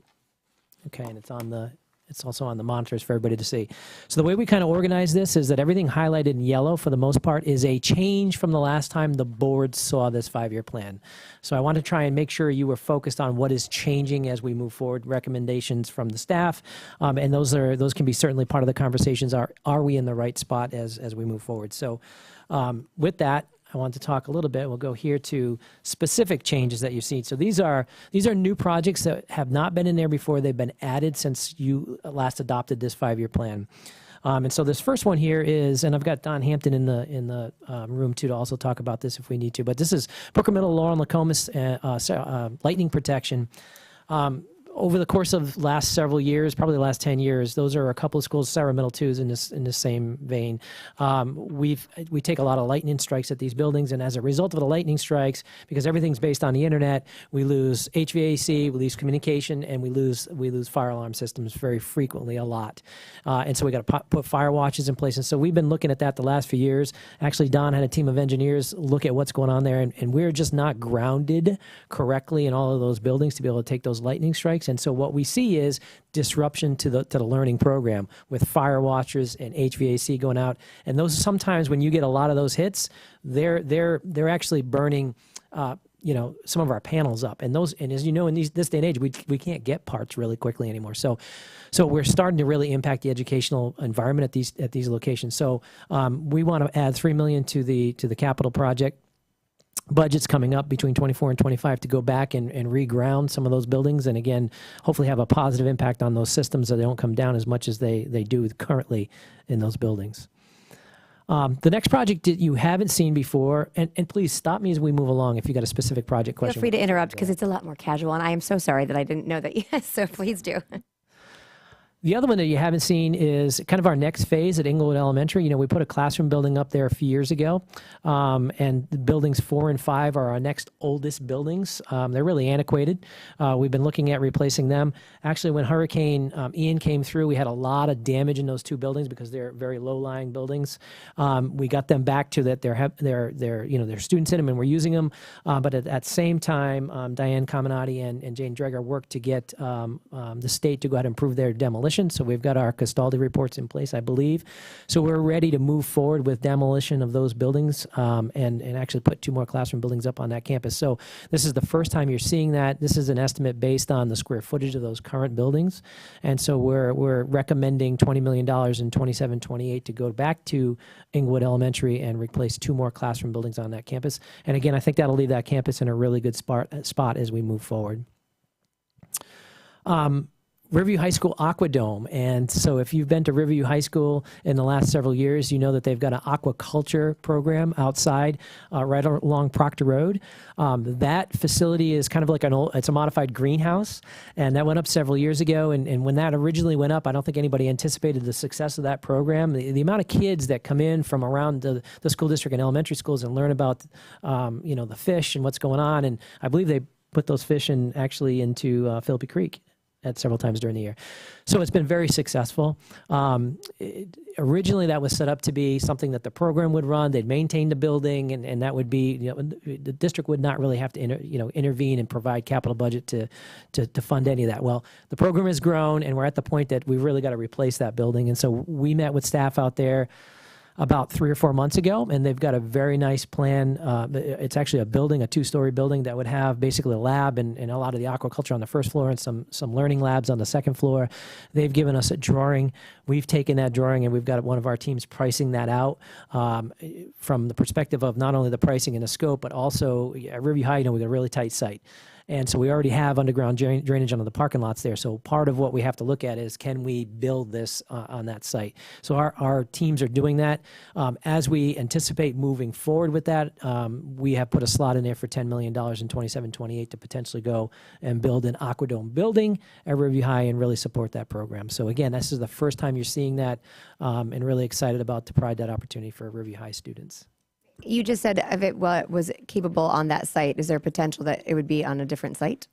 okay, and it's also on the monitors for everybody to see. So the way we kind of organize this is that everything highlighted in yellow, for the most part, is a change from the last time the board saw this 5-year plan. So I want to try and make sure you were focused on what is changing as we move forward, recommendations from the staff, and those can be certainly part of the conversations. Are we in the right spot as we move forward? So with that, I want to talk a little bit. We'll go here to specific changes that you've seen. So these are new projects that have not been in there before. They've been added since you last adopted this 5-year plan. And so this first one here is, and I've got Don Hampton in the room too to also talk about this if we need to. But this is Brooker Middle, Laurel, and Nokomis lightning protection. Over the course of last several years, probably the last 10 years, those are a couple of schools. Sarah Middle too is in the same vein. We take a lot of lightning strikes at these buildings, and as a result of the lightning strikes, because everything's based on the internet, we lose HVAC, we lose communication, and we lose fire alarm systems very frequently, a lot. And so we got to put fire watches in place. And so we've been looking at that the last few years. Actually, Don had a team of engineers look at what's going on there, and we're just not grounded correctly in all of those buildings to be able to take those lightning strikes. And so what we see is disruption to the learning program with fire watchers and HVAC going out. And those sometimes when you get a lot of those hits, they're actually burning some of our panels up. And as you know, in this day and age, we can't get parts really quickly anymore. So we're starting to really impact the educational environment at these locations. So we want to add $3 million to the capital project. Budgets coming up between 24 and 25 to go back and reground some of those buildings, and again, hopefully have a positive impact on those systems so they don't come down as much as they do currently in those buildings. The next project that you haven't seen before, and please stop me as we move along if you got a specific project question. Feel free to interrupt because it's a lot more casual, and I am so sorry that I didn't know that. Yes, so please do. The other one that you haven't seen is kind of our next phase at Inglewood Elementary. We put a classroom building up there a few years ago, and the buildings 4 and 5 are our next oldest buildings. They're really antiquated. We've been looking at replacing them. Actually, when Hurricane Ian came through, we had a lot of damage in those 2 buildings because they're very low-lying buildings. We got them back to that they're students in them and we're using them. But at that same time, Diane Caminati and Jane Dreger worked to get the state to go ahead and improve their demolition. So we've got our Castaldi reports in place, I believe. So we're ready to move forward with demolition of those buildings and actually put 2 more classroom buildings up on that campus. So this is the first time you're seeing that. This is an estimate based on the square footage of those current buildings. And so we're recommending $20 million in 27-28 to go back to Inglewood Elementary and replace 2 more classroom buildings on that campus. And again, I think that'll leave that campus in a really good spot as we move forward. Riverview High School Aquadome. And so if you've been to Riverview High School in the last several years, you know that they've got an aquaculture program outside right along Proctor Road. That facility is kind of like it's a modified greenhouse, and that went up several years ago. And when that originally went up, I don't think anybody anticipated the success of that program. The amount of kids that come in from around the school district and elementary schools and learn about, the fish and what's going on. And I believe they put those fish into Philippi Creek at several times during the year. So it's been very successful. Originally, that was set up to be something that the program would run. They'd maintain the building, and that would be, the district would not really have to intervene and provide capital budget to fund any of that. Well, the program has grown, and we're at the point that we've really got to replace that building. And so we met with staff out there about 3 or 4 months ago, and they've got a very nice plan. It's actually a 2-story building that would have basically a lab and a lot of the aquaculture on the first floor and some learning labs on the second floor. They've given us a drawing. We've taken that drawing and we've got one of our teams pricing that out from the perspective of not only the pricing and the scope, but also at Riverview High, we've got a really tight site. And so we already have underground drainage under the parking lots there. So part of what we have to look at is, can we build this on that site? So our teams are doing that. As we anticipate moving forward with that, we have put a slot in there for $10 million in 27-28 to potentially go and build an aquadome building at Riverview High and really support that program. So again, this is the first time you're seeing that, and really excited about to provide that opportunity for Riverview High students. You just said if it was capable on that site, is there potential that it would be on a different site?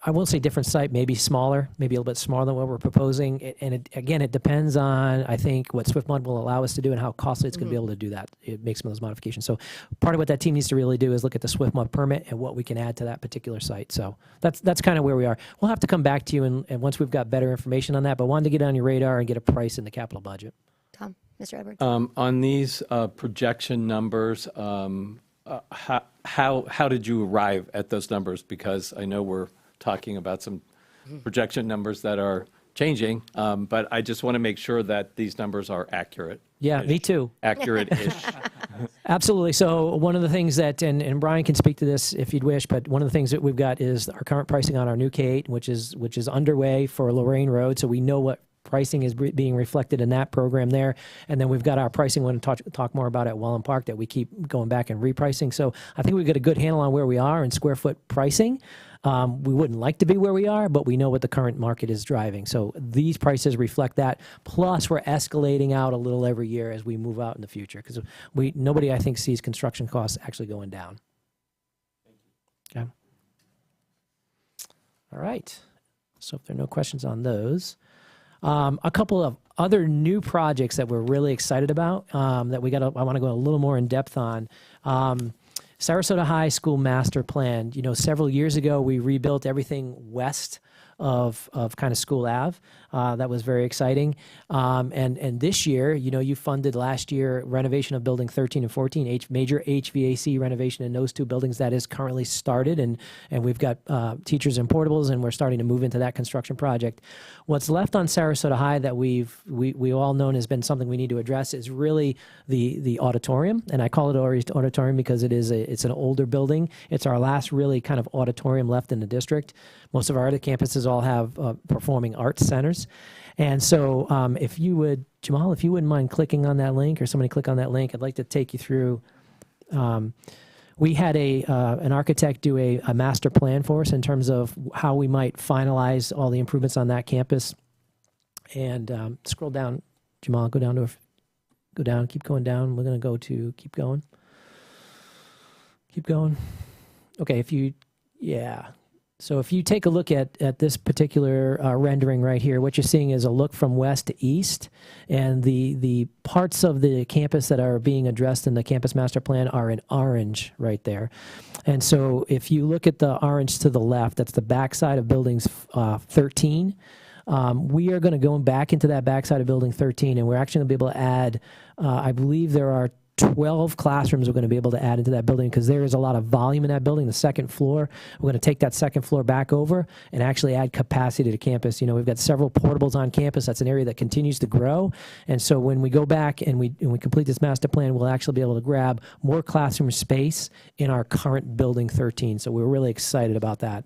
I will say different site, maybe smaller, maybe a little bit smaller than what we're proposing. Again, it depends on, I think, what SwiftMud will allow us to do and how costly it's going to be able to do that. It makes some of those modifications. So part of what that team needs to really do is look at the SwiftMud permit and what we can add to that particular site. So that's kind of where we are. We'll have to come back to you and once we've got better information on that, but wanted to get on your radar and get a price in the capital budget. Tom, Mr. Edwards. On these projection numbers, how did you arrive at those numbers? Because I know we're talking about some projection numbers that are changing, but I just want to make sure that these numbers are accurate. Yeah, me too. Accurate-ish. Absolutely. So one of the things that, and Brian can speak to this if you'd wish, but one of the things that we've got is our current pricing on our new K8, which is underway for Lorraine Road. So we know what pricing is being reflected in that program there. And then we've got our pricing, we're going to talk more about at Welland Park, that we keep going back and repricing. So I think we've got a good handle on where we are in square foot pricing. We wouldn't like to be where we are, but we know what the current market is driving. So these prices reflect that. Plus, we're escalating out a little every year as we move out in the future, because nobody, I think, sees construction costs actually going down. Okay. All right. So if there are no questions on those, a couple of other new projects that we're really excited about that I want to go a little more in depth on. Sarasota High School Master Plan. You know, several years ago, we rebuilt everything west of kind of School Ave. That was very exciting. And this year, you know, you funded last year renovation of building 13 and 14, major HVAC renovation in those two buildings. That is currently started, and we've got teachers and portables, and we're starting to move into that construction project. What's left on Sarasota High that we all known has been something we need to address is really the auditorium, and I call it auditorium because it's an older building. It's our last really kind of auditorium left in the district. Most of our other campuses all have performing arts centers. And so if you would, Jamal, if you wouldn't mind clicking on that link, or somebody click on that link, I'd like to take you through. We had an architect do a master plan for us in terms of how we might finalize all the improvements on that campus. And scroll down, Jamal, go down, keep going down. We're going to go to, keep going. Okay, So if you take a look at this particular rendering right here, what you're seeing is a look from west to east, and the parts of the campus that are being addressed in the campus master plan are in orange right there. And so if you look at the orange to the left, that's the backside of buildings 13. We are going to go back into that backside of building 13, and we're actually going to be able to add, I believe there are 12 classrooms we're going to be able to add into that building, because there is a lot of volume in that building. The second floor, we're going to take that second floor back over and actually add capacity to campus. You know, we've got several portables on campus. That's an area that continues to grow. And so when we go back and we complete this master plan, we'll actually be able to grab more classroom space in our current building 13. So we're really excited about that.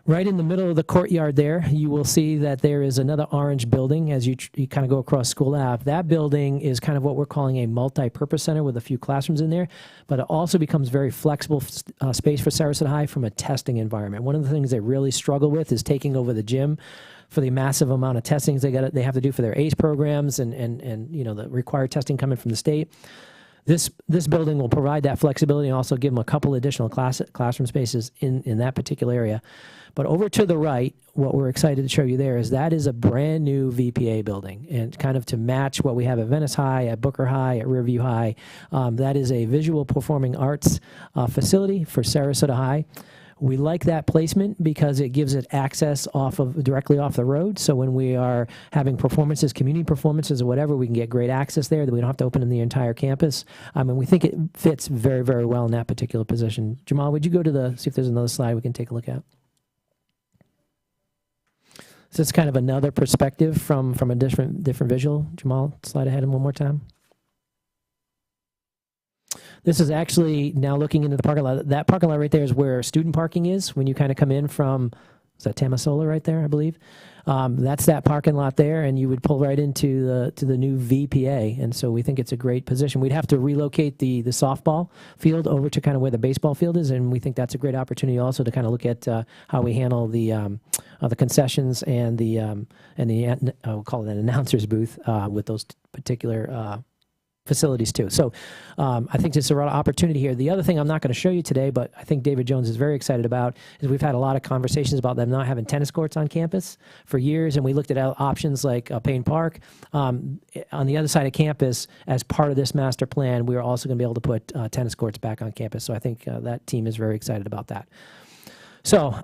Right in the middle of the courtyard there, you will see that there is another orange building as you kind of go across School Ave. That building is kind of what we're calling a multi-purpose center with a few classrooms in there, but it also becomes very flexible space for Sarasota High from a testing environment. One of the things they really struggle with is taking over the gym for the massive amount of testings they have to do for their ACE programs and you know, the required testing coming from the state. This building will provide that flexibility and also give them a couple additional classroom spaces in that particular area. But over to the right, what we're excited to show you there is that is a brand new VPA building, and kind of to match what we have at Venice High, at Booker High, at Riverview High. That is a visual performing arts facility for Sarasota High. We like that placement because it gives it access directly off the road. So when we are having performances, community performances or whatever, we can get great access there that we don't have to open in the entire campus. And we think it fits very, very well in that particular position. Jamal, would you go to see if there's another slide we can take a look at? So it's kind of another perspective from a different visual. Jamal, slide ahead one more time. This is actually now looking into the parking lot. That parking lot right there is where student parking is when you kind of come in from, is that Tamasola right there, I believe? That's that parking lot there, and you would pull right into the new VPA. And so we think it's a great position. We'd have to relocate the softball field over to kind of where the baseball field is, and we think that's a great opportunity also to kind of look at how we handle the concessions and we'll call it an announcer's booth with those particular facilities too. So I think there's a lot of opportunity here. The other thing I'm not going to show you today, but I think David Jones is very excited about, is we've had a lot of conversations about them not having tennis courts on campus for years, and we looked at options like Payne Park. On the other side of campus, as part of this master plan, we are also going to be able to put tennis courts back on campus. So I think that team is very excited about that. So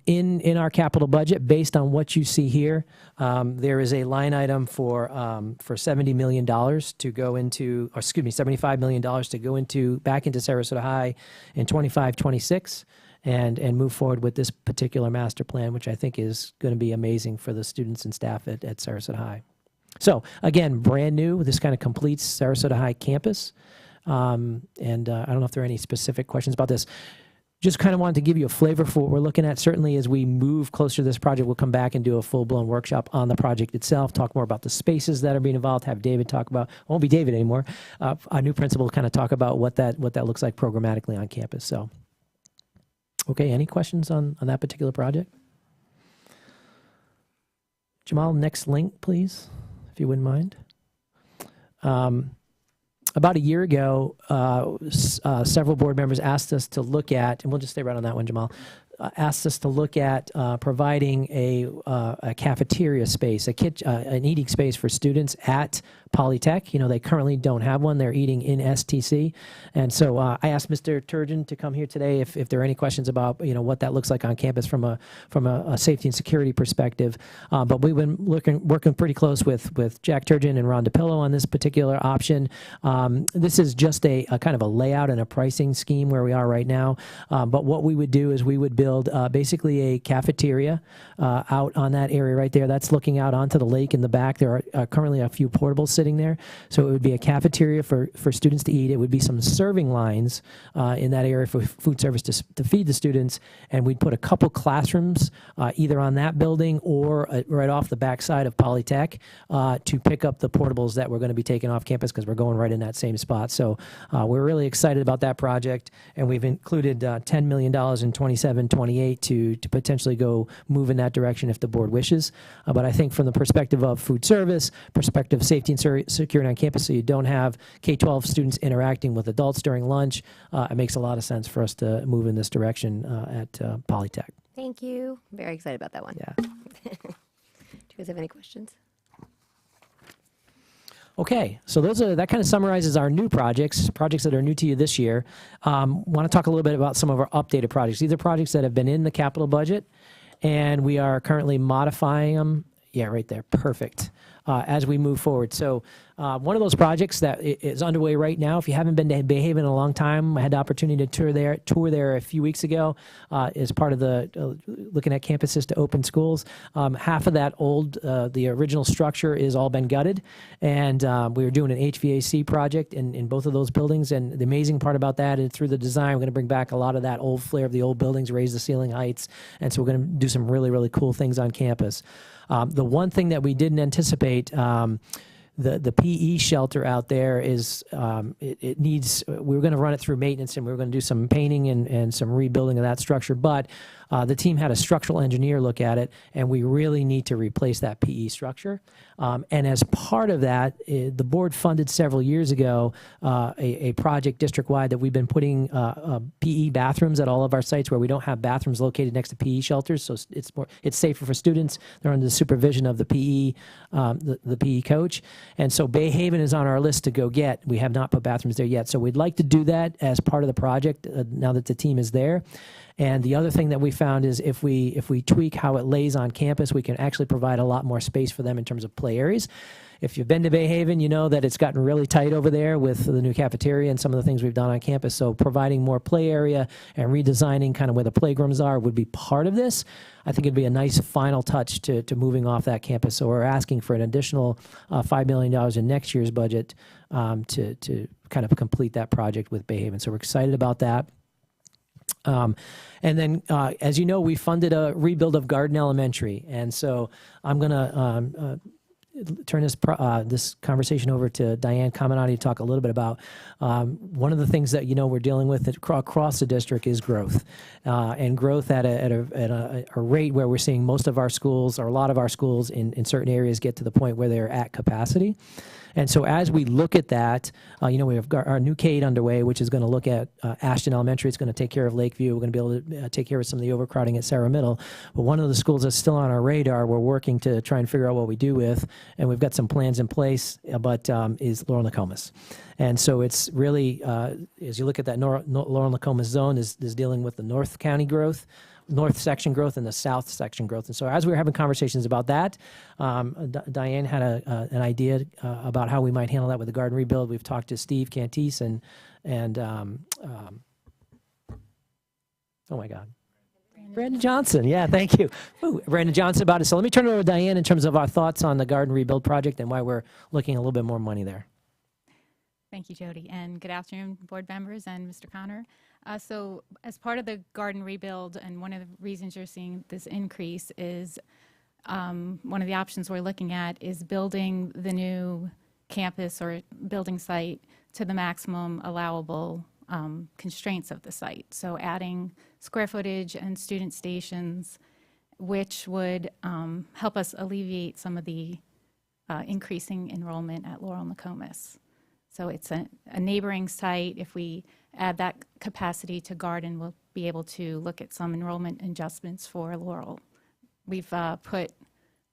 in our capital budget, based on what you see here, there is a line item for $70 million to go into, or excuse me, $75 million to go back into Sarasota High in 25-26 and move forward with this particular master plan, which I think is going to be amazing for the students and staff at Sarasota High. So again, brand new. This kind of completes Sarasota High campus. And I don't know if there are any specific questions about this. Just kind of wanted to give you a flavor for what we're looking at. Certainly, as we move closer to this project, we'll come back and do a full-blown workshop on the project itself, talk more about the spaces that are being involved, have David talk about, it won't be David anymore, our new principal kind of talk about what that looks like programmatically on campus. So, okay, any questions on that particular project? Jamal, next link, please, if you wouldn't mind. About a year ago, several board members asked us to look at, and we'll just stay right on that one, Jamal, asked us to look at providing a cafeteria space, an eating space for students at Polytech. You know, they currently don't have one. They're eating in STC. And so I asked Mr. Turgeon to come here today if there are any questions about, you know, what that looks like on campus from a safety and security perspective. But we've been working pretty close with Jack Turgeon and Ron DePillo on this particular option. This is just a kind of a layout and a pricing scheme where we are right now. But what we would do is we would build basically a cafeteria out on that area right there. That's looking out onto the lake in the back. There are currently a few portables sitting there. So it would be a cafeteria for students to eat. It would be some serving lines in that area for food service to feed the students. And we'd put a couple classrooms either on that building or right off the backside of Polytech to pick up the portables that we're going to be taking off campus because we're going right in that same spot. So we're really excited about that project. And we've included $10 million in 27-28 to potentially go move in that direction if the board wishes. But I think from the perspective of food service, perspective of safety and security on campus, so you don't have K-12 students interacting with adults during lunch, it makes a lot of sense for us to move in this direction at Polytech. Thank you. Very excited about that one. Yeah. Do you guys have any questions? Okay, so that kind of summarizes our new projects that are new to you this year. Want to talk a little bit about some of our updated projects. These are projects that have been in the capital budget, and we are currently modifying them. Yeah, right there, perfect. As we move forward. So one of those projects that is underway right now, if you haven't been to Bay Haven in a long time, I had the opportunity to tour there a few weeks ago as part of the looking at campuses to open schools. Half of that the original structure is all been gutted, and we were doing an HVAC project in both of those buildings. And the amazing part about that is through the design, we're going to bring back a lot of that old flair of the old buildings, raise the ceiling heights, and so we're going to do some really, really cool things on campus. The one thing that we didn't anticipate, the PE shelter out there is, it needs, we were going to run it through maintenance and we were going to do some painting and some rebuilding of that structure, but the team had a structural engineer look at it, and we really need to replace that PE structure. And as part of that, the board funded several years ago a project district-wide that we've been putting PE bathrooms at all of our sites where we don't have bathrooms located next to PE shelters, so it's safer for students. They're under the supervision of the PE coach. And so Bay Haven is on our list to go get. We have not put bathrooms there yet, so we'd like to do that as part of the project now that the team is there. And the other thing that we found is if we tweak how it lays on campus, we can actually provide a lot more space for them in terms of play areas. If you've been to Bay Haven, you know that it's gotten really tight over there with the new cafeteria and some of the things we've done on campus. So providing more play area and redesigning kind of where the playgrounds are would be part of this. I think it'd be a nice final touch to moving off that campus. So we're asking for an additional $5 million in next year's budget to kind of complete that project with Bay Haven. So we're excited about that. And then, as you know, we funded a rebuild of Garden Elementary. And so I'm going to turn this conversation over to Diane Caminati to talk a little bit about one of the things that, we're dealing with across the district is growth. And growth at a rate where we're seeing most of our schools, or a lot of our schools in certain areas, get to the point where they're at capacity. And so as we look at that, we have our new K-8 underway, which is going to look at Ashton Elementary. It's going to take care of Lakeview. We're going to be able to take care of some of the overcrowding at Sarah Middle. But one of the schools that's still on our radar, we're working to try and figure out what we do with, and we've got some plans in place, but is Laurel Nokomis. And so it's really, as you look at that Laurel Nokomis zone, is dealing with the North County growth, North section growth, and the South section growth. And so as we were having conversations about that, Diane had an idea about how we might handle that with the garden rebuild. We've talked to Steve Cantis and oh my God. Brandon Johnson. Yeah, thank you. Ooh, Brandon Johnson about it. So let me turn it over to Diane in terms of our thoughts on the garden rebuild project and why we're looking at a little bit more money there. Thank you, Jody, and good afternoon, board members and Mr. Connor. So as part of the garden rebuild, and one of the reasons you're seeing this increase is one of the options we're looking at is building the new campus or building site to the maximum allowable constraints of the site. So adding square footage and student stations, which would help us alleviate some of the increasing enrollment at Laurel Nokomis. So it's a neighboring site. If we add that capacity to Garden, we'll be able to look at some enrollment adjustments for Laurel. We've put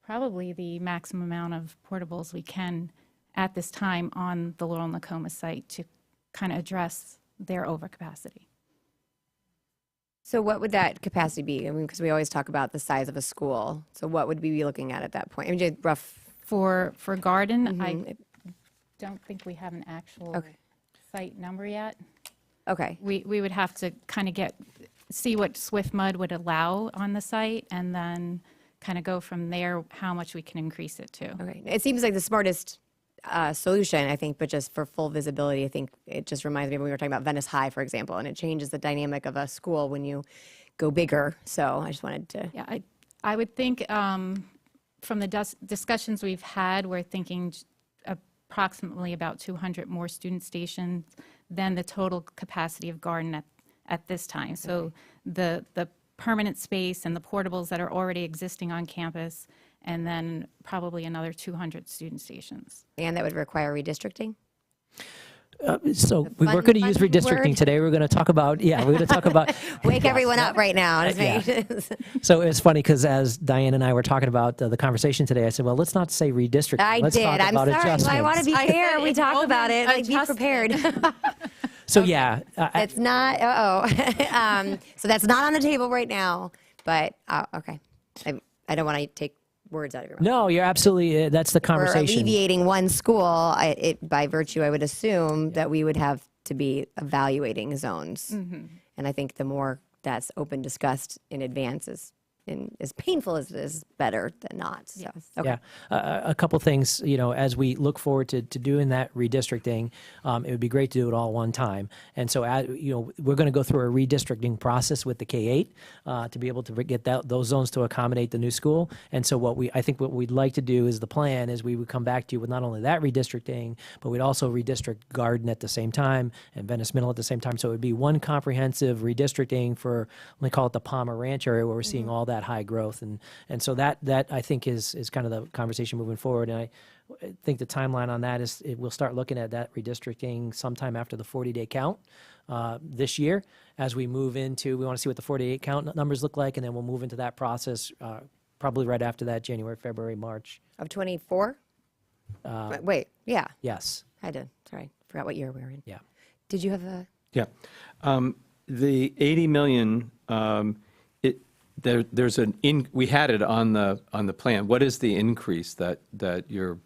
probably the maximum amount of portables we can at this time on the Laurel Nokomis site to kind of address their overcapacity. So what would that capacity be? I mean, because we always talk about the size of a school. So what would we be looking at that point? I mean, just rough. For Garden, I don't think we have an actual site number yet. Okay. We would have to kind of see what Swift Mud would allow on the site, and then kind of go from there how much we can increase it to. Okay. It seems like the smartest solution, I think, but just for full visibility, I think it just reminds me of when we were talking about Venice High, for example, and it changes the dynamic of a school when you go bigger. So I just wanted to. Yeah, I would think from the discussions we've had, we're thinking approximately about 200 more student stations than the total capacity of Garden at this time. So the permanent space and the portables that are already existing on campus, and then probably another 200 student stations. And that would require redistricting? So we were going to use redistricting word. today. We're going to talk about, we're going to talk about. Wake everyone up right now. So it's funny because as Diane and I were talking about the conversation today, I said, well, let's not say redistricting. Let's talk I'm about sorry. adjustments. I want to be fair. We talk about it. Like, be prepared. So yeah. It's not, so that's not on the table right now, but, okay. I don't want to take words out of your mouth. No, you're absolutely, that's the conversation. For alleviating one school, by virtue, I would assume that we would have to be evaluating zones. Mm-hmm. And I think the more that's open, discussed in advance is, as painful as it is, better than not. So, Yes. okay. Yeah, a couple things, as we look forward to doing that redistricting, it would be great to do it all one time. And so, we're going to go through a redistricting process with the K-8 to be able to get those zones to accommodate the new school. And so I think what we'd like to do is the plan is we would come back to you with not only that redistricting, but we'd also redistrict Garden at the same time and Venice Middle at the same time. So it would be one comprehensive redistricting for, we call it the Palmer Ranch area, where we're seeing all that high growth. And so that I think is kind of the conversation moving forward. And I think the timeline on that is we'll start looking at that redistricting sometime after the 40-day count this year. As we move into, we want to see what the 48 count numbers look like, and then we'll move into that process probably right after that, January, February, March. Of 24? Wait, yeah. Yes. Forgot what year we were in. Yeah. Did you have a? Yeah. The 80 million, there's we had it on the plan. What is the increase that you're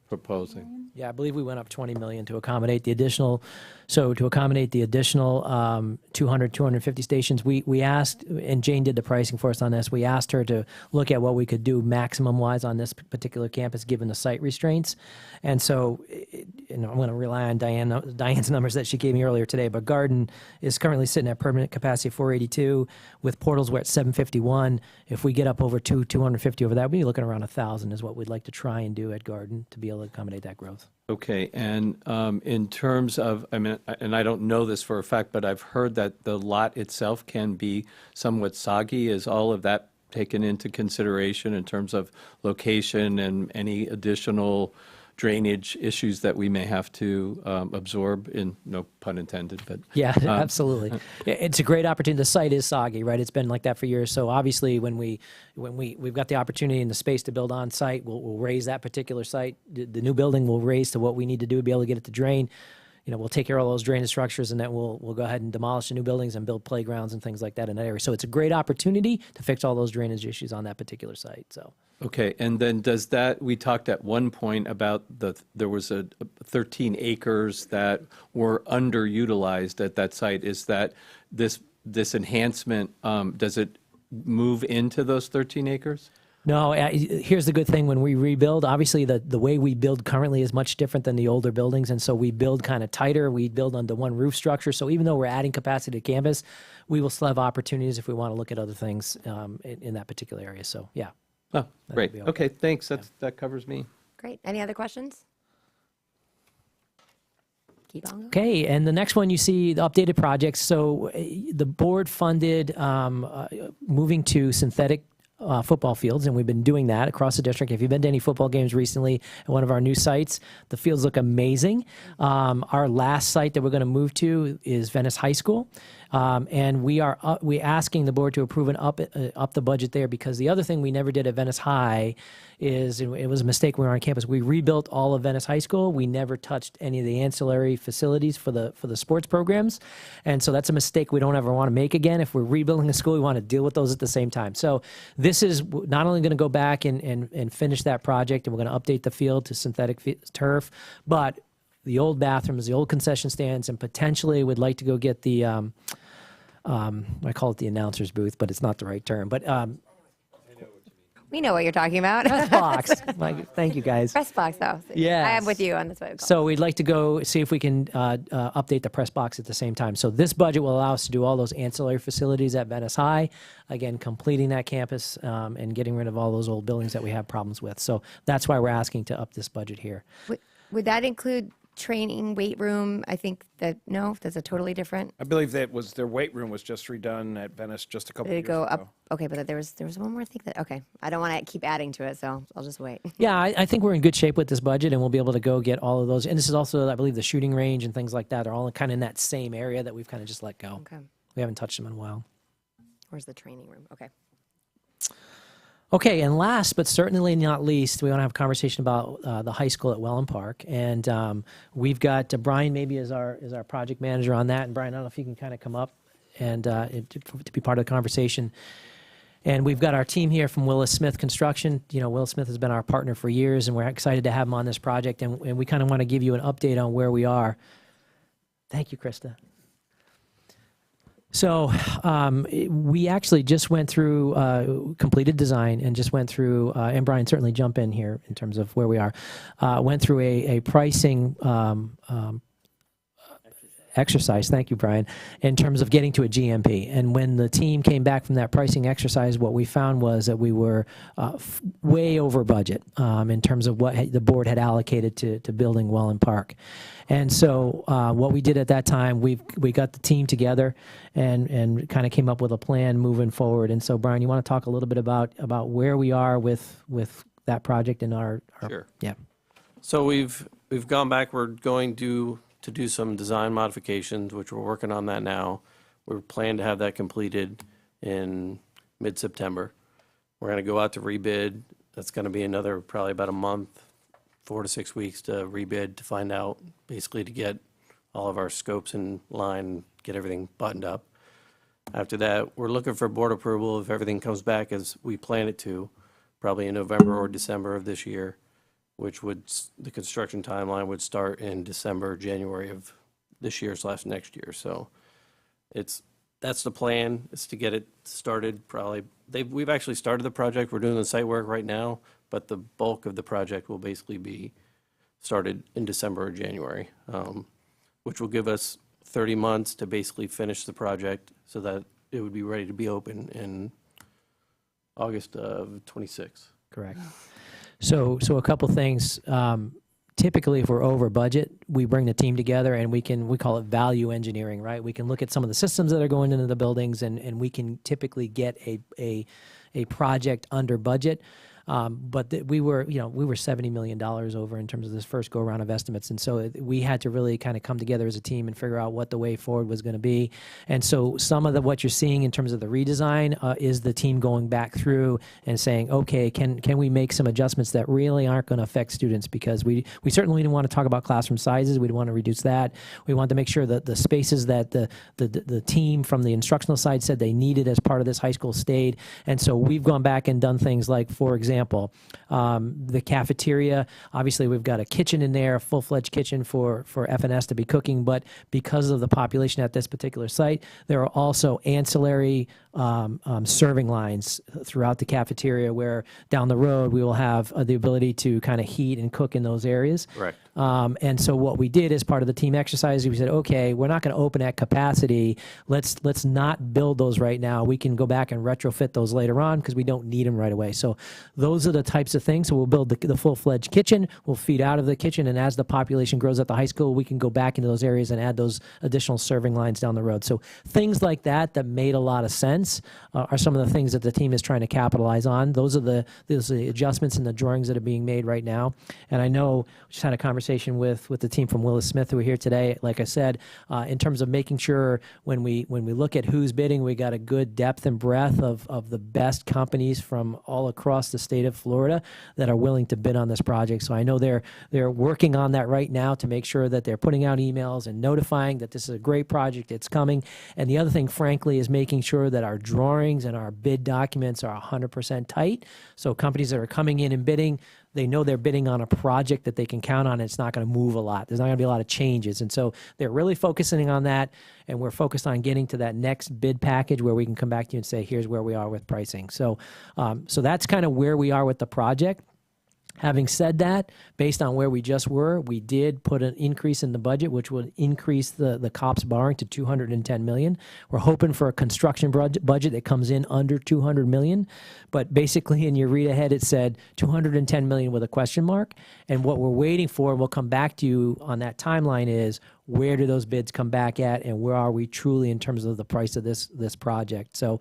proposing? Yeah, I believe we went up 20 million to accommodate the additional. So to accommodate the additional 250 stations, we asked, and Jane did the pricing for us on this. We asked her to look at what we could do maximum wise on this particular campus given the site restraints. And so and I'm going to rely on Diane's numbers that she gave me earlier today, but Garden is currently sitting at permanent capacity of 482. With portals, we're at 751. If we get up over 250 over that, we'll be looking around 1,000 is what we'd like to try and do at Garden to be able to accommodate that growth. Okay, and in terms of, I mean, and I don't know this for a fact, but I've heard that the lot itself can be somewhat soggy. Is all of that taken into consideration in terms of location and any additional drainage issues that we may have to absorb, in no pun intended, but. Yeah, absolutely. It's a great opportunity. The site is soggy, right? It's been like that for years. So obviously, when we've got the opportunity and the space to build on site, we'll raise that particular site. The new building will raise to what we need to do to be able to get it to drain. We'll take care of all those drainage structures, and then we'll go ahead and demolish the new buildings and build playgrounds and things like that in that area. So it's a great opportunity to fix all those drainage issues on that particular site. So. Okay, and then does that, we talked at one point about there was 13 acres that were underutilized at that site. Is that this enhancement, does it move into those 13 acres? No, here's the good thing when we rebuild. Obviously, the way we build currently is much different than the older buildings, and so we build kind of tighter. We build under one roof structure. So even though we're adding capacity to campus, we will still have opportunities if we want to look at other things in that particular area. So, yeah. Oh, great. Okay, thanks. That covers me. Great. Any other questions? Keep on going. Okay, and the next one you see the updated projects. So the board funded moving to synthetic football fields, and we've been doing that across the district. If you've been to any football games recently at one of our new sites, the fields look amazing. Our last site that we're going to move to is Venice High School, and we asking the board to approve and up the budget there, because the other thing we never did at Venice High is, it was a mistake when we were on campus. We rebuilt all of Venice High School. We never touched any of the ancillary facilities for the sports programs, and so that's a mistake we don't ever want to make again. If we're rebuilding a school, we want to deal with those at the same time. So this is not only going to go back and finish that project, and we're going to update the field to synthetic turf, but the old bathrooms, the old concession stands, and potentially would like to go get the, I call it the announcer's booth, but it's not the right term, but We know what you're talking about. press box. Thank you, guys. Press box, though. Yes. I am with you on this way. So we'd like to go see if we can update the press box at the same time. So this budget will allow us to do all those ancillary facilities at Venice High, again, completing that campus and getting rid of all those old buildings that we have problems with. So that's why we're asking to up this budget here. Would that include training, weight room? I think no, that's a totally different. I believe that was, their weight room was just redone at Venice just a couple Did of it years go ago. up? Okay, but there was one more thing okay. I don't want to keep adding to it, so I'll just wait. Yeah, I think we're in good shape with this budget, and we'll be able to go get all of those. And this is also, I believe, the shooting range and things like that are all kind of in that same area that we've kind of just let go. Okay. We haven't touched them in a while. Where's the training room? Okay. Okay, and last but certainly not least, we want to have a conversation about the high school at Welland Park, and we've got Brian maybe as our project manager on that. And Brian, I don't know if you can kind of come up and to be part of the conversation. And we've got our team here from Willis Smith Construction. Willis Smith has been our partner for years, and we're excited to have him on this project. And we kind of want to give you an update on where we are. Thank you, Krista. So we actually just went through completed design and just went through, and Brian, certainly jump in here in terms of where we are, went through a pricing exercise, thank you, Brian, in terms of getting to a GMP. And when the team came back from that pricing exercise, what we found was that we were way over budget in terms of what the board had allocated to building Welland Park. And so what we did at that time, we got the team together and kind of came up with a plan moving forward. And so, Brian, you want to talk a little bit about where we are with that project and our Sure. Yeah. So we've gone back. We're going to do some design modifications, which we're working on that now. We're planning to have that completed in mid-September. We're going to go out to rebid. That's going to be another probably about a month, 4 to 6 weeks to rebid to find out, basically to get all of our scopes in line, get everything buttoned up. After that, we're looking for board approval if everything comes back as we plan it to, probably in November or December of this year, which the construction timeline would start in December, January of this year / next year. So that's the plan, is to get it started probably. We've actually started the project. We're doing the site work right now, but the bulk of the project will basically be started in December or January, which will give us 30 months to basically finish the project so that it would be ready to be open in August of '26. Correct. So a couple things. Typically, if we're over budget, we bring the team together and we call it value engineering, right? We can look at some of the systems that are going into the buildings, and we can typically get a project under budget. But we were $70 million over in terms of this first go around of estimates. And so we had to really kind of come together as a team and figure out what the way forward was going to be. And so some of what you're seeing in terms of the redesign is the team going back through and saying, okay, can we make some adjustments that really aren't going to affect students? Because we certainly didn't want to talk about classroom sizes. We didn't want to reduce that. We wanted to make sure that the spaces that the team from the instructional side said they needed as part of this high school stayed. And so we've gone back and done things like, for example, the cafeteria. Obviously, we've got a kitchen in there, a full-fledged kitchen for FNS to be cooking, but because of the population at this particular site, there are also ancillary serving lines throughout the cafeteria where down the road we will have the ability to kind of heat and cook in those areas. Right. And so what we did as part of the team exercise, we said, okay, we're not going to open at capacity. Let's not build those right now. We can go back and retrofit those later on because we don't need them right away. So those are the types of things. So we'll build the full-fledged kitchen. We'll feed out of the kitchen, and as the population grows at the high school, we can go back into those areas and add those additional serving lines down the road. So things like that made a lot of sense are some of the things that the team is trying to capitalize on. Those are the adjustments in the drawings that are being made right now. And I know we just had a conversation with the team from Willis Smith who are here today. Like I said, in terms of making sure when we look at who's bidding, we got a good depth and breadth of the best companies from all across the state of Florida that are willing to bid on this project. So I know they're working on that right now to make sure that they're putting out emails and notifying that this is a great project, it's coming. And the other thing, frankly, is making sure that our drawings and our bid documents are 100% tight. So companies that are coming in and bidding, they know they're bidding on a project that they can count on, and it's not going to move a lot. There's not going to be a lot of changes. And so they're really focusing on that, and we're focused on getting to that next bid package where we can come back to you and say, here's where we are with pricing. So, so that's kind of where we are with the project. Having said that, based on where we just were, we did put an increase in the budget, which would increase the COPS borrowing to $210 million. We're hoping for a construction budget that comes in under $200 million. But basically in your read ahead, it said $210 million with a question mark. And what we're waiting for, and we'll come back to you on that timeline, is where do those bids come back at, and where are we truly in terms of the price of this project. So.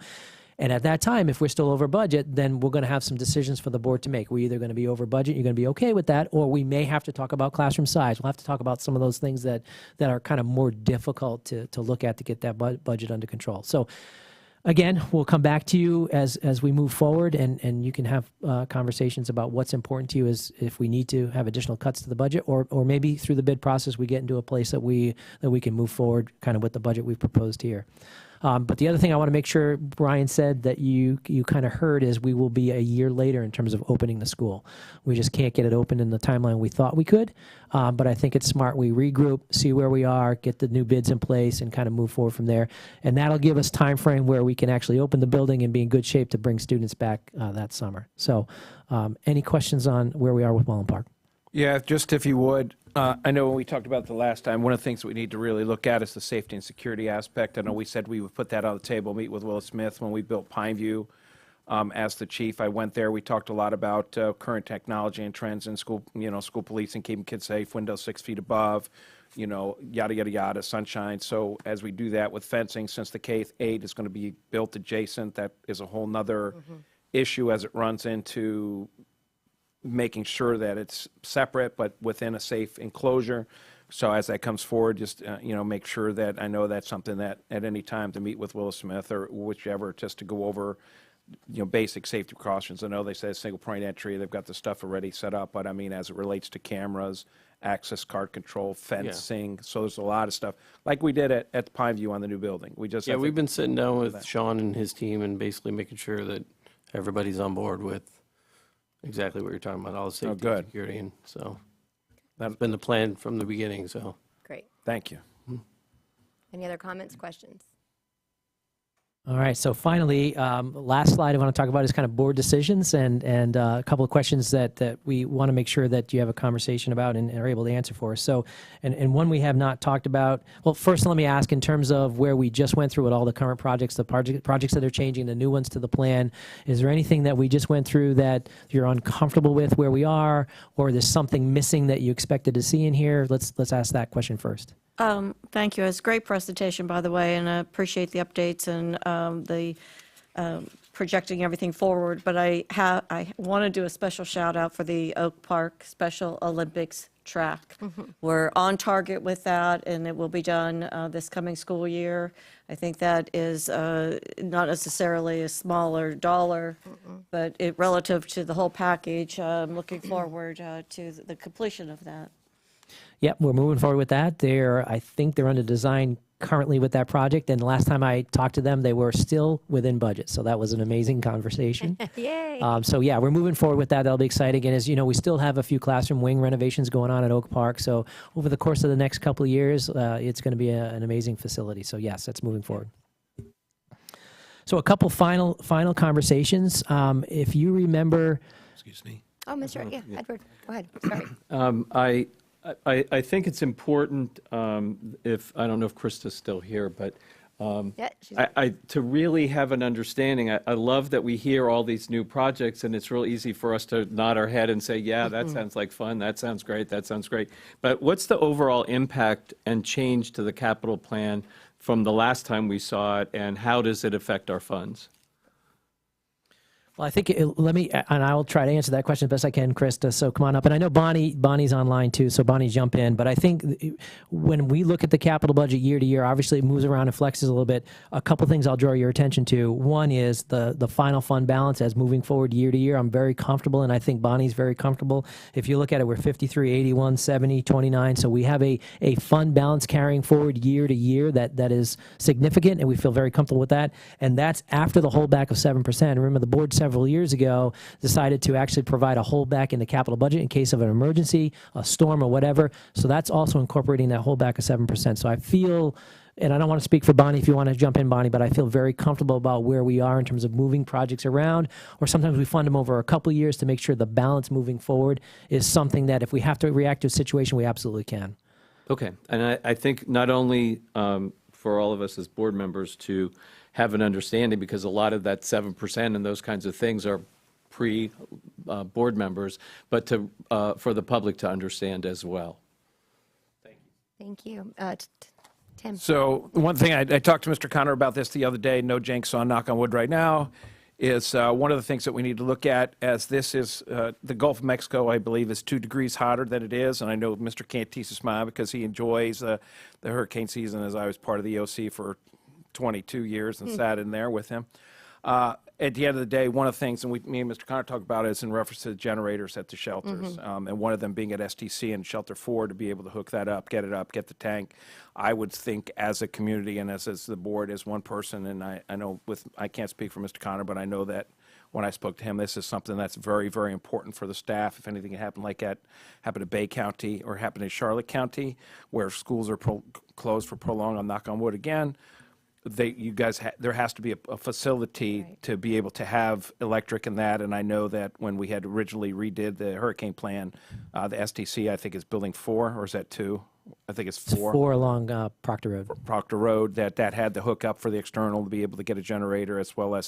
And at that time, if we're still over budget, then we're going to have some decisions for the board to make. We're either going to be over budget, you're going to be okay with that, or we may have to talk about classroom size. We'll have to talk about some of those things that are kind of more difficult to look at to get that budget under control. So again, we'll come back to you as we move forward, and you can have conversations about what's important to you as if we need to have additional cuts to the budget, or maybe through the bid process we get into a place that we can move forward kind of with the budget we've proposed here. But the other thing I want to make sure Brian said that you kind of heard is we will be a year later in terms of opening the school. We just can't get it open in the timeline we thought we could. But I think it's smart we regroup, see where we are, get the new bids in place, and kind of move forward from there. And that'll give us time frame where we can actually open the building and be in good shape to bring students back that summer. So any questions on where we are with Mullen Park? Yeah, just if you would, I know when we talked about it the last time, one of the things that we need to really look at is the safety and security aspect. I know we said we would put that on the table, meet with Willis Smith when we built Pineview. As the chief, I went there. We talked a lot about current technology and trends in school, school policing, keeping kids safe, windows 6 feet above, yada, yada, yada, sunshine. So as we do that with fencing, since the K-8 is going to be built adjacent, that is a whole nother issue as it runs into making sure that it's separate but within a safe enclosure. So as that comes forward, just make sure that I know that's something that at any time to meet with Willis Smith or whichever, just to go over basic safety precautions. I know they say single point entry, they've got the stuff already set up, but I mean as it relates to cameras, access card control, fencing. So there's a lot of stuff like we did at the Pineview on the new building. We've been sitting down with Sean and his team and basically making sure that everybody's on board with exactly what you're talking about, all the safety and security. And so that's been the plan from the beginning. So Great. Thank you. Any other comments, questions? All right, so finally, last slide I want to talk about is kind of board decisions and a couple of questions that we want to make sure that you have a conversation about and are able to answer for us. So, and one we have not talked about, well, first let me ask in terms of where we just went through with all the current projects, the projects that are changing, the new ones to the plan, is there anything that we just went through that you're uncomfortable with where we are, or there's something missing that you expected to see in here? Let's ask that question first. Thank you. It's a great presentation, by the way, and I appreciate the updates and the projecting everything forward. But I want to do a special shout out for the Oak Park Special Olympics track. We're on target with that, and it will be done this coming school year. I think that is not necessarily a smaller dollar, but relative to the whole package, I'm looking forward to the completion of that. Yep, we're moving forward with that. I think they're under design currently with that project, and the last time I talked to them, they were still within budget, so that was an amazing conversation. Yay! So yeah, we're moving forward with that. That'll be exciting. And as you know, we still have a few classroom wing renovations going on at Oak Park, so over the course of the next couple of years, it's going to be an amazing facility. So yes, that's moving forward. So a couple final conversations. If you remember... Excuse me. Oh, Edward, go ahead. Sorry. I think it's important, if, I don't know if Krista's still here, but to really have an understanding. I love that we hear all these new projects, and it's real easy for us to nod our head and say, yeah, that sounds like fun, that sounds great, that sounds great. But what's the overall impact and change to the capital plan from the last time we saw it, and how does it affect our funds? Well, I think let me, and I'll try to answer that question as best I can, Krista. So come on up. And I know Bonnie's online too, so Bonnie, jump in. But I think when we look at the capital budget year to year, obviously it moves around and flexes a little bit. A couple things I'll draw your attention to. One is the final fund balance as moving forward year to year. I'm very comfortable, and I think Bonnie's very comfortable. If you look at it, we're 53, 81, 70, 29. So we have a fund balance carrying forward year to year that is significant, and we feel very comfortable with that. And that's after the holdback of 7%. Remember, the board several years ago decided to actually provide a holdback in the capital budget in case of an emergency, a storm, or whatever. So that's also incorporating that holdback of 7%. So I feel, and I don't want to speak for Bonnie if you want to jump in, Bonnie, but I feel very comfortable about where we are in terms of moving projects around, or sometimes we fund them over a couple of years to make sure the balance moving forward is something that if we have to react to a situation, we absolutely can. Okay, and I think not only for all of us as board members to have an understanding, because a lot of that 7% and those kinds of things are pre-board members, but for the public to understand as well. Thank you. Tim. So one thing, I talked to Mr. Connor about this the other day, no jinx on knock on wood right now, is one of the things that we need to look at, as this is, the Gulf of Mexico, I believe, is 2 degrees hotter than it is. And I know Mr. Cantis is smiling because he enjoys the hurricane season, as I was part of the EOC for 22 years and sat in there with him. At the end of the day, one of the things, and me and Mr. Connor talked about, is in reference to the generators at the shelters, and one of them being at STC and Shelter 4, to be able to hook that up, get the tank. I would think as a community and as the board, as one person, and I know I can't speak for Mr. Connor, but I know that when I spoke to him, this is something that's very, very important for the staff. If anything happened like that, happened to Bay County or happened in Charlotte County, where schools are closed for prolonged, I'm knock on wood again, there has to be a facility to be able to have electric and that. And I know that when we had originally redid the hurricane plan, the STC, I think, is building 4, or is that 2? I think it's 4. 4 along Proctor Road. Proctor Road, that had the hookup for the external to be able to get a generator, as well as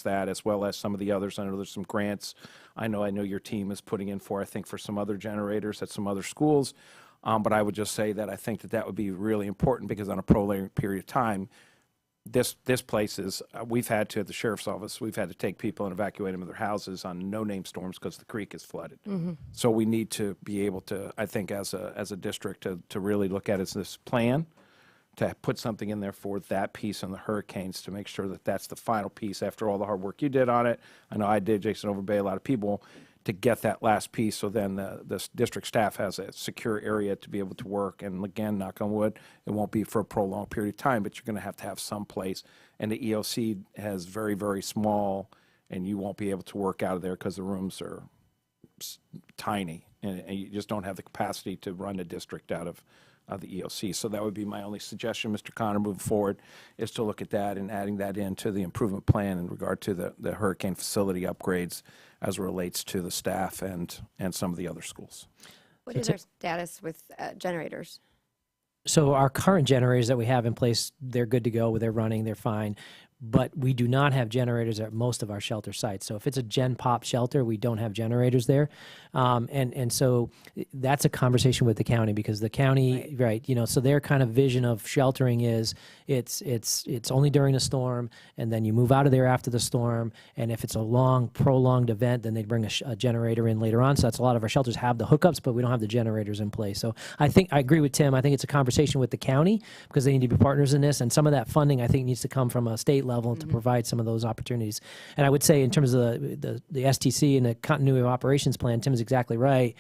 some of the others. I know there's some grants. I know your team is putting in for, I think, for some other generators at some other schools. But I would just say that I think that would be really important, because on a prolonged period of time, this place is, we've had to, at the sheriff's office, we've had to take people and evacuate them in their houses on no-name storms because the creek is flooded. So we need to be able to, I think, as a district, to really look at this plan, to put something in there for that piece on the hurricanes, to make sure that that's the final piece after all the hard work you did on it. I know I did, Jason Overbay, a lot of people, to get that last piece, so then the district staff has a secure area to be able to work. And again, knock on wood, it won't be for a prolonged period of time, but you're going to have some place. And the EOC has very, very small, and you won't be able to work out of there because the rooms are tiny, and you just don't have the capacity to run a district out of the EOC. So that would be my only suggestion, Mr. Connor, moving forward, is to look at that and adding that into the improvement plan in regard to the hurricane facility upgrades as it relates to the staff and some of the other schools. What is our status with generators? So our current generators that we have in place, they're good to go. They're running. They're fine. But we do not have generators at most of our shelter sites. So if it's a Gen Pop shelter, we don't have generators there. And so that's a conversation with the county, because the county, right, you know, so their kind of vision of sheltering is it's only during a storm, and then you move out of there after the storm. And if it's a long, prolonged event, then they bring a generator in later on. So that's a lot of our shelters have the hookups, but we don't have the generators in place. So I agree with Tim. I think it's a conversation with the county, because they need to be partners in this. And some of that funding, I think, needs to come from a state level to provide some of those opportunities. And I would say in terms of the STC and the continuity of operations plan, Tim is exactly right.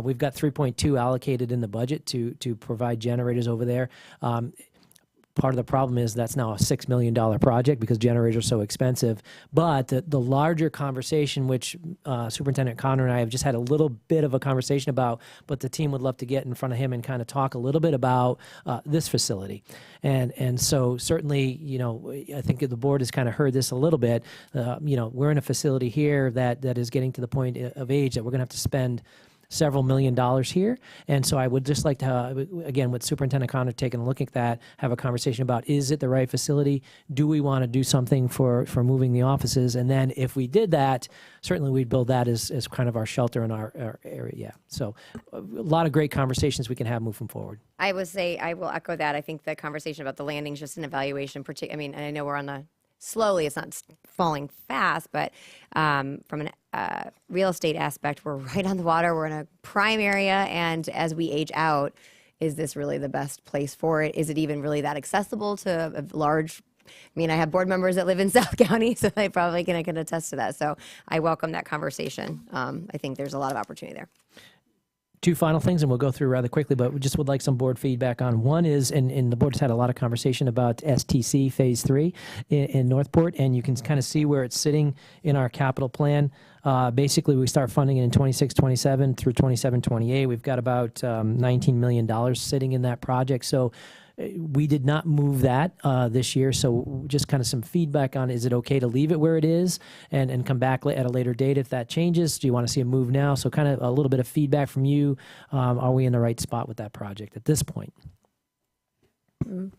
We've got 3.2 allocated in the budget to provide generators over there. Part of the problem is that's now a $6 million project because generators are so expensive. But the larger conversation, which Superintendent Connor and I have just had a little bit of a conversation about, but the team would love to get in front of him and kind of talk a little bit about this facility. And so certainly, you know, I think the board has kind of heard this a little bit. You know, we're in a facility here that is getting to the point of age that we're going to have to spend several $1 million here. And so I would just like to, again, with Superintendent Connor taking a look at that, have a conversation about, is it the right facility? Do we want to do something for moving the offices? And then if we did that, certainly we'd build that as kind of our shelter in our area. Yeah. So a lot of great conversations we can have moving forward. I will echo that. I think the conversation about the landing is just an evaluation. I mean, and I know we're on the slowly, it's not falling fast, but from a real estate aspect, we're right on the water. We're in a prime area, and as we age out, is this really the best place for it? Is it even really that accessible to a large? I mean, I have board members that live in South County, so they probably can attest to that. So I welcome that conversation. I think there's a lot of opportunity there. Two final things, and we'll go through rather quickly, but we just would like some board feedback on. One is, and the board has had a lot of conversation about STC Phase 3 in Northport, and you can kind of see where it's sitting in our capital plan. Basically, we start funding it in 26, 27 through 27, 28. We've got about $19 million sitting in that project. So we did not move that this year, so just kind of some feedback on, is it okay to leave it where it is and come back at a later date if that changes? Do you want to see a move now? So kind of a little bit of feedback from you. Are we in the right spot with that project at this point?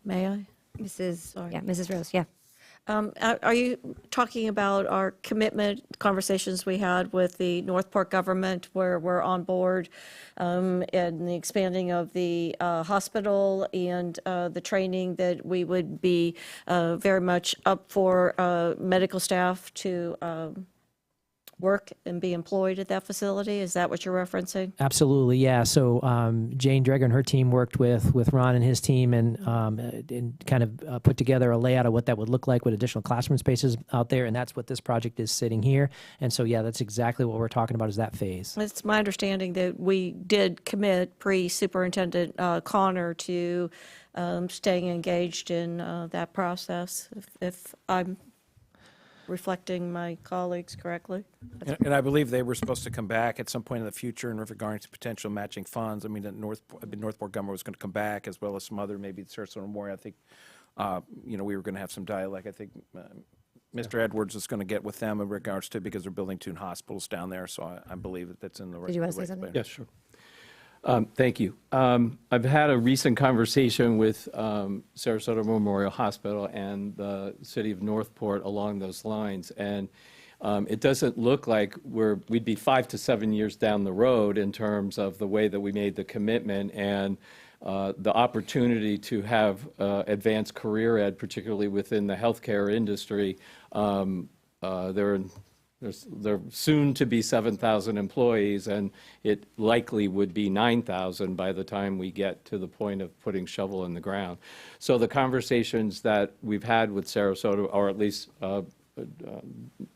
May I? Mrs. Rose, yeah. Are you talking about our commitment conversations we had with the Northport government, where we're on board, and the expanding of the hospital and the training, that we would be very much up for medical staff to work and be employed at that facility? Is that what you're referencing? Absolutely, yeah. So Jane Dreger and her team worked with Ron and his team and kind of put together a layout of what that would look like with additional classroom spaces out there, and that's what this project is sitting here. And so, yeah, that's exactly what we're talking about, is that phase. It's my understanding that we did commit pre-Superintendent Connor to staying engaged in that process, if I'm reflecting my colleagues correctly. And I believe they were supposed to come back at some point in the future in regard to potential matching funds. I mean, the Northport government was going to come back, as well as some other, maybe Sarasota Memorial. I think, you know, we were going to have some dialogue. I think Mr. Edwards is going to get with them in regards to, because they're building 2 hospitals down there. So I believe that that's in the right. Did you want to say something? Yes, sure. Thank you. I've had a recent conversation with Sarasota Memorial Hospital and the city of Northport along those lines, and it doesn't look like we'd be 5 to 7 years down the road in terms of the way that we made the commitment and the opportunity to have advanced career ed, particularly within the healthcare industry. There are soon to be 7,000 employees, and it likely would be 9,000 by the time we get to the point of putting shovel in the ground. So the conversations that we've had with Sarasota, or at least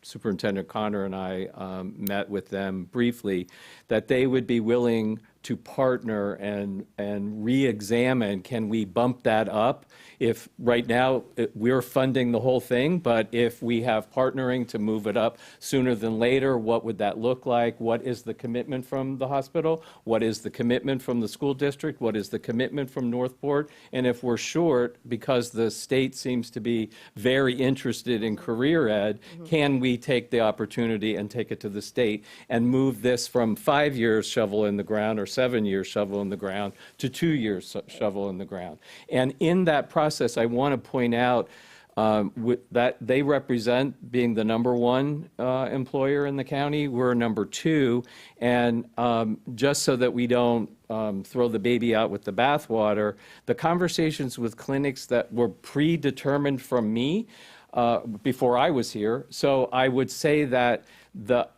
Superintendent Connor and I met with them briefly, that they would be willing to partner and re-examine, can we bump that up? If right now we're funding the whole thing, but if we have partnering to move it up sooner than later, what would that look like? What is the commitment from the hospital? What is the commitment from the school district? What is the commitment from Northport? And if we're short, because the state seems to be very interested in career ed, can we take the opportunity and take it to the state and move this from 5 years shovel in the ground or 7 years shovel in the ground to 2 years shovel in the ground? And in that process, I want to point out that they represent being the #1 employer in the county. We're #2, and just so that we don't throw the baby out with the bathwater, the conversations with clinics that were predetermined from me before I was here. So I would say that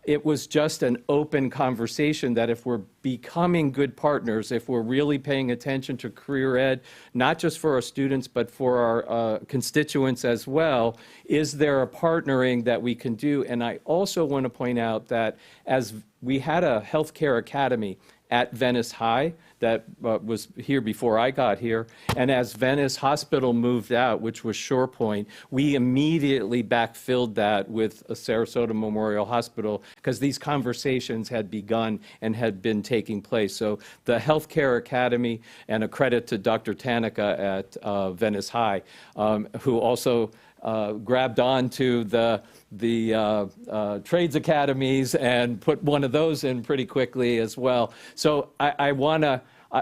it was just an open conversation that if we're becoming good partners, if we're really paying attention to career ed, not just for our students, but for our constituents as well, is there a partnering that we can do? And I also want to point out that as we had a healthcare academy at Venice High that was here before I got here. And as Venice Hospital moved out, which was Shore Point, we immediately backfilled that with a Sarasota Memorial Hospital because these conversations had begun and had been taking place. So the Healthcare Academy, and a credit to Dr. Tanica at Venice High, who also grabbed on to the trades academies and put one of those in pretty quickly as well. So I want to,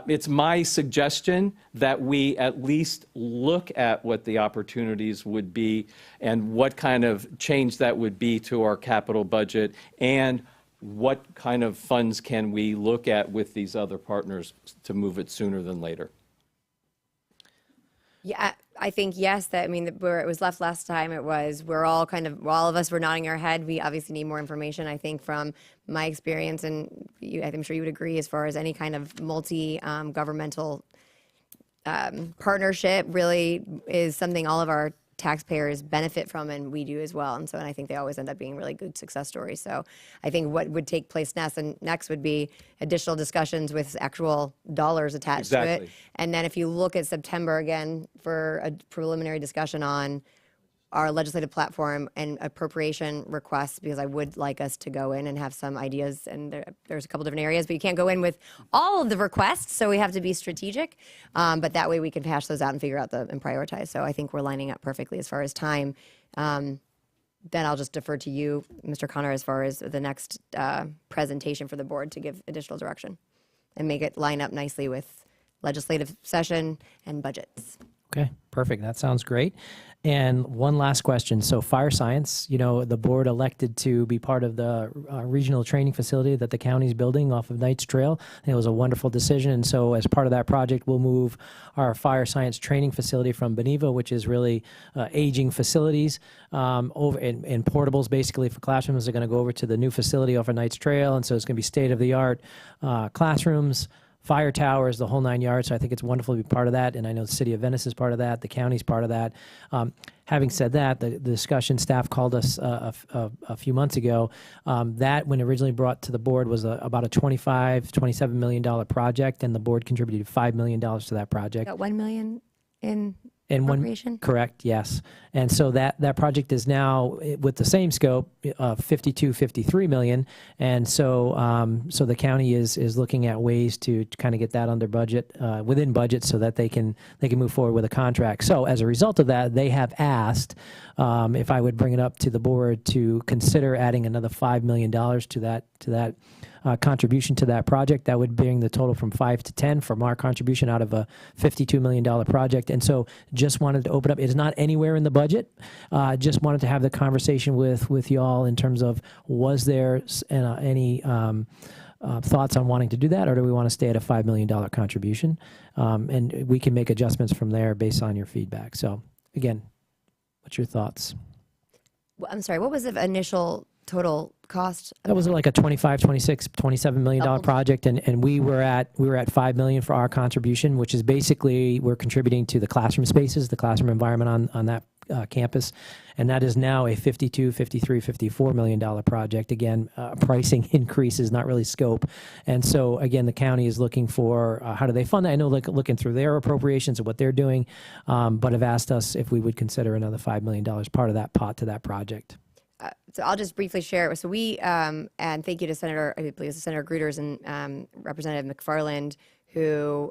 it's my suggestion that we at least look at what the opportunities would be and what kind of change that would be to our capital budget, and what kind of funds can we look at with these other partners to move it sooner than later. Yeah, I think yes. That, I mean, where it was left last time, it was all of us were nodding our head. We obviously need more information. I think from my experience, and I'm sure you would agree, as far as any kind of multi-governmental partnership really is something all of our taxpayers benefit from, and we do as well. And I think they always end up being really good success stories. So I think what would take place next would be additional discussions with actual dollars attached to it. And then if you look at September again for a preliminary discussion on our legislative platform and appropriation requests, because I would like us to go in and have some ideas, and there's a couple different areas, but you can't go in with all of the requests, so we have to be strategic. But that way we can hash those out and figure out and prioritize. So I think we're lining up perfectly as far as time. Then I'll just defer to you, Mr. Connor, as far as the next presentation for the board to give additional direction and make it line up nicely with legislative session and budgets. Okay, perfect. That sounds great. And one last question. So fire science, the board elected to be part of the regional training facility that the county's building off of Knights Trail. I think it was a wonderful decision. And so as part of that project, we'll move our fire science training facility from Beneva, which is really aging facilities, over in portables basically for classrooms. They're going to go over to the new facility off of Knights Trail. And so it's going to be state-of-the-art classrooms, fire towers, the whole 9 yards. So I think it's wonderful to be part of that. And I know the city of Venice is part of that. The county's part of that. Having said that, the discussion staff called us a few months ago. That, when originally brought to the board, was about a $27 million project, and the board contributed $5 million to that project. Got $1 million in appropriation? Correct, yes. And so that project is now, with the same scope, $53 million. And so so the county is looking at ways to kind of get that under budget, within budget, so that they can move forward with a contract. So as a result of that, they have asked if I would bring it up to the board to consider adding another $5 million to that contribution to that project. That would bring the total from 5 to 10 from our contribution out of a $52 million project. And so just wanted to open up. It is not anywhere in the budget. Just wanted to have the conversation with y'all in terms of, was there any thoughts on wanting to do that, or do we want to stay at a $5 million contribution? And we can make adjustments from there based on your feedback. So again, what's your thoughts? I'm sorry, what was the initial total cost? That was like a 25, 26, $27 million project, and we were at $5 million for our contribution, which is basically we're contributing to the classroom spaces, the classroom environment on that campus, and that is now a $52, $53, $54 million project. Again, pricing increases, not really scope, and so again, the county is looking for how do they fund that. I know looking through their appropriations and what they're doing, but have asked us if we would consider another $5 million part of that pot to that project. So I'll just briefly share. So we, and thank you to Senator, I believe it's Senator Gruters and Representative McFarland, who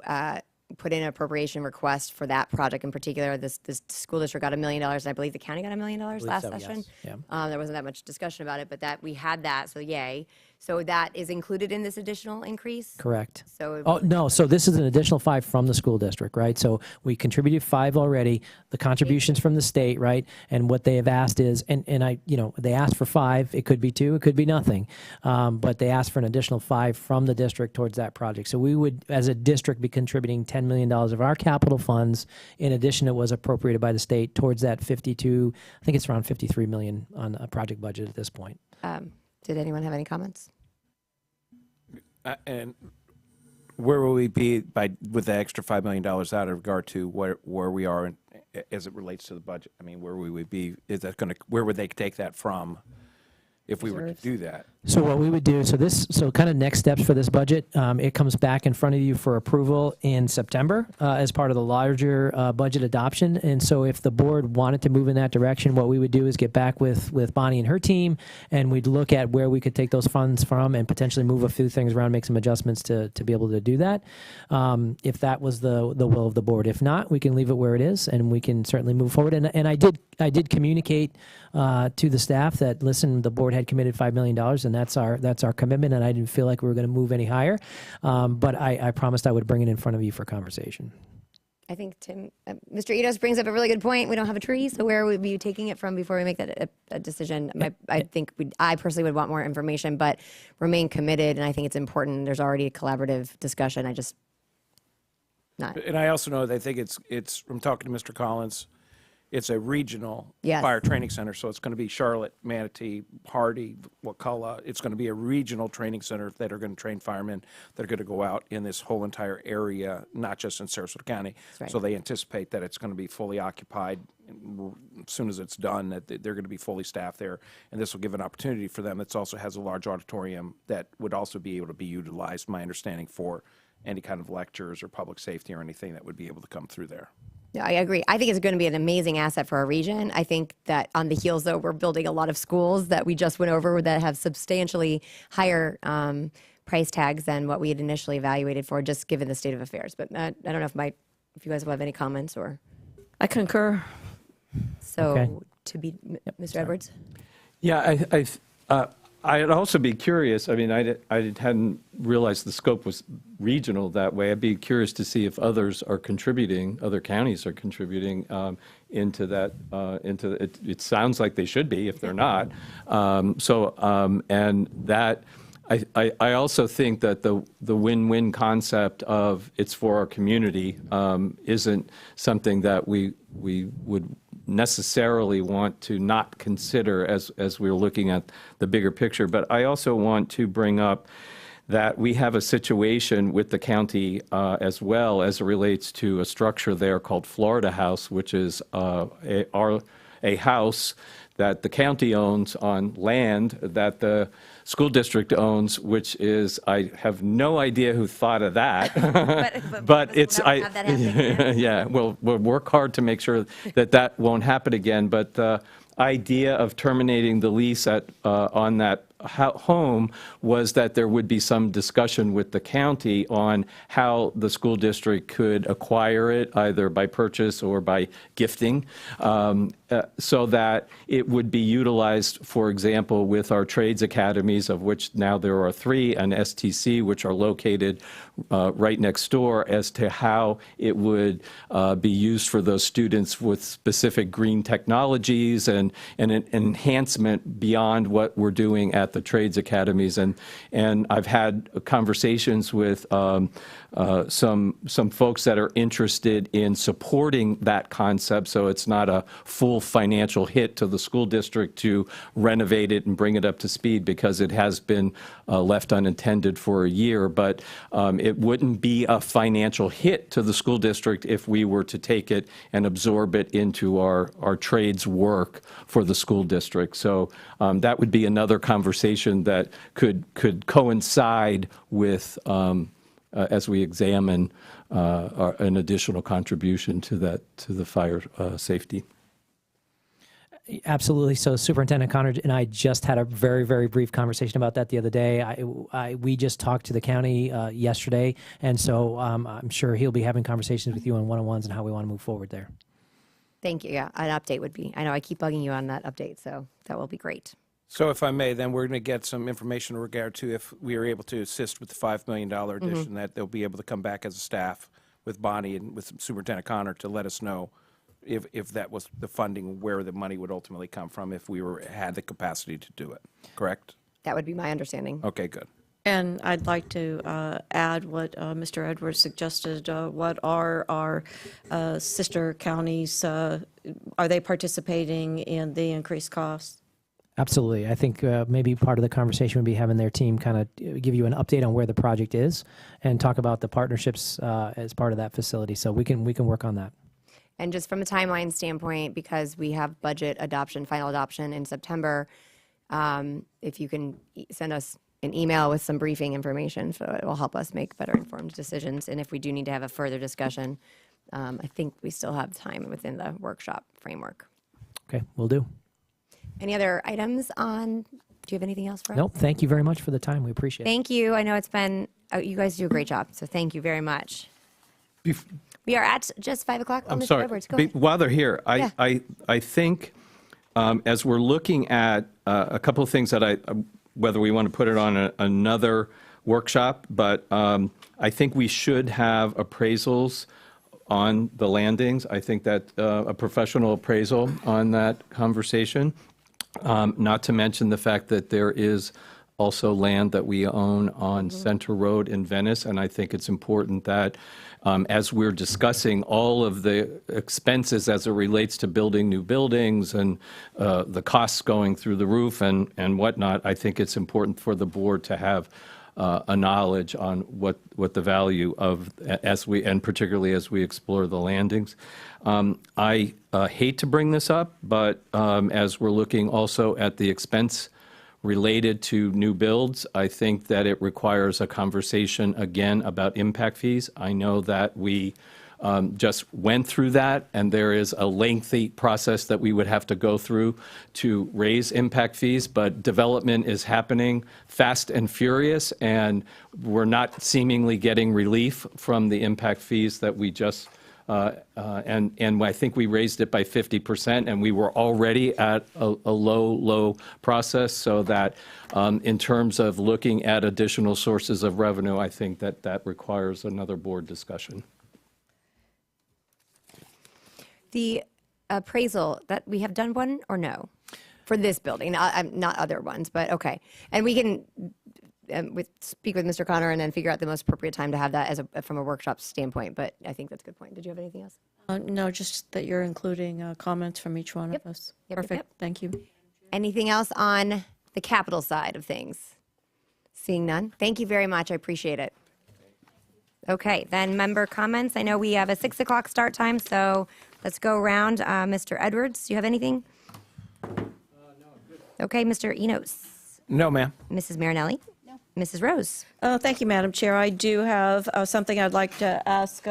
put in an appropriation request for that project in particular. This school district got $1 million, and I believe the county got $1 million last session. Yes. Yeah. There wasn't that much discussion about it, but that we had that, so yay. So that is included in this additional increase? Correct. So Oh, no, so this is an additional 5 from the school district, right? So we contributed 5 already, the contributions from the state, right? And what they have asked is, and they asked for 5, it could be 2, it could be nothing. But they asked for an additional 5 from the district towards that project. So we would, as a district, be contributing $10 million of our capital funds. In addition, it was appropriated by the state towards that 52, I think it's around 53 million on a project budget at this point. did anyone have any comments? And where will we be with the extra $5 million out of regard to where we are as it relates to the budget? I mean, where would we be? Where would they take that from if we were to do that? So what we would do, so kind of next steps for this budget, it comes back in front of you for approval in September as part of the larger budget adoption. And so if the board wanted to move in that direction, what we would do is get back with Bonnie and her team, and we'd look at where we could take those funds from and potentially move a few things around, make some adjustments to be able to do that. If that was the will of the board. If not, we can leave it where it is, and we can certainly move forward. And I did communicate to the staff that, listen, the board had committed $5 million, and that's our commitment, and I didn't feel like we were going to move any higher, but I promised I would bring it in front of you for conversation. I think Mr. Edos brings up a really good point. We don't have a tree, so where would we be taking it from before we make that a decision? I personally would want more information, but remain committed, and I think it's important. There's already a collaborative discussion. And I also know that I think it's from talking to Mr. Collins, it's a regional Yes. fire training center, so it's going to be Charlotte, Manatee, Hardy, Wakulla. It's going to be a regional training center that are going to train firemen that are going to go out in this whole entire area, not just in Sarasota County. right. So they anticipate that it's going to be fully occupied as soon as it's done, that they're going to be fully staffed there. And this will give an opportunity for them. It also has a large auditorium that would also be able to be utilized, my understanding, for any kind of lectures or public safety or anything that would be able to come through there. Yeah, I agree. I think it's going to be an amazing asset for our region. I think that on the heels, though, we're building a lot of schools that we just went over that have substantially higher price tags than what we had initially evaluated for, just given the state of affairs. But I don't know if you guys will have any comments or. I concur. So Okay. to be, Mr. Edwards? Yeah, I'd also be curious. I mean, I hadn't realized the scope was regional that way. I'd be curious to see if others are contributing, other counties are contributing into that. It sounds like they should be if they're not. And that. I also think that the win-win concept of it's for our community isn't something that we would necessarily want to not consider as we're looking at the bigger picture. But I also want to bring up that we have a situation with the county as well as it relates to a structure there called Florida House, which is a house that the county owns on land that the school district owns, which is, I have no idea who thought of that. but it's, yeah, we'll work hard to make sure that won't happen again. But the idea of terminating the lease on that home was that there would be some discussion with the county on how the school district could acquire it, either by purchase or by gifting, so that it would be utilized, for example, with our trades academies, of which now there are 3, and STC, which are located right next door, as to how it would be used for those students with specific green technologies and an enhancement beyond what we're doing at the trades academies. And I've had conversations with some folks that are interested in supporting that concept, so it's not a full financial hit to the school district to renovate it and bring it up to speed, because it has been left unattended for a year. But it wouldn't be a financial hit to the school district if we were to take it and absorb it into our trades work for the school district. So that would be another conversation that could coincide with as we examine an additional contribution to the fire safety. Absolutely. So Superintendent Connor and I just had a very, very brief conversation about that the other day. We just talked to the county yesterday, and so I'm sure he'll be having conversations with you on one-on-ones and how we want to move forward there. Thank you. Yeah, an update would be, I know I keep bugging you on that update, so that will be great. So if I may, then we're going to get some information in regard to if we are able to assist with the $5 million addition, that they'll be able to come back as a staff with Bonnie and with Superintendent Connor to let us know if that was the funding, where the money would ultimately come from if we had the capacity to do it. Correct? That would be my understanding. Okay, good. And I'd like to add what Mr. Edwards suggested. What are our sister counties, are they participating in the increased costs? Absolutely. I think maybe part of the conversation would be having their team kind of give you an update on where the project is and talk about the partnerships as part of that facility. So we can work on that. And just from a timeline standpoint, because we have budget adoption, final adoption in September, if you can send us an email with some briefing information, so it will help us make better informed decisions. And if we do need to have a further discussion, I think we still have time within the workshop framework. Okay, will do. Any other items on, do you have anything else for us? Nope. Thank you very much for the time. We appreciate it. Thank you. I know it's been, you guys do a great job, so thank you very much. We are at just 5 o'clock. I'm Mr. sorry. Edwards, go ahead. While they're here, Yeah. I think as we're looking at a couple of things that whether we want to put it on another workshop, but I think we should have appraisals on the landings. I think that a professional appraisal on that conversation, not to mention the fact that there is also land that we own on Center Road in Venice, and I think it's important that as we're discussing all of the expenses as it relates to building new buildings and the costs going through the roof and whatnot, I think it's important for the board to have a knowledge on what the value of, and particularly as we explore the landings. I hate to bring this up, but as we're looking also at the expense related to new builds, I think that it requires a conversation again about impact fees. I know that we just went through that, and there is a lengthy process that we would have to go through to raise impact fees, but development is happening fast and furious, and we're not seemingly getting relief from the impact fees that we just and I think we raised it by 50%, and we were already at a low process, so that in terms of looking at additional sources of revenue, I think that requires another board discussion. The appraisal, that we have done one or no? For this building, not other ones, but okay. And we can speak with Mr. Connor and then figure out the most appropriate time to have that from a workshop standpoint, but I think that's a good point. Did you have anything else? No, just that you're including comments from each one of us. Perfect. Thank you. Anything else on the capital side of things? Seeing none. Thank you very much. I appreciate it. Okay, then member comments. I know we have a 6 o'clock start time, so let's go around. Mr. Edwards, do you have anything? No, good. Okay, Mr. Enos. No, ma'am. Mrs. Marinelli? No. Mrs. Rose? Thank you, Madam Chair. I do have something I'd like to ask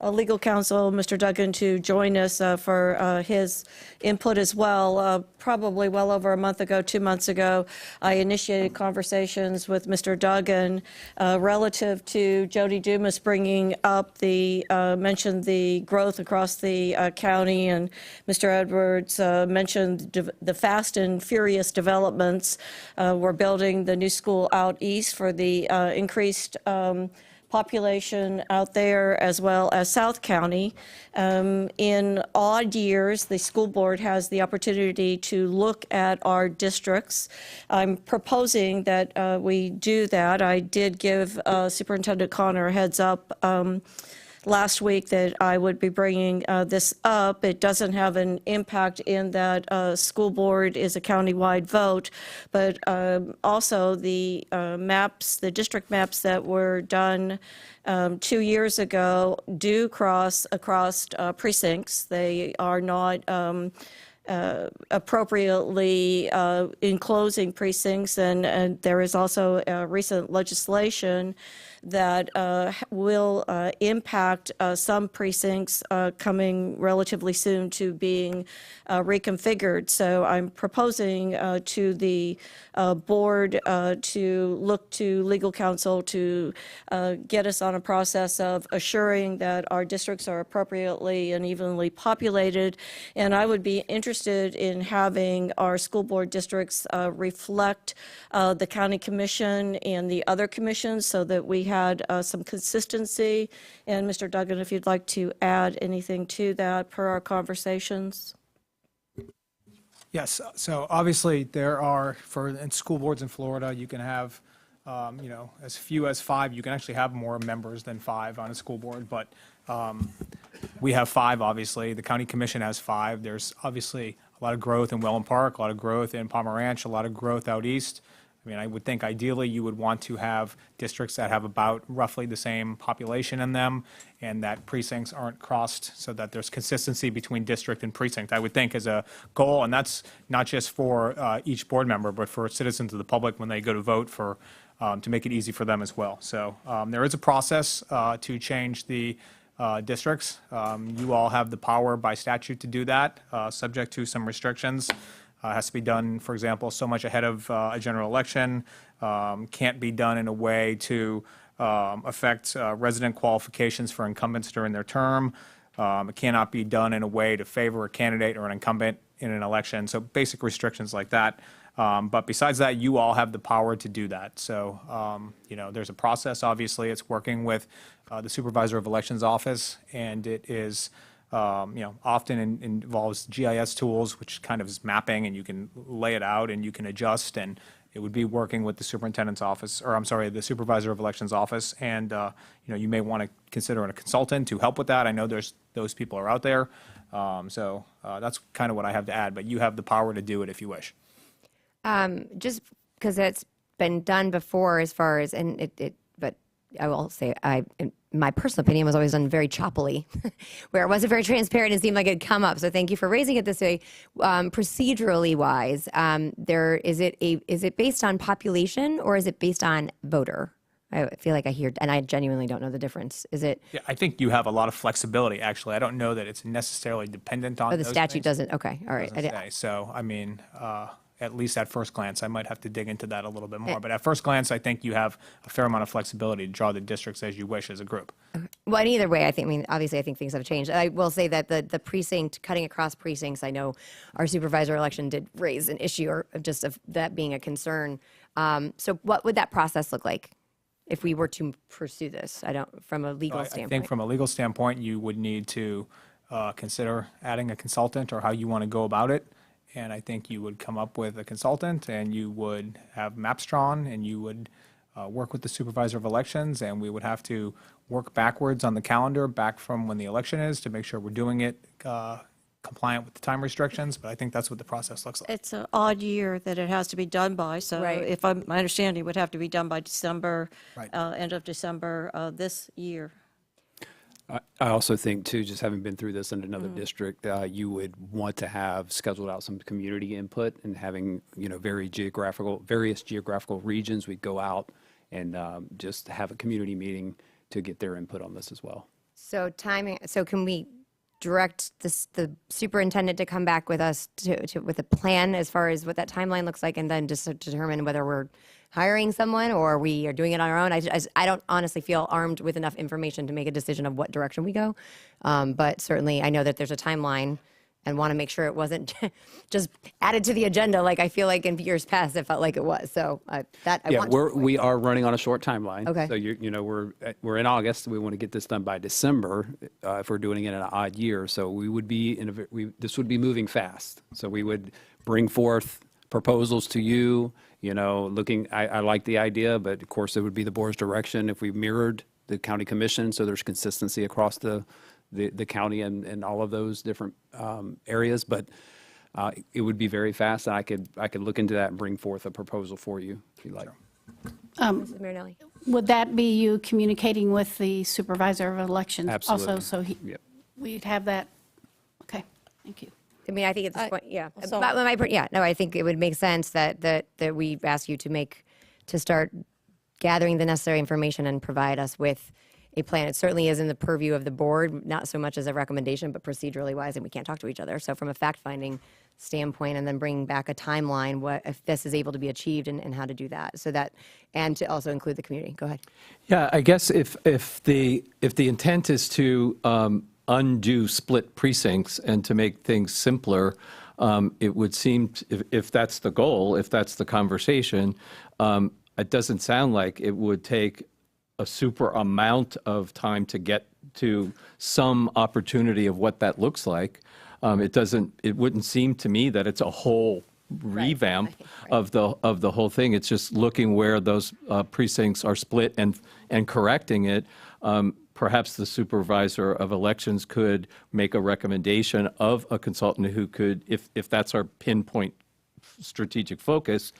legal counsel, Mr. Duggan, to join us for his input as well. Probably well over a month ago, 2 months ago, I initiated conversations with Mr. Duggan relative to Jody Dumas bringing up mentioned the growth across the county, and Mr. Edwards mentioned the fast and furious developments. We're building the new school out east for the increased population out there, as well as South County. In odd years, the school board has the opportunity to look at our districts. I'm proposing that we do that. I did give Superintendent Connor a heads up last week that I would be bringing this up. It doesn't have an impact in that school board is a countywide vote, but also the maps, the district maps that were done 2 years ago do cross across precincts. They are not appropriately enclosing precincts, and there is also recent legislation that will impact some precincts coming relatively soon to being reconfigured. So I'm proposing to the board to look to legal counsel to get us on a process of assuring that our districts are appropriately and evenly populated. And I would be interested in having our school board districts reflect the county commission and the other commissions so that we had some consistency. And Mr. Duggan, if you'd like to add anything to that per our conversations. Yes, so obviously there are, in school boards in Florida, you can have, as few as 5. You can actually have more members than 5 on a school board, but we have 5, obviously. The county commission has 5. There's obviously a lot of growth in Welland Park, a lot of growth in Palmer Ranch, a lot of growth out east. I mean, I would think ideally you would want to have districts that have about roughly the same population in them and that precincts aren't crossed so that there's consistency between district and precinct, I would think, is a goal. And that's not just for each board member, but for citizens of the public when they go to vote for, to make it easy for them as well. So there is a process to change the districts. You all have the power by statute to do that, subject to some restrictions. Has to be done, for example, so much ahead of a general election. Can't be done in a way to affect resident qualifications for incumbents during their term. It cannot be done in a way to favor a candidate or an incumbent in an election. So basic restrictions like that. But besides that, you all have the power to do that. So, there's a process, obviously. It's working with the Supervisor of Elections office, and it is often involves GIS tools, which kind of is mapping, and you can lay it out and you can adjust, and it would be working with the superintendent's office, or I'm sorry, the Supervisor of Elections office, and you may want to consider a consultant to help with that. I know those people are out there, so that's kind of what I have to add. But you have the power to do it if you wish. Just because it's been done before, as far as but I will say my personal opinion was always done very choppily, where it wasn't very transparent and seemed like it'd come up. So thank you for raising it this way. Procedurally wise, is it based on population or is it based on voter? I feel like I hear, and I genuinely don't know the difference. Is it? Yeah, I think you have a lot of flexibility, actually. I don't know that it's necessarily dependent on Oh, the those statute things. doesn't. Okay, all right. Doesn't say. So, I mean, at least at first glance, I might have to dig into that a little bit more. But at first glance, I think you have a fair amount of flexibility to draw the districts as you wish as a group. Well, in either way, obviously, I think things have changed. I will say that the precinct, cutting across precincts, I know our supervisor election did raise an issue of that being a concern. So what would that process look like if we were to pursue this? From a legal standpoint. I think from a legal standpoint, you would need to consider adding a consultant or how you want to go about it. And I think you would come up with a consultant and you would have maps drawn and you would work with the Supervisor of Elections, and we would have to work backwards on the calendar back from when the election is to make sure we're doing it compliant with the time restrictions. But I think that's what the process looks like. It's an odd year that it has to be done by, so Right. if my understanding, it would have to be done by December, Right. End of December this year. I also think, too, just having been through this in another district, you would want to have scheduled out some community input and having, various geographical regions. We'd go out and just have a community meeting to get their input on this as well. So timing. So can we direct the superintendent to come back with us with a plan as far as what that timeline looks like, and then just to determine whether we're hiring someone or we are doing it on our own? I don't honestly feel armed with enough information to make a decision of what direction we go. But certainly I know that there's a timeline and want to make sure it wasn't just added to the agenda like I feel like in years past it felt like it was. So we are running on a short timeline. Okay. So we're in August. We want to get this done by December if we're doing it in an odd year. So we would be this would be moving fast. So we would bring forth proposals to you. I like the idea, but of course it would be the board's direction if we mirrored the county commission, so there's consistency across the county and all of those different areas. But it would be very fast, and I could look into that and bring forth a proposal for you if you like. Mrs. Marinelli. Would that be you communicating with the supervisor of elections? Absolutely. Also, so Yep. we'd have that, okay, thank you. I mean, I think at this point, yeah. I think it would make sense that we ask you to start gathering the necessary information and provide us with a plan. It certainly is in the purview of the board, not so much as a recommendation, but procedurally wise, and we can't talk to each other. So from a fact-finding standpoint, and then bring back a timeline, what if this is able to be achieved, and how to do that, so that, and to also include the community. Go ahead. Yeah, I guess if the intent is to undo split precincts and to make things simpler, it would seem, if that's the goal, if that's the conversation, it doesn't sound like it would take a super amount of time to get to some opportunity of what that looks like. It wouldn't seem to me that it's a whole revamp of the whole thing. It's just looking where those precincts are split and correcting it. Perhaps the supervisor of elections could make a recommendation of a consultant who could, if that's our pinpoint strategic focus,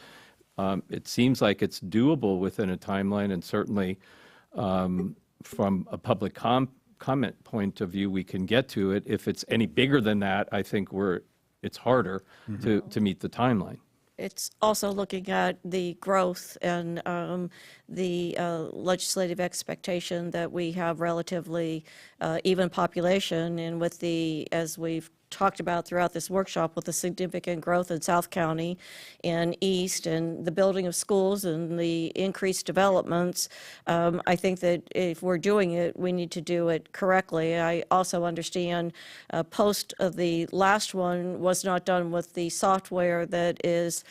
it seems like it's doable within a timeline, and certainly from a public comment point of view, we can get to it. If it's any bigger than that, I think it's harder to meet the timeline. It's also looking at the growth and the legislative expectation that we have relatively even population, and with as we've talked about throughout this workshop, with the significant growth in South County and East, and the building of schools and the increased developments, I think that if we're doing it, we need to do it correctly. I also understand post of the last one was not done with the software that is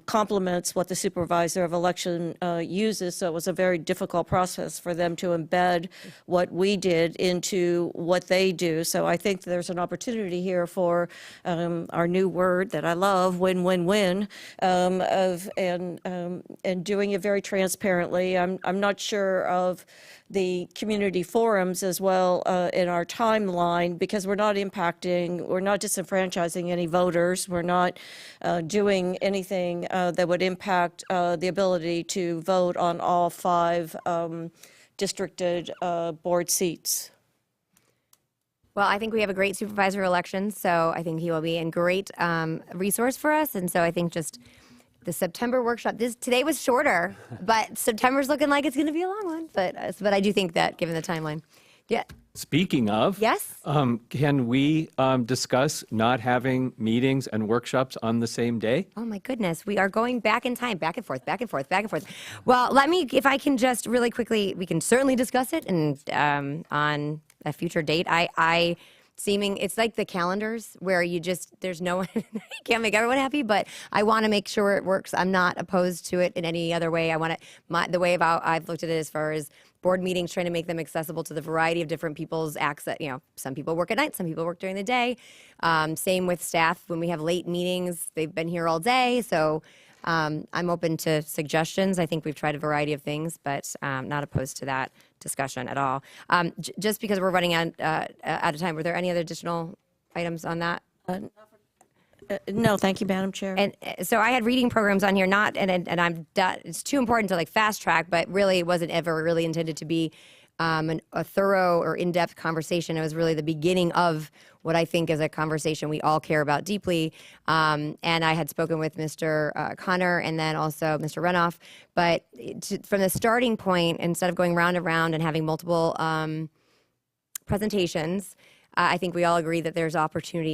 complements what the supervisor of election uses, so it was a very difficult process for them to embed what we did into what they do. So I think there's an opportunity here for our new word that I love, win-win-win, and doing it very transparently. I'm not sure of the community forums as well in our timeline, because we're not disenfranchising any voters. We're not doing anything that would impact the ability to vote on all 5 districted board seats. Well, I think we have a great supervisor election, so I think he will be a great resource for us. And so I think just the September workshop, today was shorter, but September's looking like it's going to be a long one. But I do think that, given the timeline. Yeah. Speaking of, yes, can we discuss not having meetings and workshops on the same day? Oh my goodness, we are going back in time, back and forth, back and forth, back and forth. Well, if I can just really quickly, we can certainly discuss it and on a future date. It's like the calendars where there's no one, you can't make everyone happy, but I want to make sure it works. I'm not opposed to it in any other way. I want the way I've looked at it as far as board meetings, trying to make them accessible to the variety of different people's access. Some people work at night, some people work during the day. Same with staff. When we have late meetings, they've been here all day. So I'm open to suggestions. I think we've tried a variety of things, but not opposed to that discussion at all. Just because we're running out of time, were there any other additional items on that? No, thank you, Madam Chair. And so I had reading programs on here, it's too important to fast track, but really it wasn't ever really intended to be a thorough or in-depth conversation. It was really the beginning of what I think is a conversation we all care about deeply. And I had spoken with Mr. Connor and then also Mr. Renoff. But from the starting point, instead of going round and round and having multiple presentations, I think we all agree that there's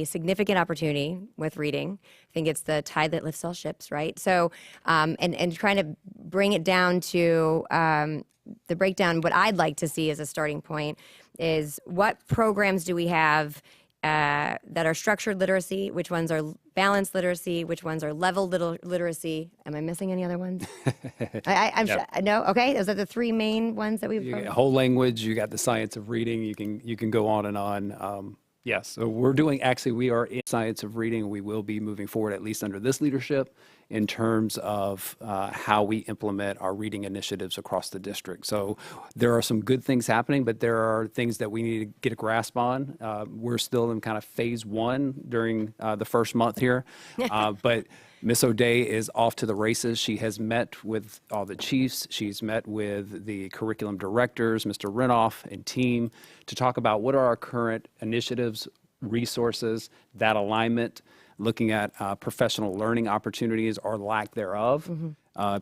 significant opportunity with reading. I think it's the tide that lifts all ships, right? So, and trying to bring it down to the breakdown, what I'd like to see as a starting point is what programs do we have that are structured literacy, which ones are balanced literacy, which ones are leveled literacy. Am I missing any other ones? I'm No. sure, no? Okay, those are the 3 main ones that we've You got whole language, you got the science of reading, you can go on and on. Yes, so we are in science of reading. We will be moving forward, at least under this leadership, in terms of how we implement our reading initiatives across the district. So there are some good things happening, but there are things that we need to get a grasp on. We're still in kind of phase one during the first month here, but Miss O'Day is off to the races. She has met with all the chiefs. She's met with the curriculum directors, Mr. Renoff and team, to talk about what are our current initiatives, resources, that alignment, looking at professional learning opportunities or lack thereof,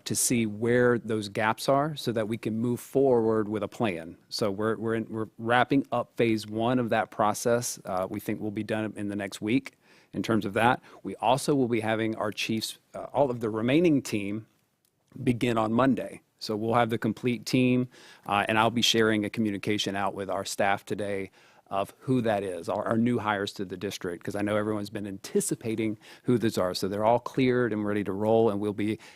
to see where those gaps are so that we can move forward with a plan. So we're wrapping up phase one of that process. We think we'll be done in the next week. In terms of that, we also will be having our chiefs, all of the remaining team, begin on Monday. So we'll have the complete team, and I'll be sharing a communication out with our staff today of who that is, our new hires to the district, because I know everyone's been anticipating who those are. So they're all cleared and ready to roll, and we'll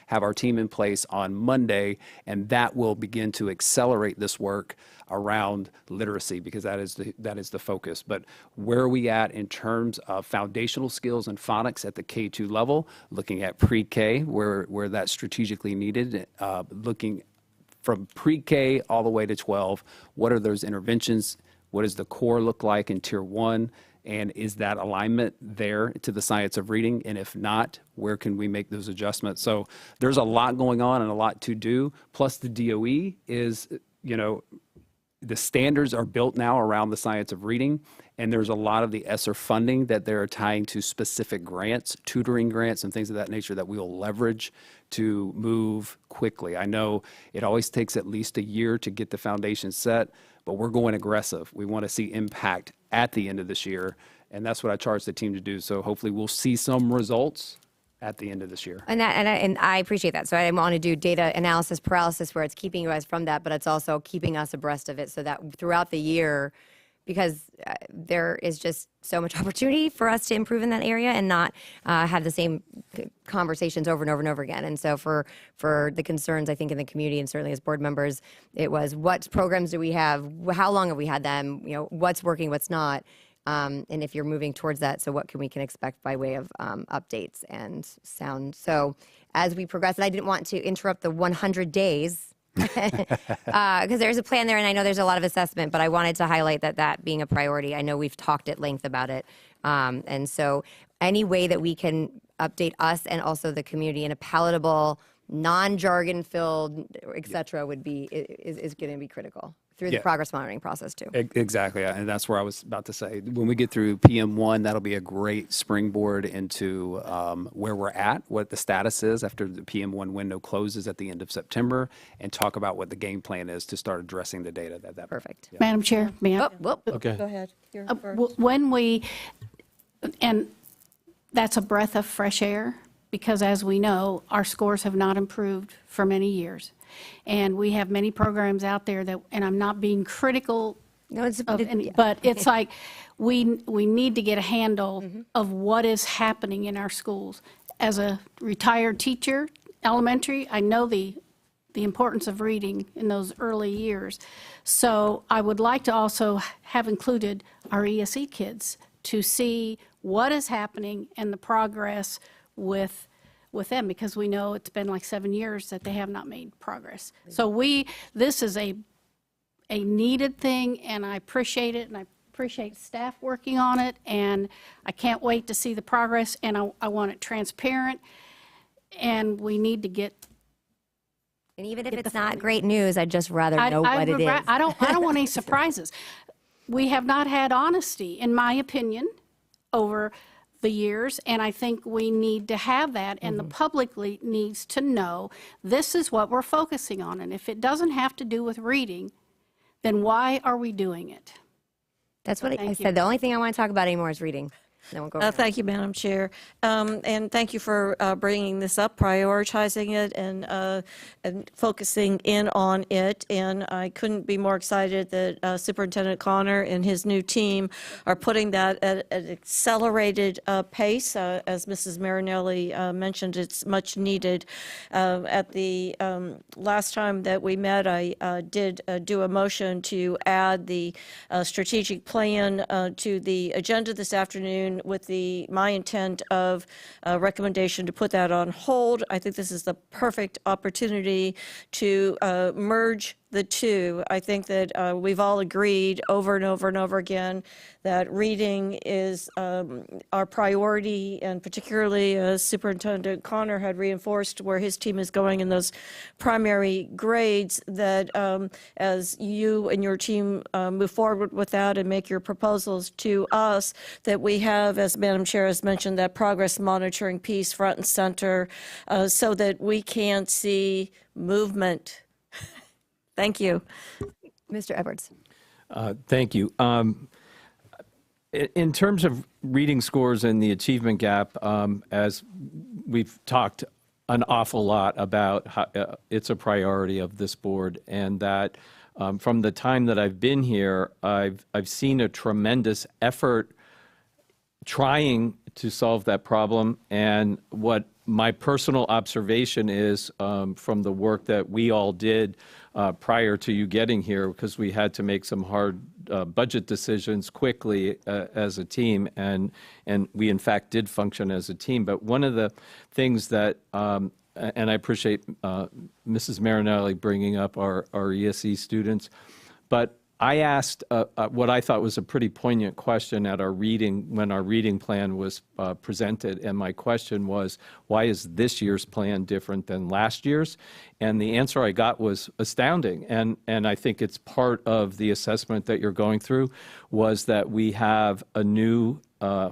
have our team in place on Monday, and that will begin to accelerate this work around literacy, because that is the focus. But where are we at in terms of foundational skills and phonics at the K-2 level, looking at pre-K, where that's strategically needed, looking from pre-K all the way to 12, what are those interventions? What does the core look like in Tier 1? And is that alignment there to the science of reading? And if not, where can we make those adjustments? So there's a lot going on and a lot to do. Plus the DOE is, the standards are built now around the science of reading, and there's a lot of the ESSER funding that they're tying to specific grants, tutoring grants and things of that nature that we'll leverage to move quickly. I know it always takes at least a year to get the foundation set, but we're going aggressive. We want to see impact at the end of this year, and that's what I charged the team to do. So hopefully we'll see some results at the end of this year. And I appreciate that. So I want to do data analysis paralysis where it's keeping you guys from that, but it's also keeping us abreast of it so that throughout the year, because there is just so much opportunity for us to improve in that area and not have the same conversations over and over and over again. And so for the concerns, I think, in the community and certainly as board members, it was what programs do we have? How long have we had them? What's working, what's not? And if you're moving towards that, so what we can expect by way of updates and sound. So as we progress, and I didn't want to interrupt the 100 days because there's a plan there, and I know there's a lot of assessment, but I wanted to highlight that being a priority. I know we've talked at length about it. And so any way that we can update us and also the community in a palatable, non-jargon filled, et cetera, is going to be critical through the progress monitoring process too. Exactly, and that's where I was about to say. When we get through PM1, that'll be a great springboard into where we're at, what the status is after the PM1 window closes at the end of September, and talk about what the game plan is to start addressing the data. Perfect. Yeah. Madam Chair, may I? Okay. Go ahead. You're first. And that's a breath of fresh air, because as we know, our scores have not improved for many years. And we have many programs out there that, and I'm not being critical but it's like we need to get a handle of what is happening in our schools. As a retired teacher, elementary, I know the importance of reading in those early years. So I would like to also have included our ESE kids to see what is happening and the progress with them, because we know it's been like 7 years that they have not made progress. So this is a needed thing, and I appreciate it, and I appreciate staff working on it, and I can't wait to see the progress, and I want it transparent, and we need to get. And even if it's not great news, I'd just rather know what it is. I don't want any surprises. We have not had honesty, in my opinion, over the years, and I think we need to have that, and the public needs to know this is what we're focusing on, and if it doesn't have to do with reading, then why are we doing it? That's what I said. The only thing I want to talk about anymore is reading. Then we'll go Thank you, Madam Chair. And thank you for bringing this up, prioritizing it, and focusing in on it. And I couldn't be more excited that Superintendent Connor and his new team are putting that at an accelerated pace. As Mrs. Marinelli mentioned, it's much needed. At the last time that we met, I did do a motion to add the strategic plan to the agenda this afternoon, line with my intent of recommendation to put that on hold. I think this is the perfect opportunity to merge the two. I think that we've all agreed over and over and over again that reading is our priority, and particularly as Superintendent Connor had reinforced where his team is going in those primary grades, that as you and your team move forward with that and make your proposals to us, that we have, as Madam Chair has mentioned, that progress monitoring piece front and center so that we can see movement. Thank you. Mr. Edwards. Thank you. In terms of reading scores and the achievement gap, as we've talked an awful lot about how it's a priority of this board, and that from the time that I've been here, I've seen a tremendous effort trying to solve that problem. And what my personal observation is from the work that we all did prior to you getting here, because we had to make some hard budget decisions quickly as a team, and we in fact did function as a team. But one of the things that, and I appreciate Mrs. Marinelli bringing up our ESE students, but I asked what I thought was a pretty poignant question at our reading, when our reading plan was presented, and my question was, why is this year's plan different than last year's? And the answer I got was astounding, and I think it's part of the assessment that you're going through, was that we have a new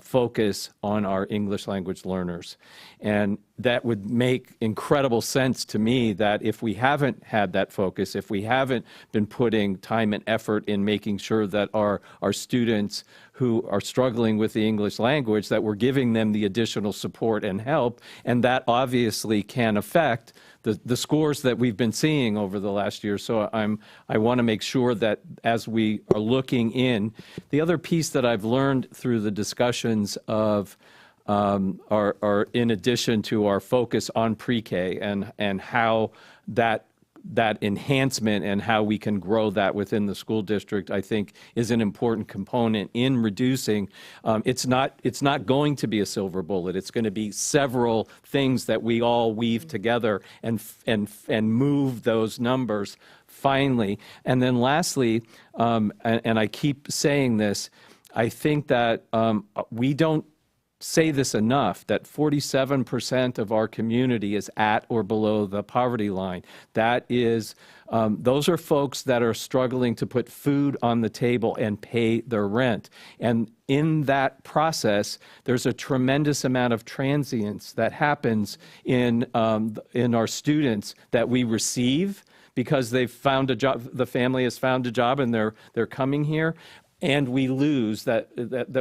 focus on our English language learners. And that would make incredible sense to me, that if we haven't had that focus, if we haven't been putting time and effort in making sure that our students who are struggling with the English language, that we're giving them the additional support and help, and that obviously can affect the scores that we've been seeing over the last year. So I want to make sure that as we are looking in, the other piece that I've learned through the discussions of are in addition to our focus on pre-K and how that enhancement and how we can grow that within the school district, I think, is an important component in reducing. It's not going to be a silver bullet. It's going to be several things that we all weave together and move those numbers finally. And then lastly, and I keep saying this, I think that we don't say this enough, that 47% of our community is at or below the poverty line. That is, those are folks that are struggling to put food on the table and pay their rent. And in that process, there's a tremendous amount of transience that happens in our students that we receive because they've found a job, the family has found a job and they're coming here, and we lose that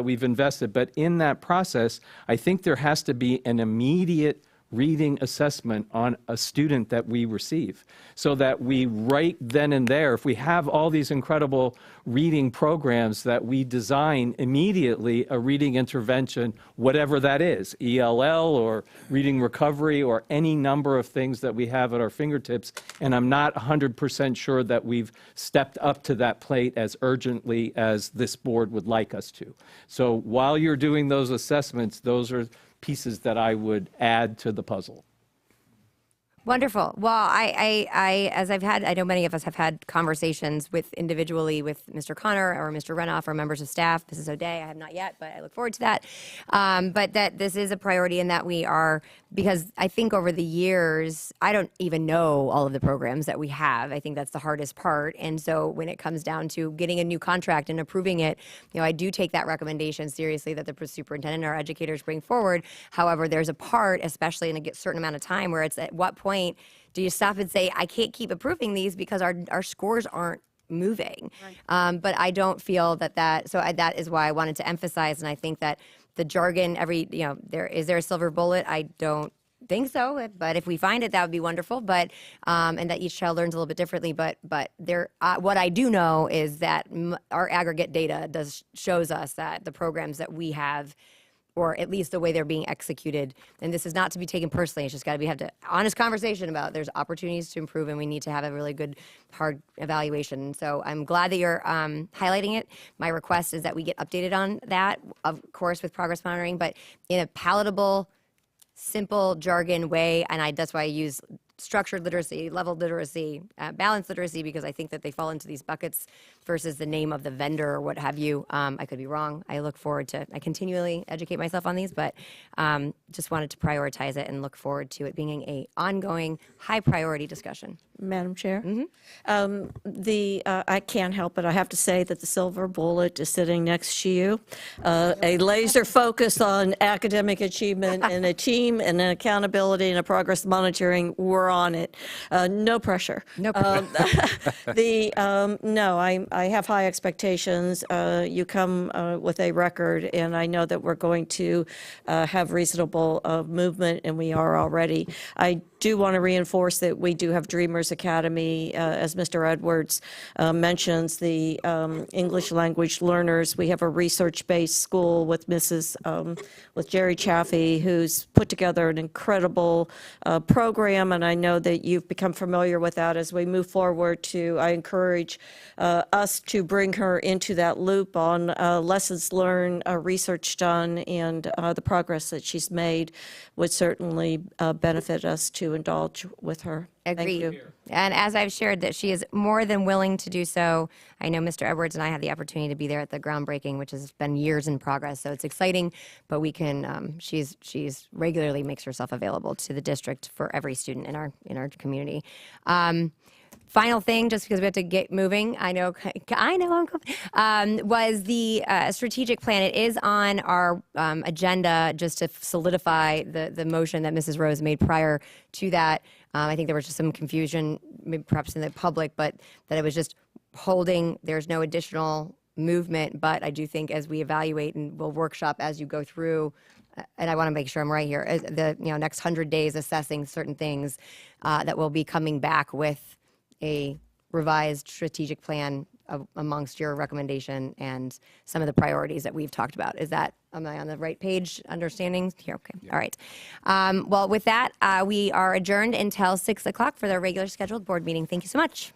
we've invested. But in that process, I think there has to be an immediate reading assessment on a student that we receive, so that we right then and there, if we have all these incredible reading programs, that we design immediately a reading intervention, whatever that is, ELL or reading recovery or any number of things that we have at our fingertips. And I'm not 100% sure that we've stepped up to that plate as urgently as this board would like us to. So while you're doing those assessments, those are pieces that I would add to the puzzle. Wonderful. Well, as I've had, I know many of us have had conversations individually with Mr. Connor or Mr. Renoff or members of staff. Mrs. O'Day, I have not yet, but I look forward to that. But that this is a priority, and that we are, because I think over the years, I don't even know all of the programs that we have. I think that's the hardest part. And so when it comes down to getting a new contract and approving it, I do take that recommendation seriously that the superintendent and our educators bring forward. However, there's a part, especially in a certain amount of time, where it's at what point do you stop and say, I can't keep approving these because our scores aren't moving. Right. But I don't feel that that is why I wanted to emphasize, and I think that the jargon, is there a silver bullet? I don't think so, but if we find it, that would be wonderful. But and that each child learns a little bit differently. But there, what I do know is that our aggregate data shows us that the programs that we have or at least the way they're being executed. And this is not to be taken personally. It's just got to be have to honest conversation about there's opportunities to improve, and we need to have a really good, hard evaluation. And so I'm glad that you're highlighting it. My request is that we get updated on that, of course, with progress monitoring, but in a palatable, simple jargon way. And that's why I use structured literacy, leveled literacy, balanced literacy, because I think that they fall into these buckets versus the name of the vendor or what have you. I could be wrong. I continually educate myself on these, but just wanted to prioritize it and look forward to it being a ongoing, high priority discussion. Madam Chair? I can't help it. I have to say that the silver bullet is sitting next to you. A laser focus on academic achievement and a team and an accountability and a progress monitoring. We're on it. No pressure. No pressure. No, I have high expectations. You come with a record, and I know that we're going to have reasonable movement, and we are already. I do want to reinforce that we do have Dreamers Academy, as Mr. Edwards mentions, the English language learners. We have a research-based school with with Jerry Chaffee, who's put together an incredible program, and I know that you've become familiar with that. As we move forward I encourage us to bring her into that loop on lessons learned, research done, and the progress that she's made would certainly benefit us to indulge with her. Agreed. Thank you. And as I've shared that she is more than willing to do so, I know Mr. Edwards and I had the opportunity to be there at the groundbreaking, which has been years in progress. So it's exciting, but we can, she's regularly makes herself available to the district for every student in our community. Final thing, just because we have to get moving, was the strategic plan. It is on our agenda just to solidify the motion that Mrs. Rose made prior to that. I think there was just some confusion, maybe perhaps in the public, but that it was just holding. There's no additional movement, but I do think as we evaluate and we'll workshop as you go through, and I want to make sure I'm right here, the next 100 days assessing certain things that will be coming back with a revised strategic plan amongst your recommendation and some of the priorities that we've talked about. Am I on the right page, understanding? Here, okay, yeah. All right. Well, with that, we are adjourned until 6 o'clock for the regular scheduled board meeting. Thank you so much.